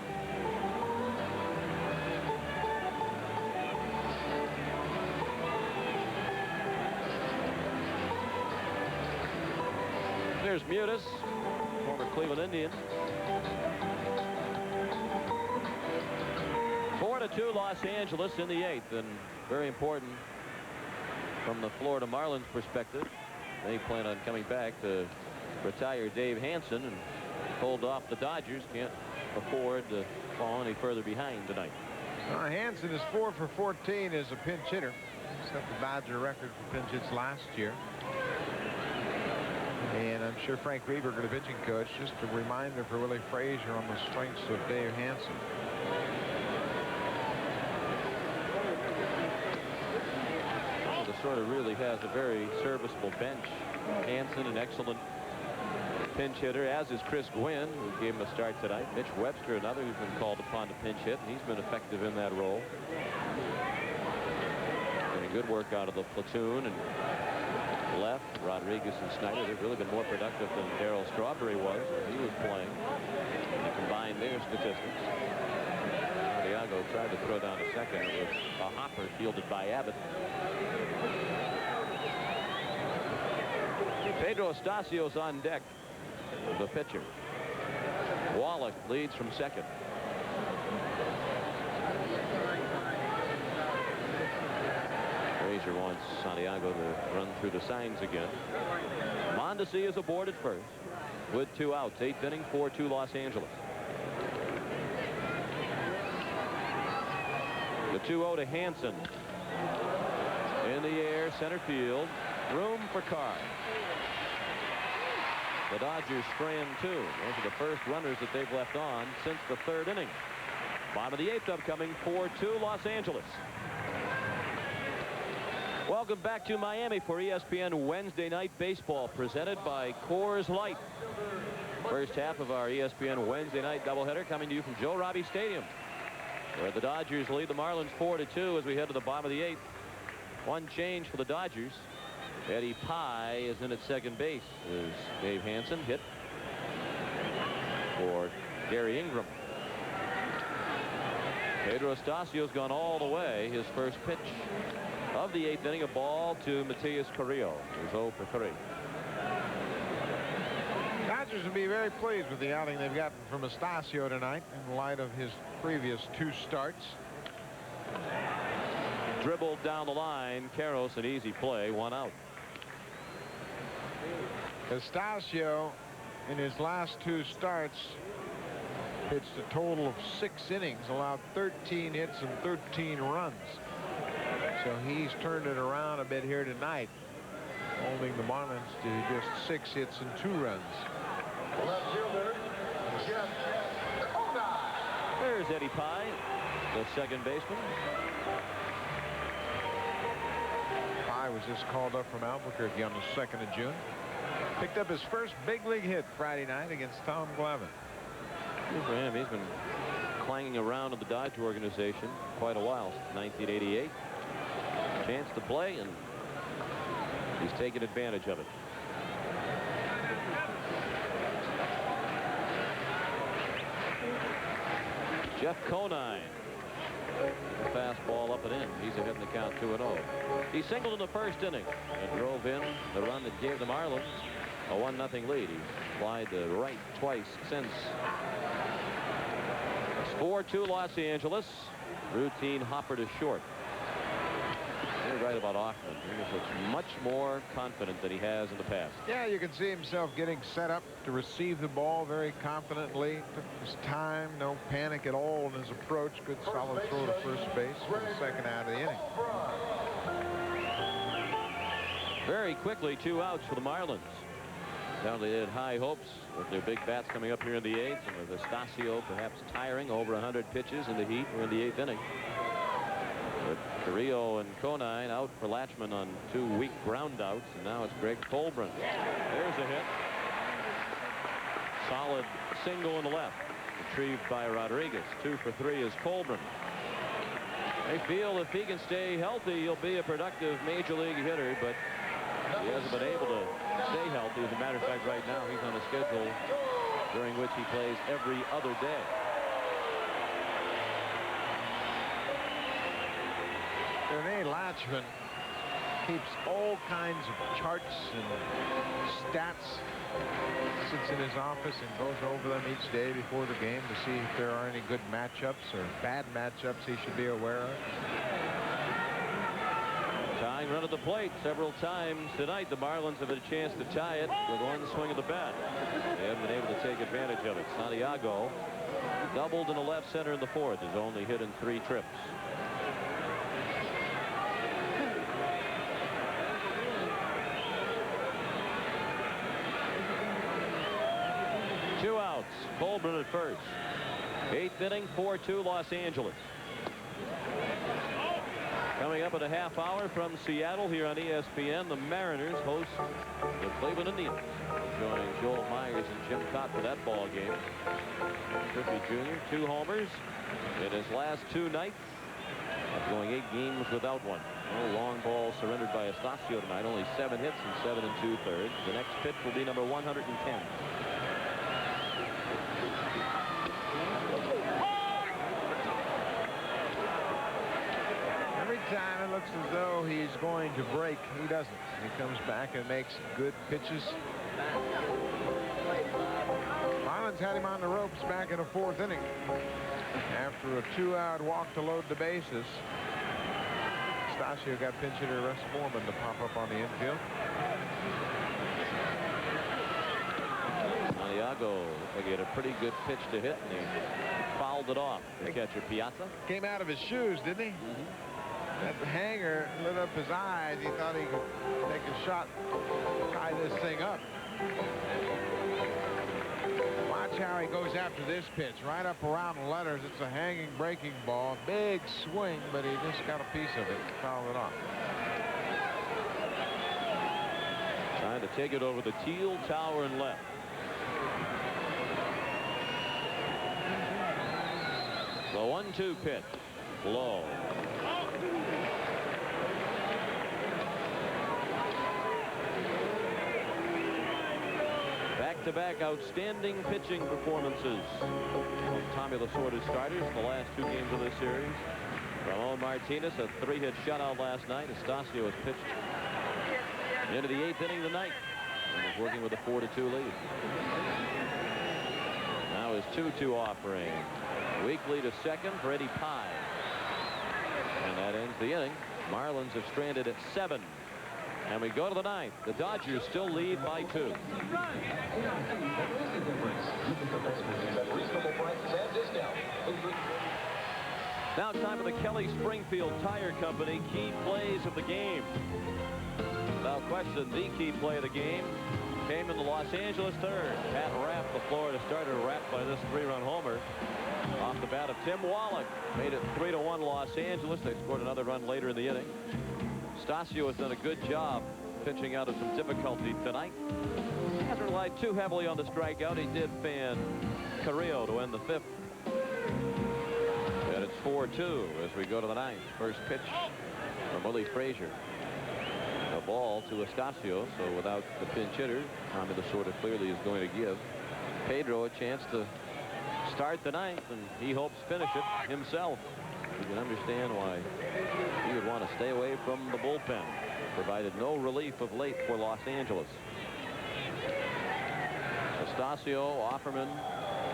There's Mutis, former Cleveland Indian. 4-2 Los Angeles in the 8th, and very important from the Florida Marlins perspective. They plan on coming back to retire Dave Hansen and hold off the Dodgers. Can't afford to fall any further behind tonight. Hansen is 4 for 14 as a pinch hitter. Set the Dodger record for pinch hits last year. And I'm sure Frank Rehberger, the pitching coach, just a reminder for Willie Frazier on the strengths of Dave Hansen. The sort of really has a very serviceable bench. Hansen, an excellent pinch hitter, as is Chris Gwynn, who gave him a start tonight. Mitch Webster, another who's been called upon to pinch hit, and he's been effective in that role. Getting good work out of the platoon, and left. Rodriguez and Snyder, they've really been more productive than Darryl Strawberry was when he was playing. You combine their statistics. Santiago tried to throw down a second. It was a hopper fielded by Abbott. Pedro Estasio's on deck, the pitcher. Wallach leads from second. Frazier wants Santiago to run through the signs again. Mondesi is aboard at first with 2 outs. 8th inning, 4-2 Los Angeles. The 2-0 to Hansen. In the air, center field. Room for Carr. The Dodgers strand 2. Those are the first runners that they've left on since the 3rd inning. Bottom of the 8th upcoming, 4-2 Los Angeles. Welcome back to Miami for ESPN Wednesday Night Baseball, presented by Coors Light. First half of our ESPN Wednesday Night doubleheader coming to you from Joe Robbie Stadium, where the Dodgers lead the Marlins 4-2 as we head to the bottom of the 8th. One change for the Dodgers. Eddie Pye is in at second base as Dave Hansen hit for Gary Ingram. Pedro Estasio's gone all the way. His first pitch of the 8th inning, a ball to Matias Carrillo, who's 0 for 3. Dodgers will be very pleased with the outing they've gotten from Estasio tonight in light of his previous 2 starts. Dribbled down the line. Karros, an easy play, 1 out. Estasio in his last 2 starts pitched a total of 6 innings, allowed 13 hits and 13 runs. So he's turned it around a bit here tonight, holding the Marlins to just 6 hits and 2 runs. Left fielder, Jeff Conine. There's Eddie Pye, the second baseman. Pye was just called up from Albuquerque on the 2nd of June. Picked up his first big league hit Friday night against Tom Glavine. Good for him. He's been clanging around in the Dodger organization quite a while, since 1988. Chance to play, and he's taken advantage of it. Jeff Conine. The fastball up and in. He's ahead in the count 2-0. He singled in the first inning and drove in the run that gave the Marlins a 1-0 lead. He's flied to right twice since. It's 4-2 Los Angeles. Routine hopper to short. You're right about Hoffman. He looks much more confident than he has in the past. Yeah, you can see himself getting set up to receive the ball very confidently. Took his time, no panic at all in his approach. Good solid throw to first base for the second out of the inning. Very quickly, 2 outs for the Marlins. Now they had high hopes with their big bats coming up here in the 8th, and with Estasio perhaps tiring over 100 pitches in the heat. We're in the 8th inning. But Carrillo and Conine out for Latchman on 2 weak ground outs, and now it's Greg Colburn. There's a hit. Solid single in the left, retrieved by Rodriguez. 2 for 3 is Colburn. They feel if he can stay healthy, he'll be a productive major league hitter, but he hasn't been able to stay healthy. As a matter of fact, right now he's on a schedule during which he plays every other day. Rene Latchman keeps all kinds of charts and stats, sits in his office and goes over them each day before the game to see if there are any good matchups or bad matchups he should be aware of. Tying run at the plate several times tonight. The Marlins have had a chance to tie it with 1 swing of the bat. They haven't been able to take advantage of it. Santiago doubled in the left center in the 4th. Has only hit in 3 trips. Two outs. Colburn at first. 8th inning, 4-2 Los Angeles. Coming up at a half hour from Seattle here on ESPN, the Mariners host the Cleveland Indians. Joining Joel Myers and Jim Cott for that ball game. Griffey Jr., 2 homers in his last 2 nights. After going 8 games without one. No long ball surrendered by Estacio tonight. Only 7 hits and 7 2/3. The next pitch will be number 110. Every time it looks as though he's going to break, he doesn't. He comes back and makes good pitches. Marlins had him on the ropes back in the 4th inning. After a 2-out walk to load the bases, Estacio got pinch hitter Russ Foreman to pop up on the infield. Santiago looked like he had a pretty good pitch to hit, and he fouled it off. The catcher Piazza came out of his shoes, didn't he? That hanger lit up his eyes. He thought he could take a shot, tie this thing up. Watch how he goes after this pitch. Right up around the letters. It's a hanging breaking ball. Big swing, but he just got a piece of it. Fouled it off. trying to take it over the teal tower and left. The 1-2 pitch. Low. Back-to-back outstanding pitching performances from Tommy Lasorda's starters in the last 2 games of this series. Ramon Martinez, a 3-hit shutout last night. Estacio has pitched into the 8th inning tonight and is working with a 4-2 lead. Now his 2-2 offering. Weakly to second for Eddie Pye. And that ends the inning. Marlins have stranded at 7. And we go to the 9th. The Dodgers still lead by 2. Now time for the Kelly Springfield Tire Company key plays of the game. Without question, the key play of the game came in the Los Angeles 3rd. Pat Rapp, the Florida starter, wrapped by this 3-run homer off the bat of Tim Wallach. Made it 3-1 Los Angeles. They scored another run later in the inning. Estacio has done a good job pitching out of some difficulty tonight. He hasn't relied too heavily on the strikeout. He did fan Carrillo to end the 5th. And it's 4-2 as we go to the 9th. First pitch from Willie Frazier. A ball to Estacio, so without the pinch hitter, Tommy Lasorda clearly is going to give Pedro a chance to start the 9th, and he hopes finish it himself. You can understand why he would want to stay away from the bullpen. Provided no relief of late for Los Angeles. Estacio, Offerman,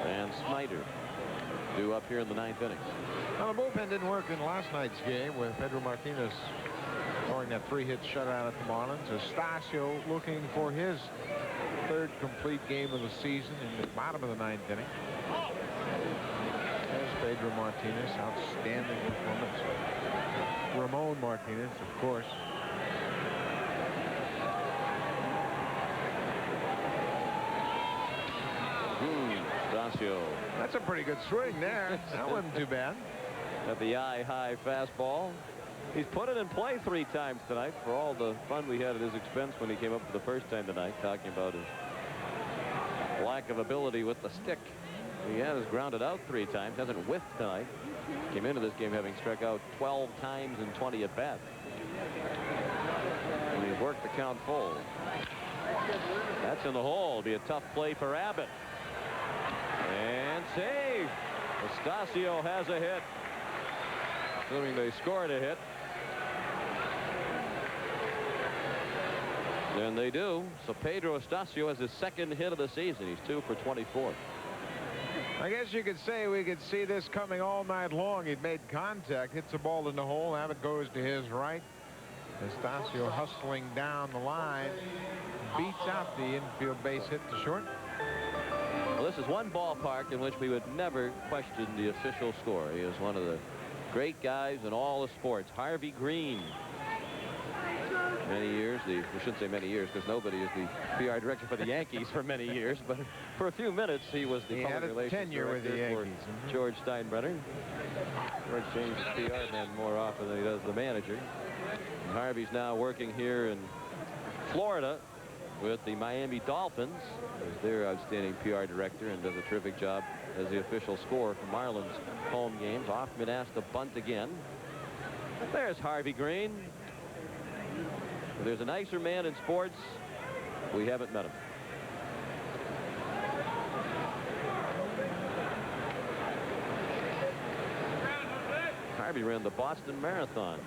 and Snyder due up here in the 9th inning. Well, the bullpen didn't work in last night's game with Pedro Martinez throwing that 3-hit shutout at the Marlins. Estacio looking for his 3rd complete game of the season in the bottom of the 9th inning. There's Pedro Martinez, outstanding performance. Ramon Martinez, of course. Estacio. That's a pretty good swing there. That wasn't too bad. At the eye-high fastball. He's put it in play 3 times tonight for all the fun we had at his expense when he came up for the first time tonight, talking about his lack of ability with the stick. He has grounded out 3 times, hasn't whiffed tonight. Came into this game having struck out 12 times in 20 at bat. And he's worked the count full. That's in the hole. It'll be a tough play for Abbott. And save. Estacio has a hit. Assuming they scored a hit. And they do. So Pedro Estacio has his 2nd hit of the season. He's 2 for 24. I guess you could say we could see this coming all night long. He'd made contact, hits the ball in the hole. Abbott goes to his right. Estacio hustling down the line, beats out the infield base hit to short. Well, this is one ballpark in which we would never question the official score. He is one of the great guys in all the sports. Harvey Green. Many years, we shouldn't say many years because nobody is the PR director for the Yankees for many years, but for a few minutes he was the public relations tenure with the Yankees. For George Steinbrenner. George changes PR man more often than he does the manager. And Harvey's now working here in Florida with the Miami Dolphins as their outstanding PR director and does a terrific job as the official scorer for Marlins home games. Hoffman asked to bunt again. There's Harvey Green. If there's a nicer man in sports, we haven't met him. Harvey ran the Boston Marathon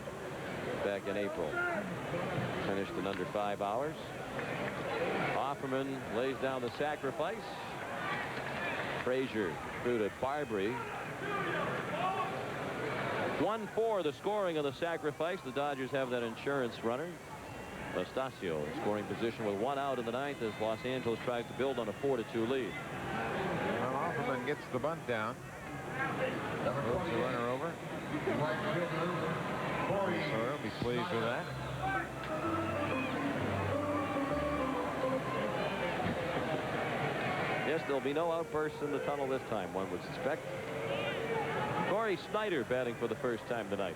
back in April. Finished in under 5 hours. Offerman lays down the sacrifice. Frazier through to Barbary. 1-4 the scoring of the sacrifice. The Dodgers have that insurance runner. Estacio in scoring position with 1 out in the 9th as Los Angeles tries to build on a 4-2 lead. Well, Offerman gets the bunt down. Moves the runner over. So he'll be pleased with that. Yes, there'll be no outbursts in the tunnel this time, one would suspect. Corey Snyder batting for the first time tonight.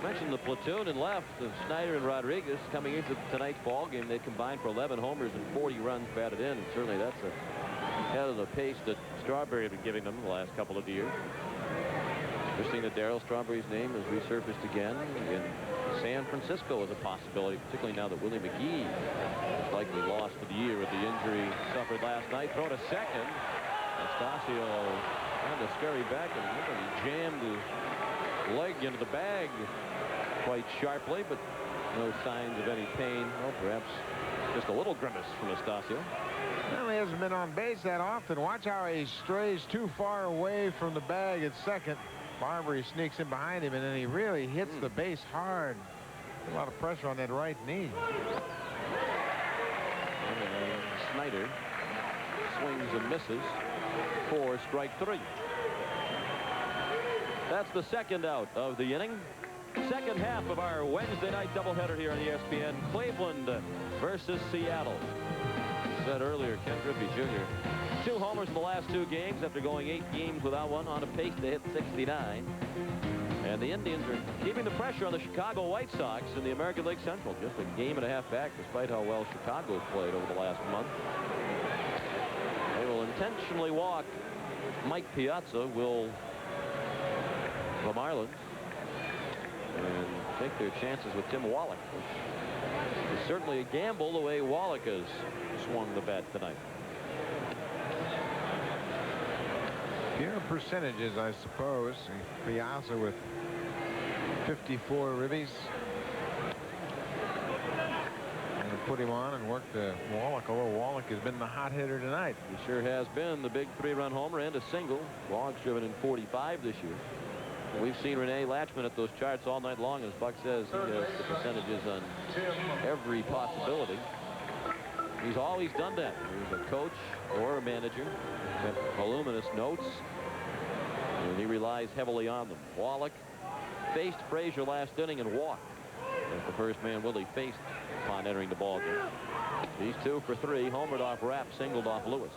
Mentioned the platoon and left of Snyder and Rodriguez coming into tonight's ball game. They combined for 11 homers and 40 runs batted in, and certainly that's ahead of the pace that Strawberry had been giving them the last couple of years. Interesting that Darryl Strawberry's name has resurfaced again in San Francisco as a possibility, particularly now that Willie McGee is likely lost for the year with the injury suffered last night. Throw to second. Estacio trying to scurry back, and he jammed his leg into the bag quite sharply, but no signs of any pain. Well, perhaps just a little grimace from Estacio. Well, he hasn't been on base that often. Watch how he strays too far away from the bag at second. Barbary sneaks in behind him, and then he really hits the base hard. A lot of pressure on that right knee. Snyder swings and misses for strike 3. That's the second out of the inning. Second half of our Wednesday night doubleheader here on ESPN. Cleveland versus Seattle. Said earlier, Ken Griffey Jr. 2 homers in the last 2 games after going 8 games without one, on a pace to hit 69. And the Indians are keeping the pressure on the Chicago White Sox in the American League Central. Just a game and a half back, despite how well Chicago's played over the last month. They will intentionally walk Mike Piazza. Will the Marlins and take their chances with Tim Wallach, which is certainly a gamble the way Wallach has swung the bat tonight. Pure percentages, I suppose. Piazza with 54 ribbies. And put him on and work the Wallach, although Wallach has been the hot hitter tonight. He sure has been. The big 3-run homer and a single. Wallach's driven in 45 this year. We've seen Renee Latchman at those charts all night long. As Buck says, he has the percentages on every possibility. He's always done that. He's a coach or a manager. Kept voluminous notes, and he relies heavily on them. Wallach faced Frazier last inning and walked. That's the first man Willie faced upon entering the ballgame. He's 2 for 3, homered off Rapp, singled off Lewis.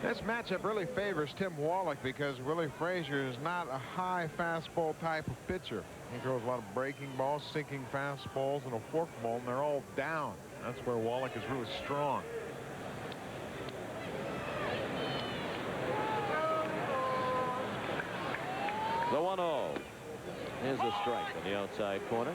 This matchup really favors Tim Wallach because Willie Frazier is not a high fastball type of pitcher. He throws a lot of breaking balls, sinking fastballs, and a forkball, and they're all down. That's where Wallach is really strong. The 1-0 is a strike on the outside corner.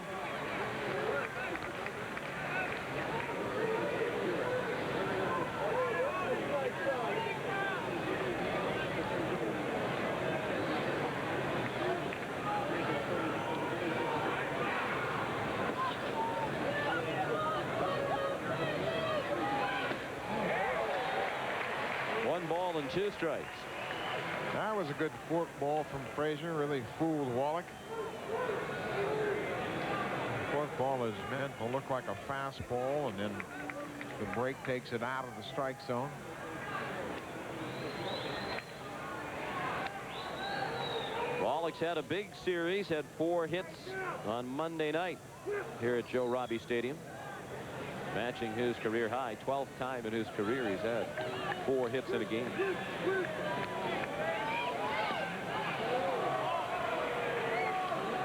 Ball and 2 strikes. That was a good fork ball from Frazier. Really fooled Wallach. The fork ball is meant to look like a fastball, and then the break takes it out of the strike zone. Wallach's had a big series, had 4 hits on Monday night here at Joe Robbie Stadium, matching his career high. 12th time in his career he's had 4 hits in a game.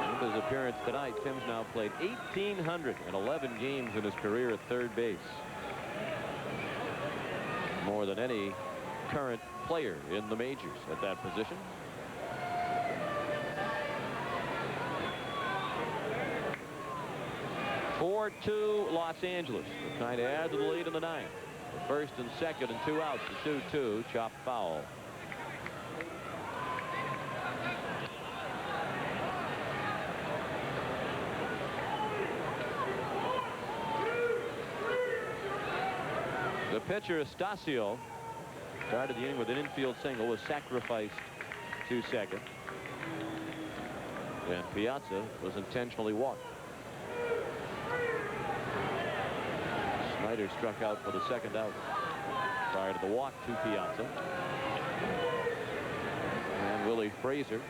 In his appearance tonight, Tim's now played 1,811 games in his career at third base. More than any current player in the majors at that position. (4-2) Los Angeles. They're trying to add to the lead in the ninth. The first and second and 2 outs. The 2-2 chopped foul. The pitcher, Estacio, started the inning with an infield single, was sacrificed to second. And Piazza was intentionally walked. Snyder struck out for the second out prior to the walk to Piazza. And Willie Frazier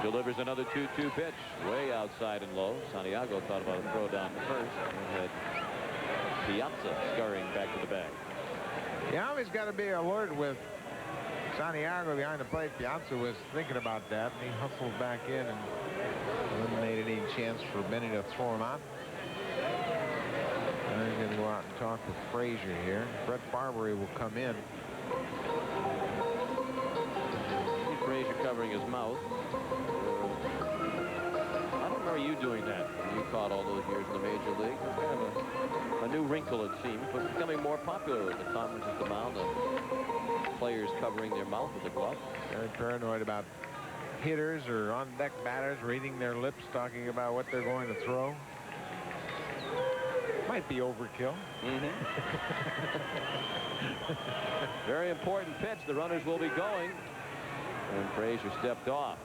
delivers another 2-2 pitch way outside and low. Santiago thought about a throw down to first and had Piazza scurrying back to the bag. You always got to be alert with Santiago behind the plate. Piazza was thinking about that, and he hustled back in and eliminated any chance for Benny to throw him out. And he's going to go out and talk with Frazier here. Brett Barbery will come in. See Frazier covering his mouth. I don't remember you doing that when you caught all those years in the major league. It's kind of a new wrinkle, it seems, but becoming more popular with the comments at the mound of players covering their mouth with a glove. Very paranoid about hitters or on-deck batters reading their lips, talking about what they're going to throw. Might be overkill. Very important pitch. The runners will be going. And Frazier stepped off.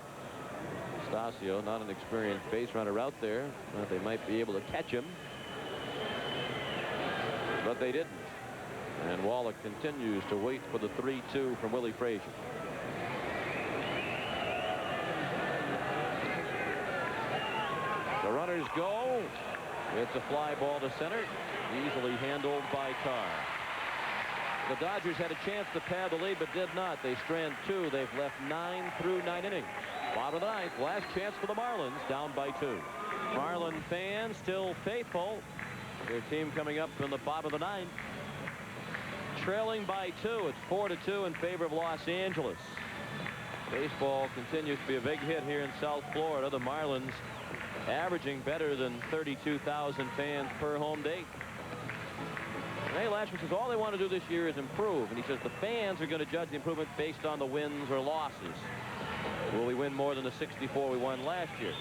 Estacio, not an experienced base runner out there. They might be able to catch him. But they didn't. And Wallach continues to wait for the 3-2 from Willie Frazier. The runners go. It's a fly ball to center, easily handled by Carr. The Dodgers had a chance to pad the lead, but did not. They strand 2. They've left 9 through 9 innings. Bottom of the ninth, last chance for the Marlins, down by 2. Marlin fans still faithful. Their team coming up from the bottom of the ninth, trailing by 2. It's 4-2 in favor of Los Angeles. Baseball continues to be a big hit here in South Florida. The Marlins averaging better than 32,000 fans per home date. Ray Lashman says all they want to do this year is improve, and he says the fans are going to judge the improvement based on the wins or losses. Will we win more than the 64 we won last year?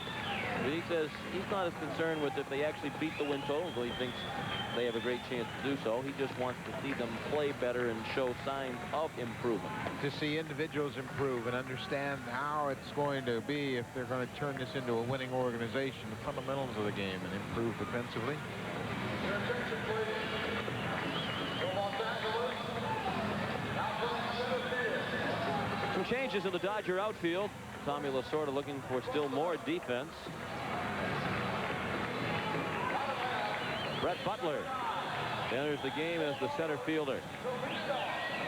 But he says he's not as concerned with if they actually beat the win total, though he thinks they have a great chance to do so. He just wants to see them play better and show signs of improvement. To see individuals improve and understand how it's going to be if they're going to turn this into a winning organization, the fundamentals of the game, and improve defensively. Some changes in the Dodger outfield. Tommy Lasorda looking for still more defense. Brett Butler enters the game as the center fielder.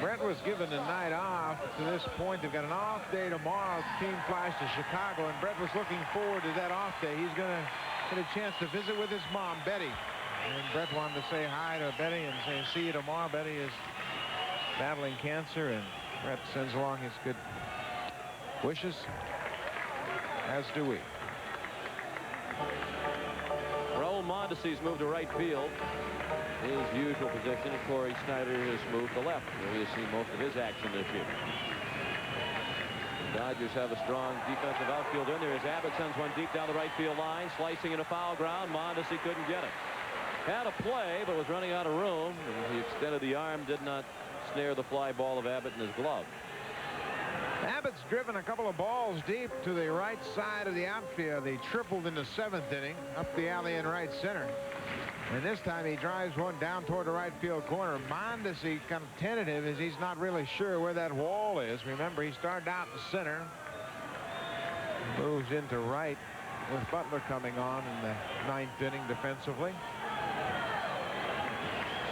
Brett was given a night off. To this point, they've got an off day tomorrow. Team flies to Chicago, and Brett was looking forward to that off day. He's going to get a chance to visit with his mom, Betty. And Brett wanted to say hi to Betty and say, see you tomorrow. Betty is battling cancer, and Brett sends along his good wishes, as do we. Raul Mondesi's moved to right field. His usual position. Corey Snyder has moved to left, where he has seen most of his action this year. The Dodgers have a strong defensive outfield in there as Abbott sends one deep down the right field line, slicing into foul ground. Mondesi couldn't get it. Had a play, but was running out of room. And he extended the arm, did not snare the fly ball of Abbott in his glove. Abbott's driven a couple of balls deep to the right side of the outfield. He tripled in the 7th inning up the alley in right center. And this time he drives one down toward the right field corner. Mondesi kind of tentative as he's not really sure where that wall is. Remember, he started out in the center. Moves into right with Butler coming on in the 9th inning defensively.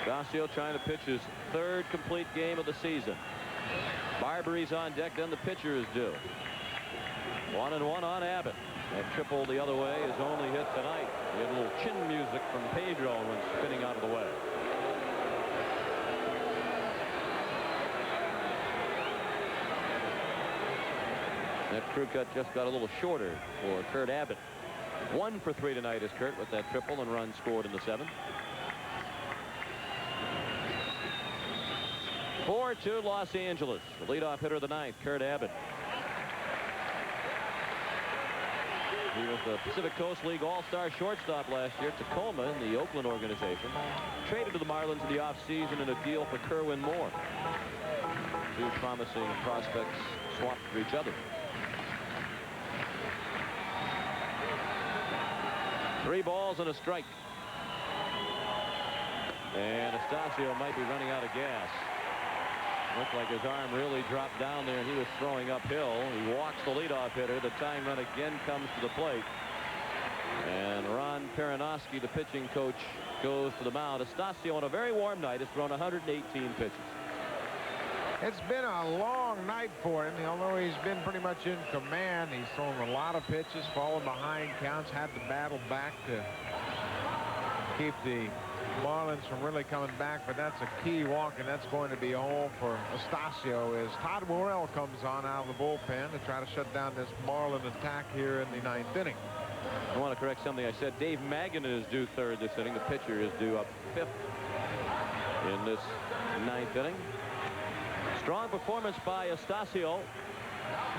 Estacio trying to pitch his 3rd complete game of the season. Barbery's on deck, then the pitcher is due. 1-1 on Abbott. That triple the other way is only hit tonight. We had a little chin music from Pedro when spinning out of the way. That crew cut just got a little shorter for Kurt Abbott. 1 for 3 tonight is Kurt with that triple and run scored in the 7th. 4-2 Los Angeles. The leadoff hitter of the 9th, Kurt Abbott. He was the Pacific Coast League All-Star shortstop last year at Tacoma in the Oakland organization. Traded to the Marlins in the offseason in a deal for Kerwin Moore. 2 promising prospects swapped for each other. 3 balls and a strike. And Estacio might be running out of gas. Looked like his arm really dropped down there, and he was throwing uphill. He walks the leadoff hitter. The tying run again comes to the plate. And Ron Perinoski, the pitching coach, goes to the mound. Estacio, on a very warm night, has thrown 118 pitches. It's been a long night for him. Although he's been pretty much in command, he's thrown a lot of pitches, fallen behind counts, had to battle back to keep the Marlins from really coming back. But that's a key walk, and that's going to be a hole for Estacio as Todd Worrell comes on out of the bullpen to try to shut down this Marlin attack here in the 9th inning. I want to correct something I said. Dave Magnan is due 3rd this inning. The pitcher is due up 5th in this 9th inning. Strong performance by Estacio.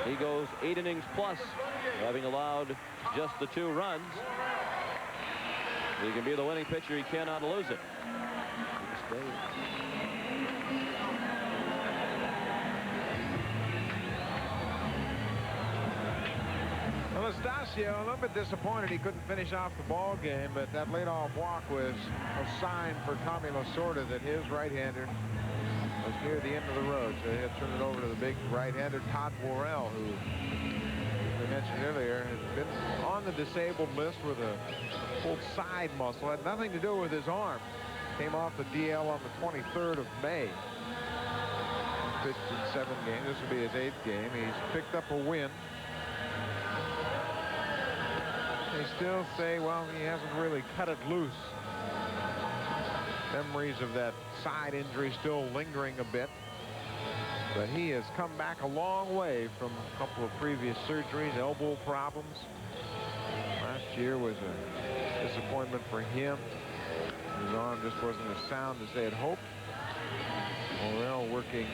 He goes 8 innings plus, having allowed just the 2 runs. He can be the winning pitcher. He cannot lose it. Well, Estacio, a little bit disappointed he couldn't finish off the ball game, but that leadoff walk was a sign for Tommy Lasorda that his right-hander was near the end of the road. So he'll turn it over to the big right-hander, Todd Worrell, who, as we mentioned earlier, has been on the disabled list with a pulled side muscle. Had nothing to do with his arm. Came off the DL on the 23rd of May. Pitched in 7 games. This will be his 8th game. He's picked up a win. They still say, well, he hasn't really cut it loose. Memories of that side injury still lingering a bit. But he has come back a long way from a couple of previous surgeries, elbow problems. Last year was a disappointment for him. His arm just wasn't as sound as they had hoped. Worrell working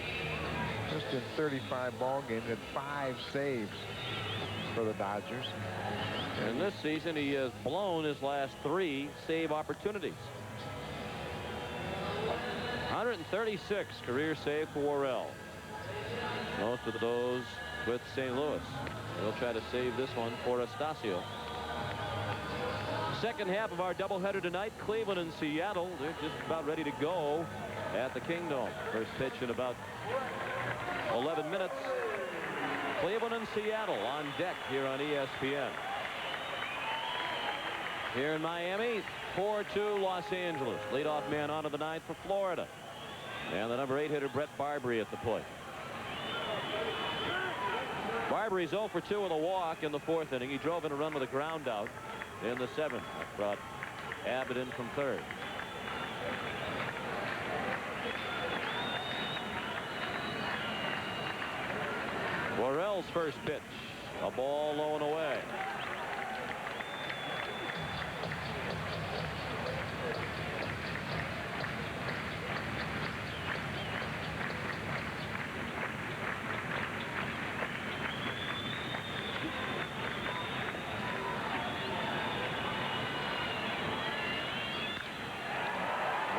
just in 35 ball games, had 5 saves for the Dodgers. And this season he has blown his last 3 save opportunities. 136 career save for Worrell. Most of those with St. Louis. He'll try to save this one for Estacio. Second half of our doubleheader tonight, Cleveland and Seattle. They're just about ready to go at the Kingdome. First pitch in about 11 minutes. Cleveland and Seattle on deck here on ESPN. Here in Miami, 4-2 Los Angeles. Leadoff man onto the 9th for Florida. And the number 8 hitter, Brett Barbary, at the plate. Barbary's 0 for 2 with a walk in the 4th inning. He drove in a run with a ground out in the 7th. That brought Abbott in from 3rd. Worrell's first pitch. A ball low and away.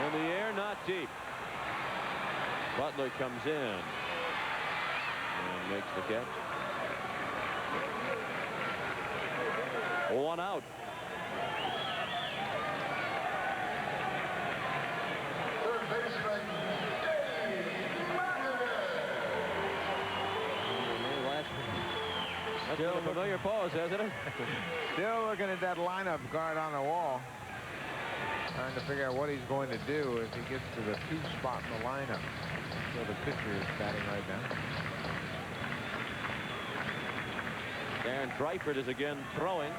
In the air, not deep. Butler comes in and makes the catch. 1 out. Third baseman, That's been a familiar pose, hasn't it? Still looking at that lineup guard on the wall. Trying to figure out what he's going to do as he gets to the 2 spot in the lineup. So the pitcher is batting right now. Darren Dreifert is again throwing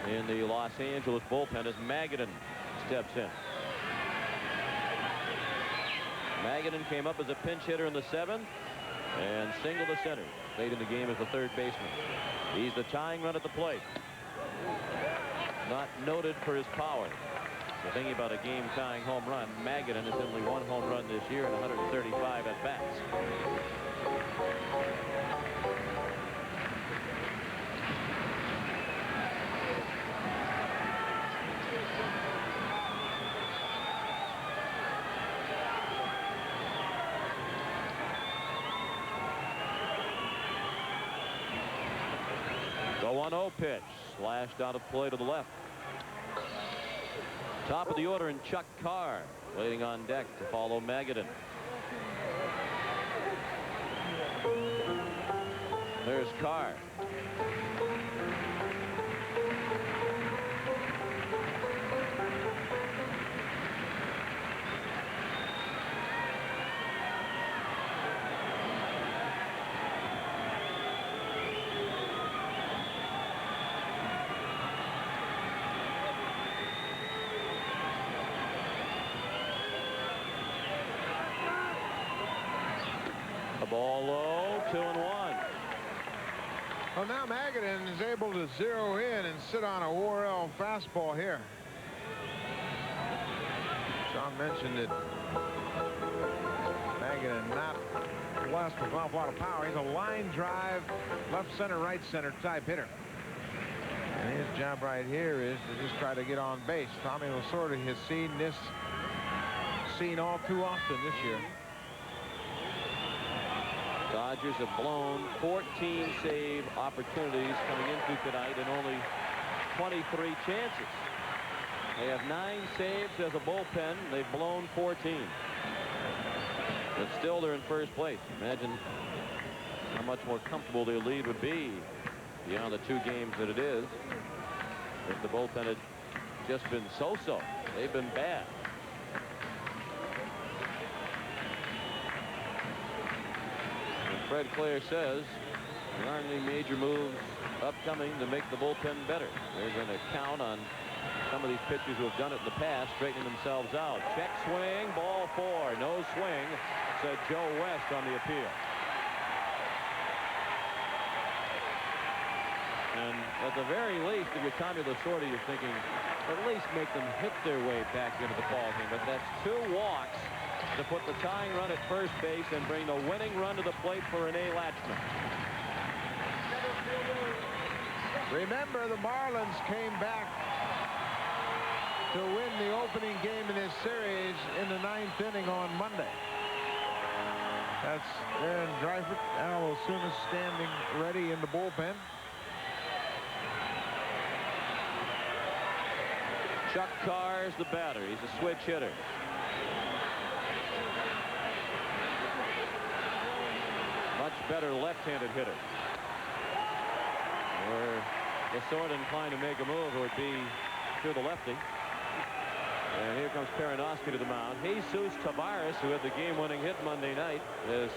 in the Los Angeles bullpen as Magadan steps in. Magadan came up as a pinch hitter in the 7th, and and single to center. Stayed in the game as the third baseman. He's the tying run at the plate. Not noted for his power. The thing about a game-tying home run, Magadan has only one home run this year and 135 at-bats. The 1-0 pitch slashed out of play to the left. Top of the order, and Chuck Carr waiting on deck to follow Magadan. There's Carr. Ball low, 2-1. Well, now Magadan is able to zero in and sit on a Worrell fastball here. Sean mentioned that Magadan not blessed with an awful lot of power. He's a line drive, left center, right center type hitter. And his job right here is to just try to get on base. Tommy Lasorda has seen this scene all too often this year. Dodgers have blown 14 save opportunities coming into tonight and only 23 chances. They have 9 saves as a bullpen. They've blown 14. But still they're in first place. Imagine how much more comfortable their lead would be beyond the 2 games that it is if the bullpen had just been so-so. They've been bad. Fred Clare says there aren't any major moves upcoming to make the bullpen better. They're going to count on some of these pitchers who have done it in the past, straightening themselves out. Check swing, ball 4, no swing, said Joe West on the appeal. And at the very least, if you're Tommy Lasorda, you're thinking at least make them hit their way back into the ballgame. But that's 2 walks to put the tying run at first base and bring the winning run to the plate for Rene Latchman. Remember, the Marlins came back to win the opening game in this series in the 9th inning on Monday. That's Aaron Dreifert. Al Osuna standing ready in the bullpen. Chuck Carr's the batter. He's a switch hitter. Much better left-handed hitter. Where Lasorda inclined to make a move, it would be to the lefty. And here comes Peronoski to the mound. Jesus Tavares, who had the game-winning hit Monday night, has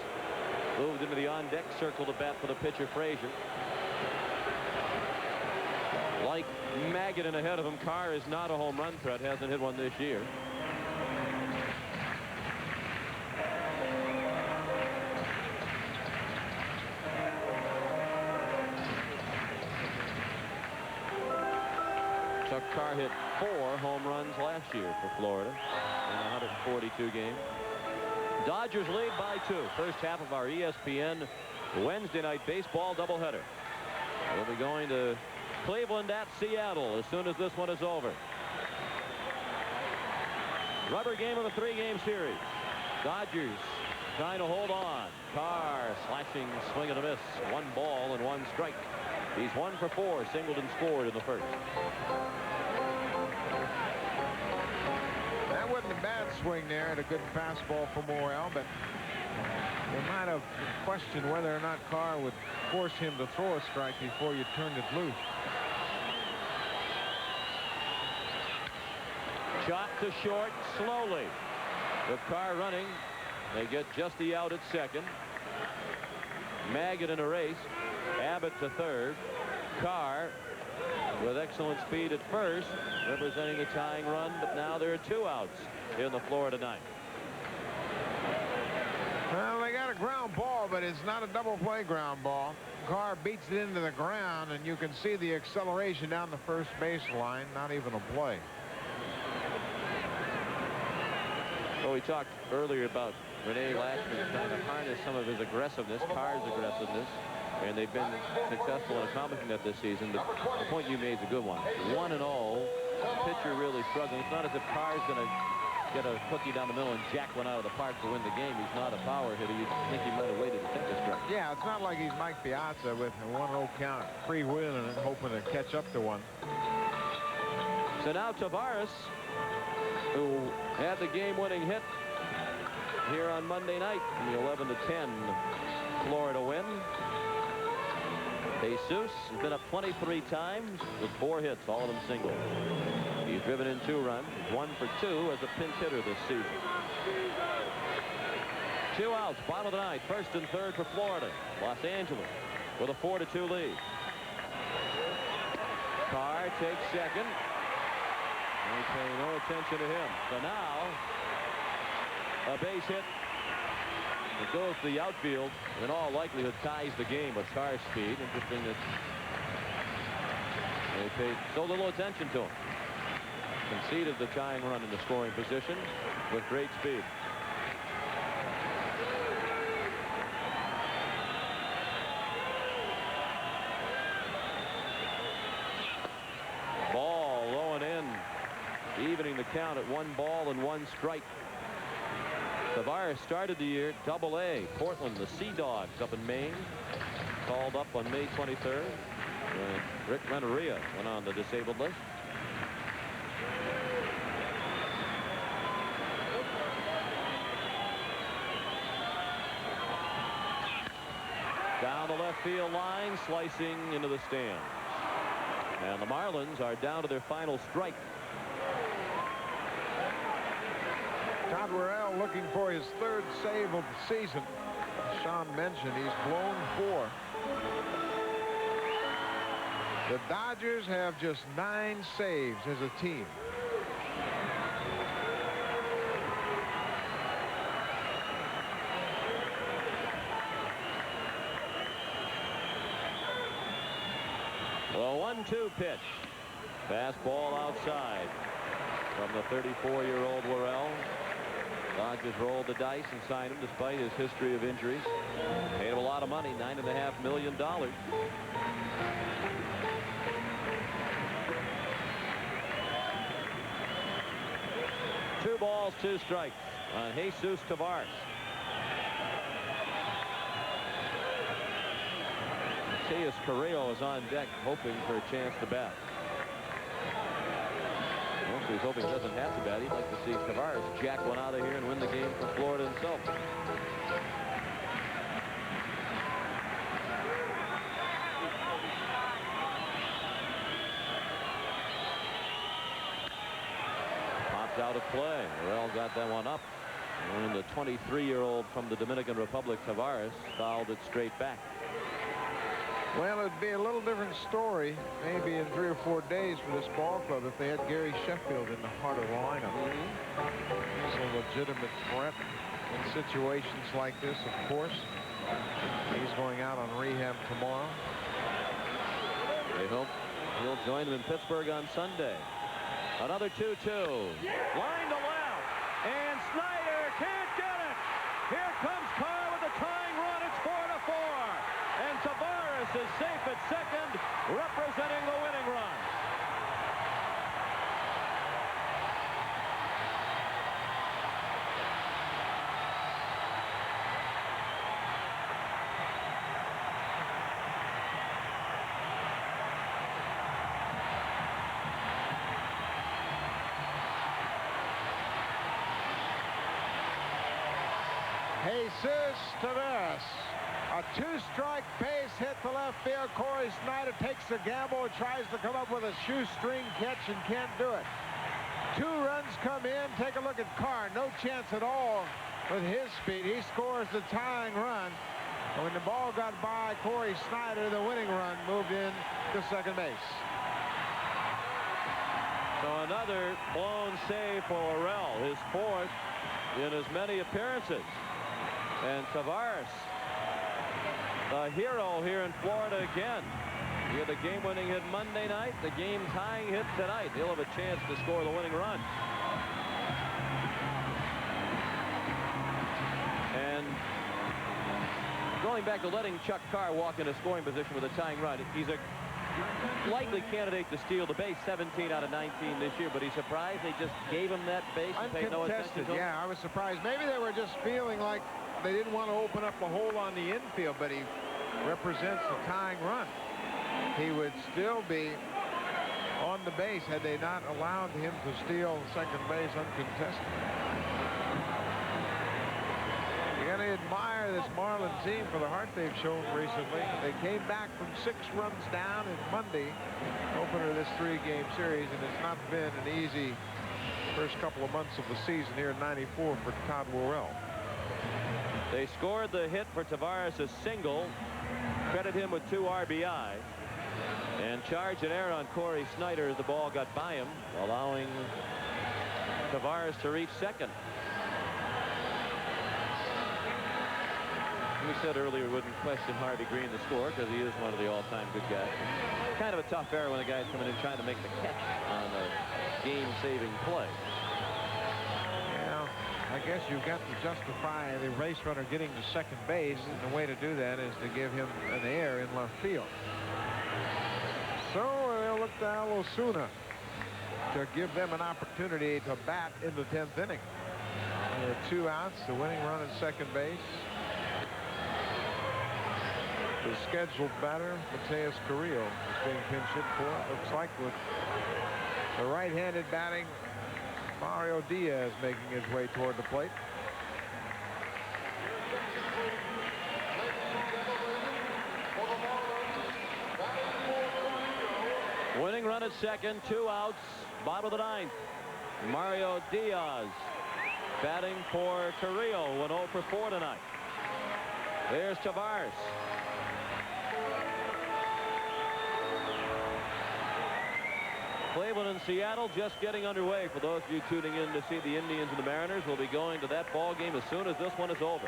moved into the on-deck circle to bat for the pitcher Frazier. Like Magadan ahead of him, Carr is not a home run threat, hasn't hit one this year. Chuck Carr hit 4 home runs last year for Florida in 142 games. Dodgers lead by 2. First half of our ESPN Wednesday night baseball doubleheader. We'll be going to Cleveland at Seattle as soon as this one is over. Rubber game of a 3-game series. Dodgers trying to hold on. Carr slashing, swing and a miss. 1 ball and 1 strike. He's 1 for 4. Singleton scored in the first. That wasn't a bad swing there, and a good fastball for Morel, but you might have questioned whether or not Carr would force him to throw a strike before you turned it loose. Shot to short slowly. With Carr running, they get just the out at second. Magadan erased. Abbott to third. Carr with excellent speed at first, representing the tying run, but now there are 2 outs in the Florida ninth. Well, they got a ground ball, but it's not a double play ground ball. Carr beats it into the ground, and you can see the acceleration down the first baseline. Not even a play. Well, we talked earlier about Rene Lachemann trying to harness some of his aggressiveness, Carr's aggressiveness, and they've been successful in accomplishing that this season. But the point you made is a good one. 1-0, pitcher really struggling. It's not as if Carr's going to get a cookie down the middle and jack one out of the park to win the game. He's not a power hitter. You'd think he might have waited to take the strike. Yeah, it's not like he's Mike Piazza with a 1-0 count, freewheeling and hoping to catch up to one. So now Tavares, who had the game-winning hit here on Monday night in the 11-10 Florida win. Jesus has been up 23 times with 4 hits, all of them singles. He's driven in 2 runs, 1 for 2 as a pinch hitter this season. 2 outs, bottom of the ninth, first and third for Florida. Los Angeles with a 4-2 lead. Carr takes second. They pay no attention to him. So now a base hit. It goes to the outfield. In all likelihood ties the game with Carr's speed. Interesting that they paid so little attention to him. Conceded the tying run in the scoring position with great speed. Ball low and in, evening the count at 1 ball and 1 strike. Tavares started the year Double-A. Portland, the Sea Dogs up in Maine, called up on May 23rd. Rick Renteria went on the disabled list. Down the left field line, slicing into the stands. And the Marlins are down to their final strike. Todd Worrell looking for his 3rd save of the season. As Sean mentioned, he's blown 4. The Dodgers have just 9 saves as a team. Well, 1-2 pitch. Fastball outside from the 34-year-old Worrell. Dodgers rolled the dice and signed him despite his history of injuries. Paid him a lot of money, $9.5 million. 2 balls, 2 strikes on Jesus Tavares. Mateus Carrillo is on deck hoping for a chance to bat. Well, he's hoping he doesn't have to bat. He'd like to see Tavares jack one out of here and win the game for Florida himself. Popped out of play. Worrell got that one up. And the 23-year-old from the Dominican Republic, Tavares, fouled it straight back. Well, it'd be a little different story maybe in 3 or 4 days for this ball club if they had Gary Sheffield in the heart of the lineup. He's a legitimate threat in situations like this, of course. He's going out on rehab tomorrow. They hope he'll join them in Pittsburgh on Sunday. Another 2-2. Line to left. And Snyder can't get it. Here comes Carr with the tying run. It's 4-4. And Tavares is safe at second, representing the winning run. Jesus Tavares. A 2-strike base hit to left field. Corey Snyder takes the gamble and tries to come up with a shoestring catch and can't do it. 2 runs come in. Take a look at Carr. No chance at all with his speed. He scores the tying run. And when the ball got by Corey Snyder, the winning run moved in to second base. So another blown save for Worrell, his 4th in as many appearances. And Tavares, the hero here in Florida again. He had the game-winning hit Monday night, the game-tying hit tonight. He'll have a chance to score the winning run. And going back to letting Chuck Carr walk in a scoring position with a tying run, he's a likely candidate to steal the base, 17 out of 19 this year, but he's surprised they just gave him that base and paid no attention to him. Yeah, I was surprised. Maybe they were just feeling like they didn't want to open up a hole on the infield, but he represents the tying run. He would still be on the base had they not allowed him to steal second base uncontested. You got to admire this Marlins team for the heart they've shown recently. They came back from 6 runs down in Monday, opener of this 3-game series, and it's not been an easy first couple of months of the season here in '94 for Todd Worrell. They scored the hit for Tavares, a single, credit him with 2 RBI, and charged an error on Corey Snyder as the ball got by him, allowing Tavares to reach second. We said earlier we wouldn't question Harvey Green the score because he is one of the all-time good guys. Kind of a tough error when a guy's coming in trying to make the catch on a game-saving play. Yeah, I guess you've got to justify the race runner getting to second base, and the way to do that is to give him an air in left field. So they'll look to Al Osuna to give them an opportunity to bat in the 10th inning. There are 2 outs, the winning run at second base. The scheduled batter, Mateus Carrillo, is being pinch hit for. Looks like with the right-handed batting, Mario Diaz making his way toward the plate. Winning run at second, 2 outs, bottom of the 9th. Mario Diaz batting for Carrillo, went 0 for 4 tonight. There's Tavares. Cleveland and Seattle just getting underway. For those of you tuning in to see the Indians and the Mariners, we'll be going to that ball game as soon as this one is over.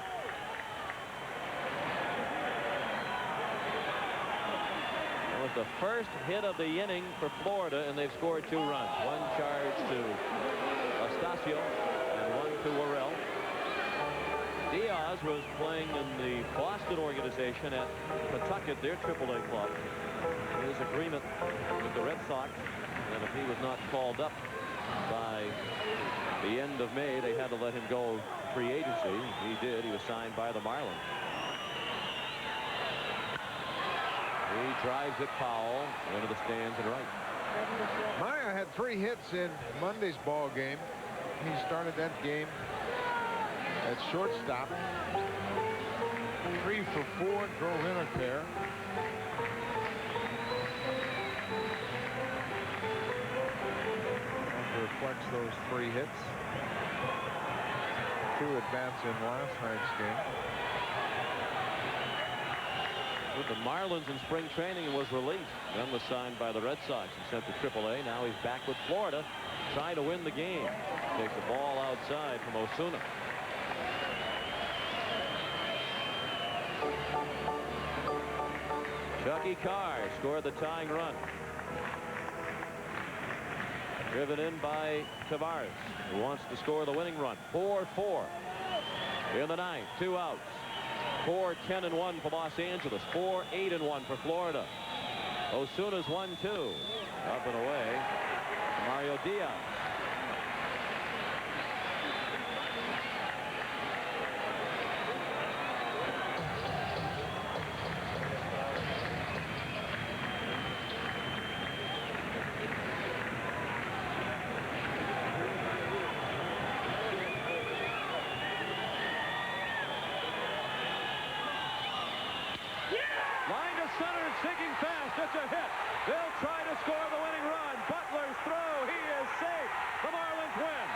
That was the first hit of the inning for Florida, and they've scored 2 runs. 1 charge to Astacio and 1 to Worrell. Diaz was playing in the Boston organization at Pawtucket, their AAA club. His agreement with the Red Sox, and if he was not called up by the end of May, they had to let him go free agency. He did. He was signed by the Marlins. He drives it foul into the stands and right. Maya had 3 hits in Monday's ball game. He started that game at shortstop. 3 for 4, drove in a pair. Reflects those 3 hits. 2 at bats in last night's game. With the Marlins in spring training and was released. Then was signed by the Red Sox and sent to AAA. Now he's back with Florida, trying to win the game. Takes the ball outside from Osuna. Chucky Carr scored the tying run. Driven in by Tavares, who wants to score the winning run. 4-4 in the 9th. 2 outs. 4-10-1 for Los Angeles. 4-8-1 for Florida. Osuna's 1-2. Up and away. Mario Diaz. Sinking fast, it's a hit. They'll try to score the winning run. Butler's throw, he is safe. The Marlins win.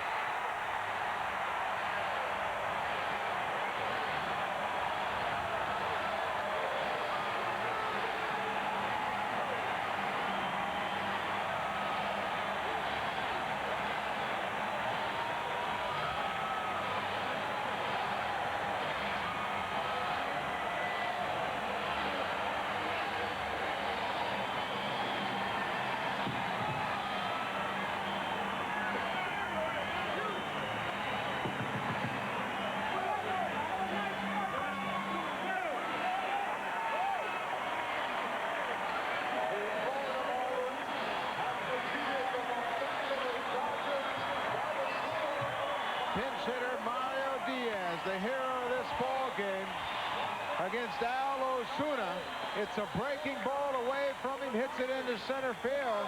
It's a breaking ball away from him, hits it into center field.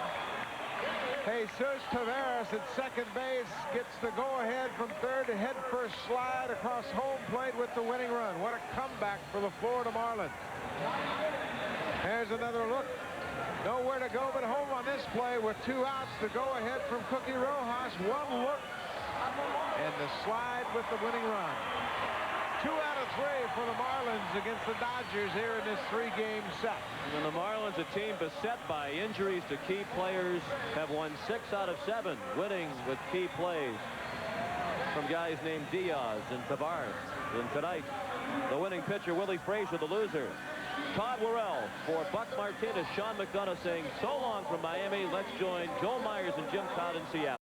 Jesus Taveras at second base gets the go-ahead from third to head first slide across home plate with the winning run. What a comeback for the Florida Marlins. There's another look. Nowhere to go but home on this play with 2 outs. The go-ahead from Cookie Rojas. 1 look and the slide with the winning run. 2 out of 3 for the Marlins against the Dodgers here in this 3-game set. And the Marlins, a team beset by injuries to key players, have won 6 out of 7, winning with key plays from guys named Diaz and Tavares. And tonight, the winning pitcher, Willie Frazier, the loser. Todd Worrell for Buck Martinez, Sean McDonough saying so long from Miami. Let's join Joel Myers and Jim Todd in Seattle.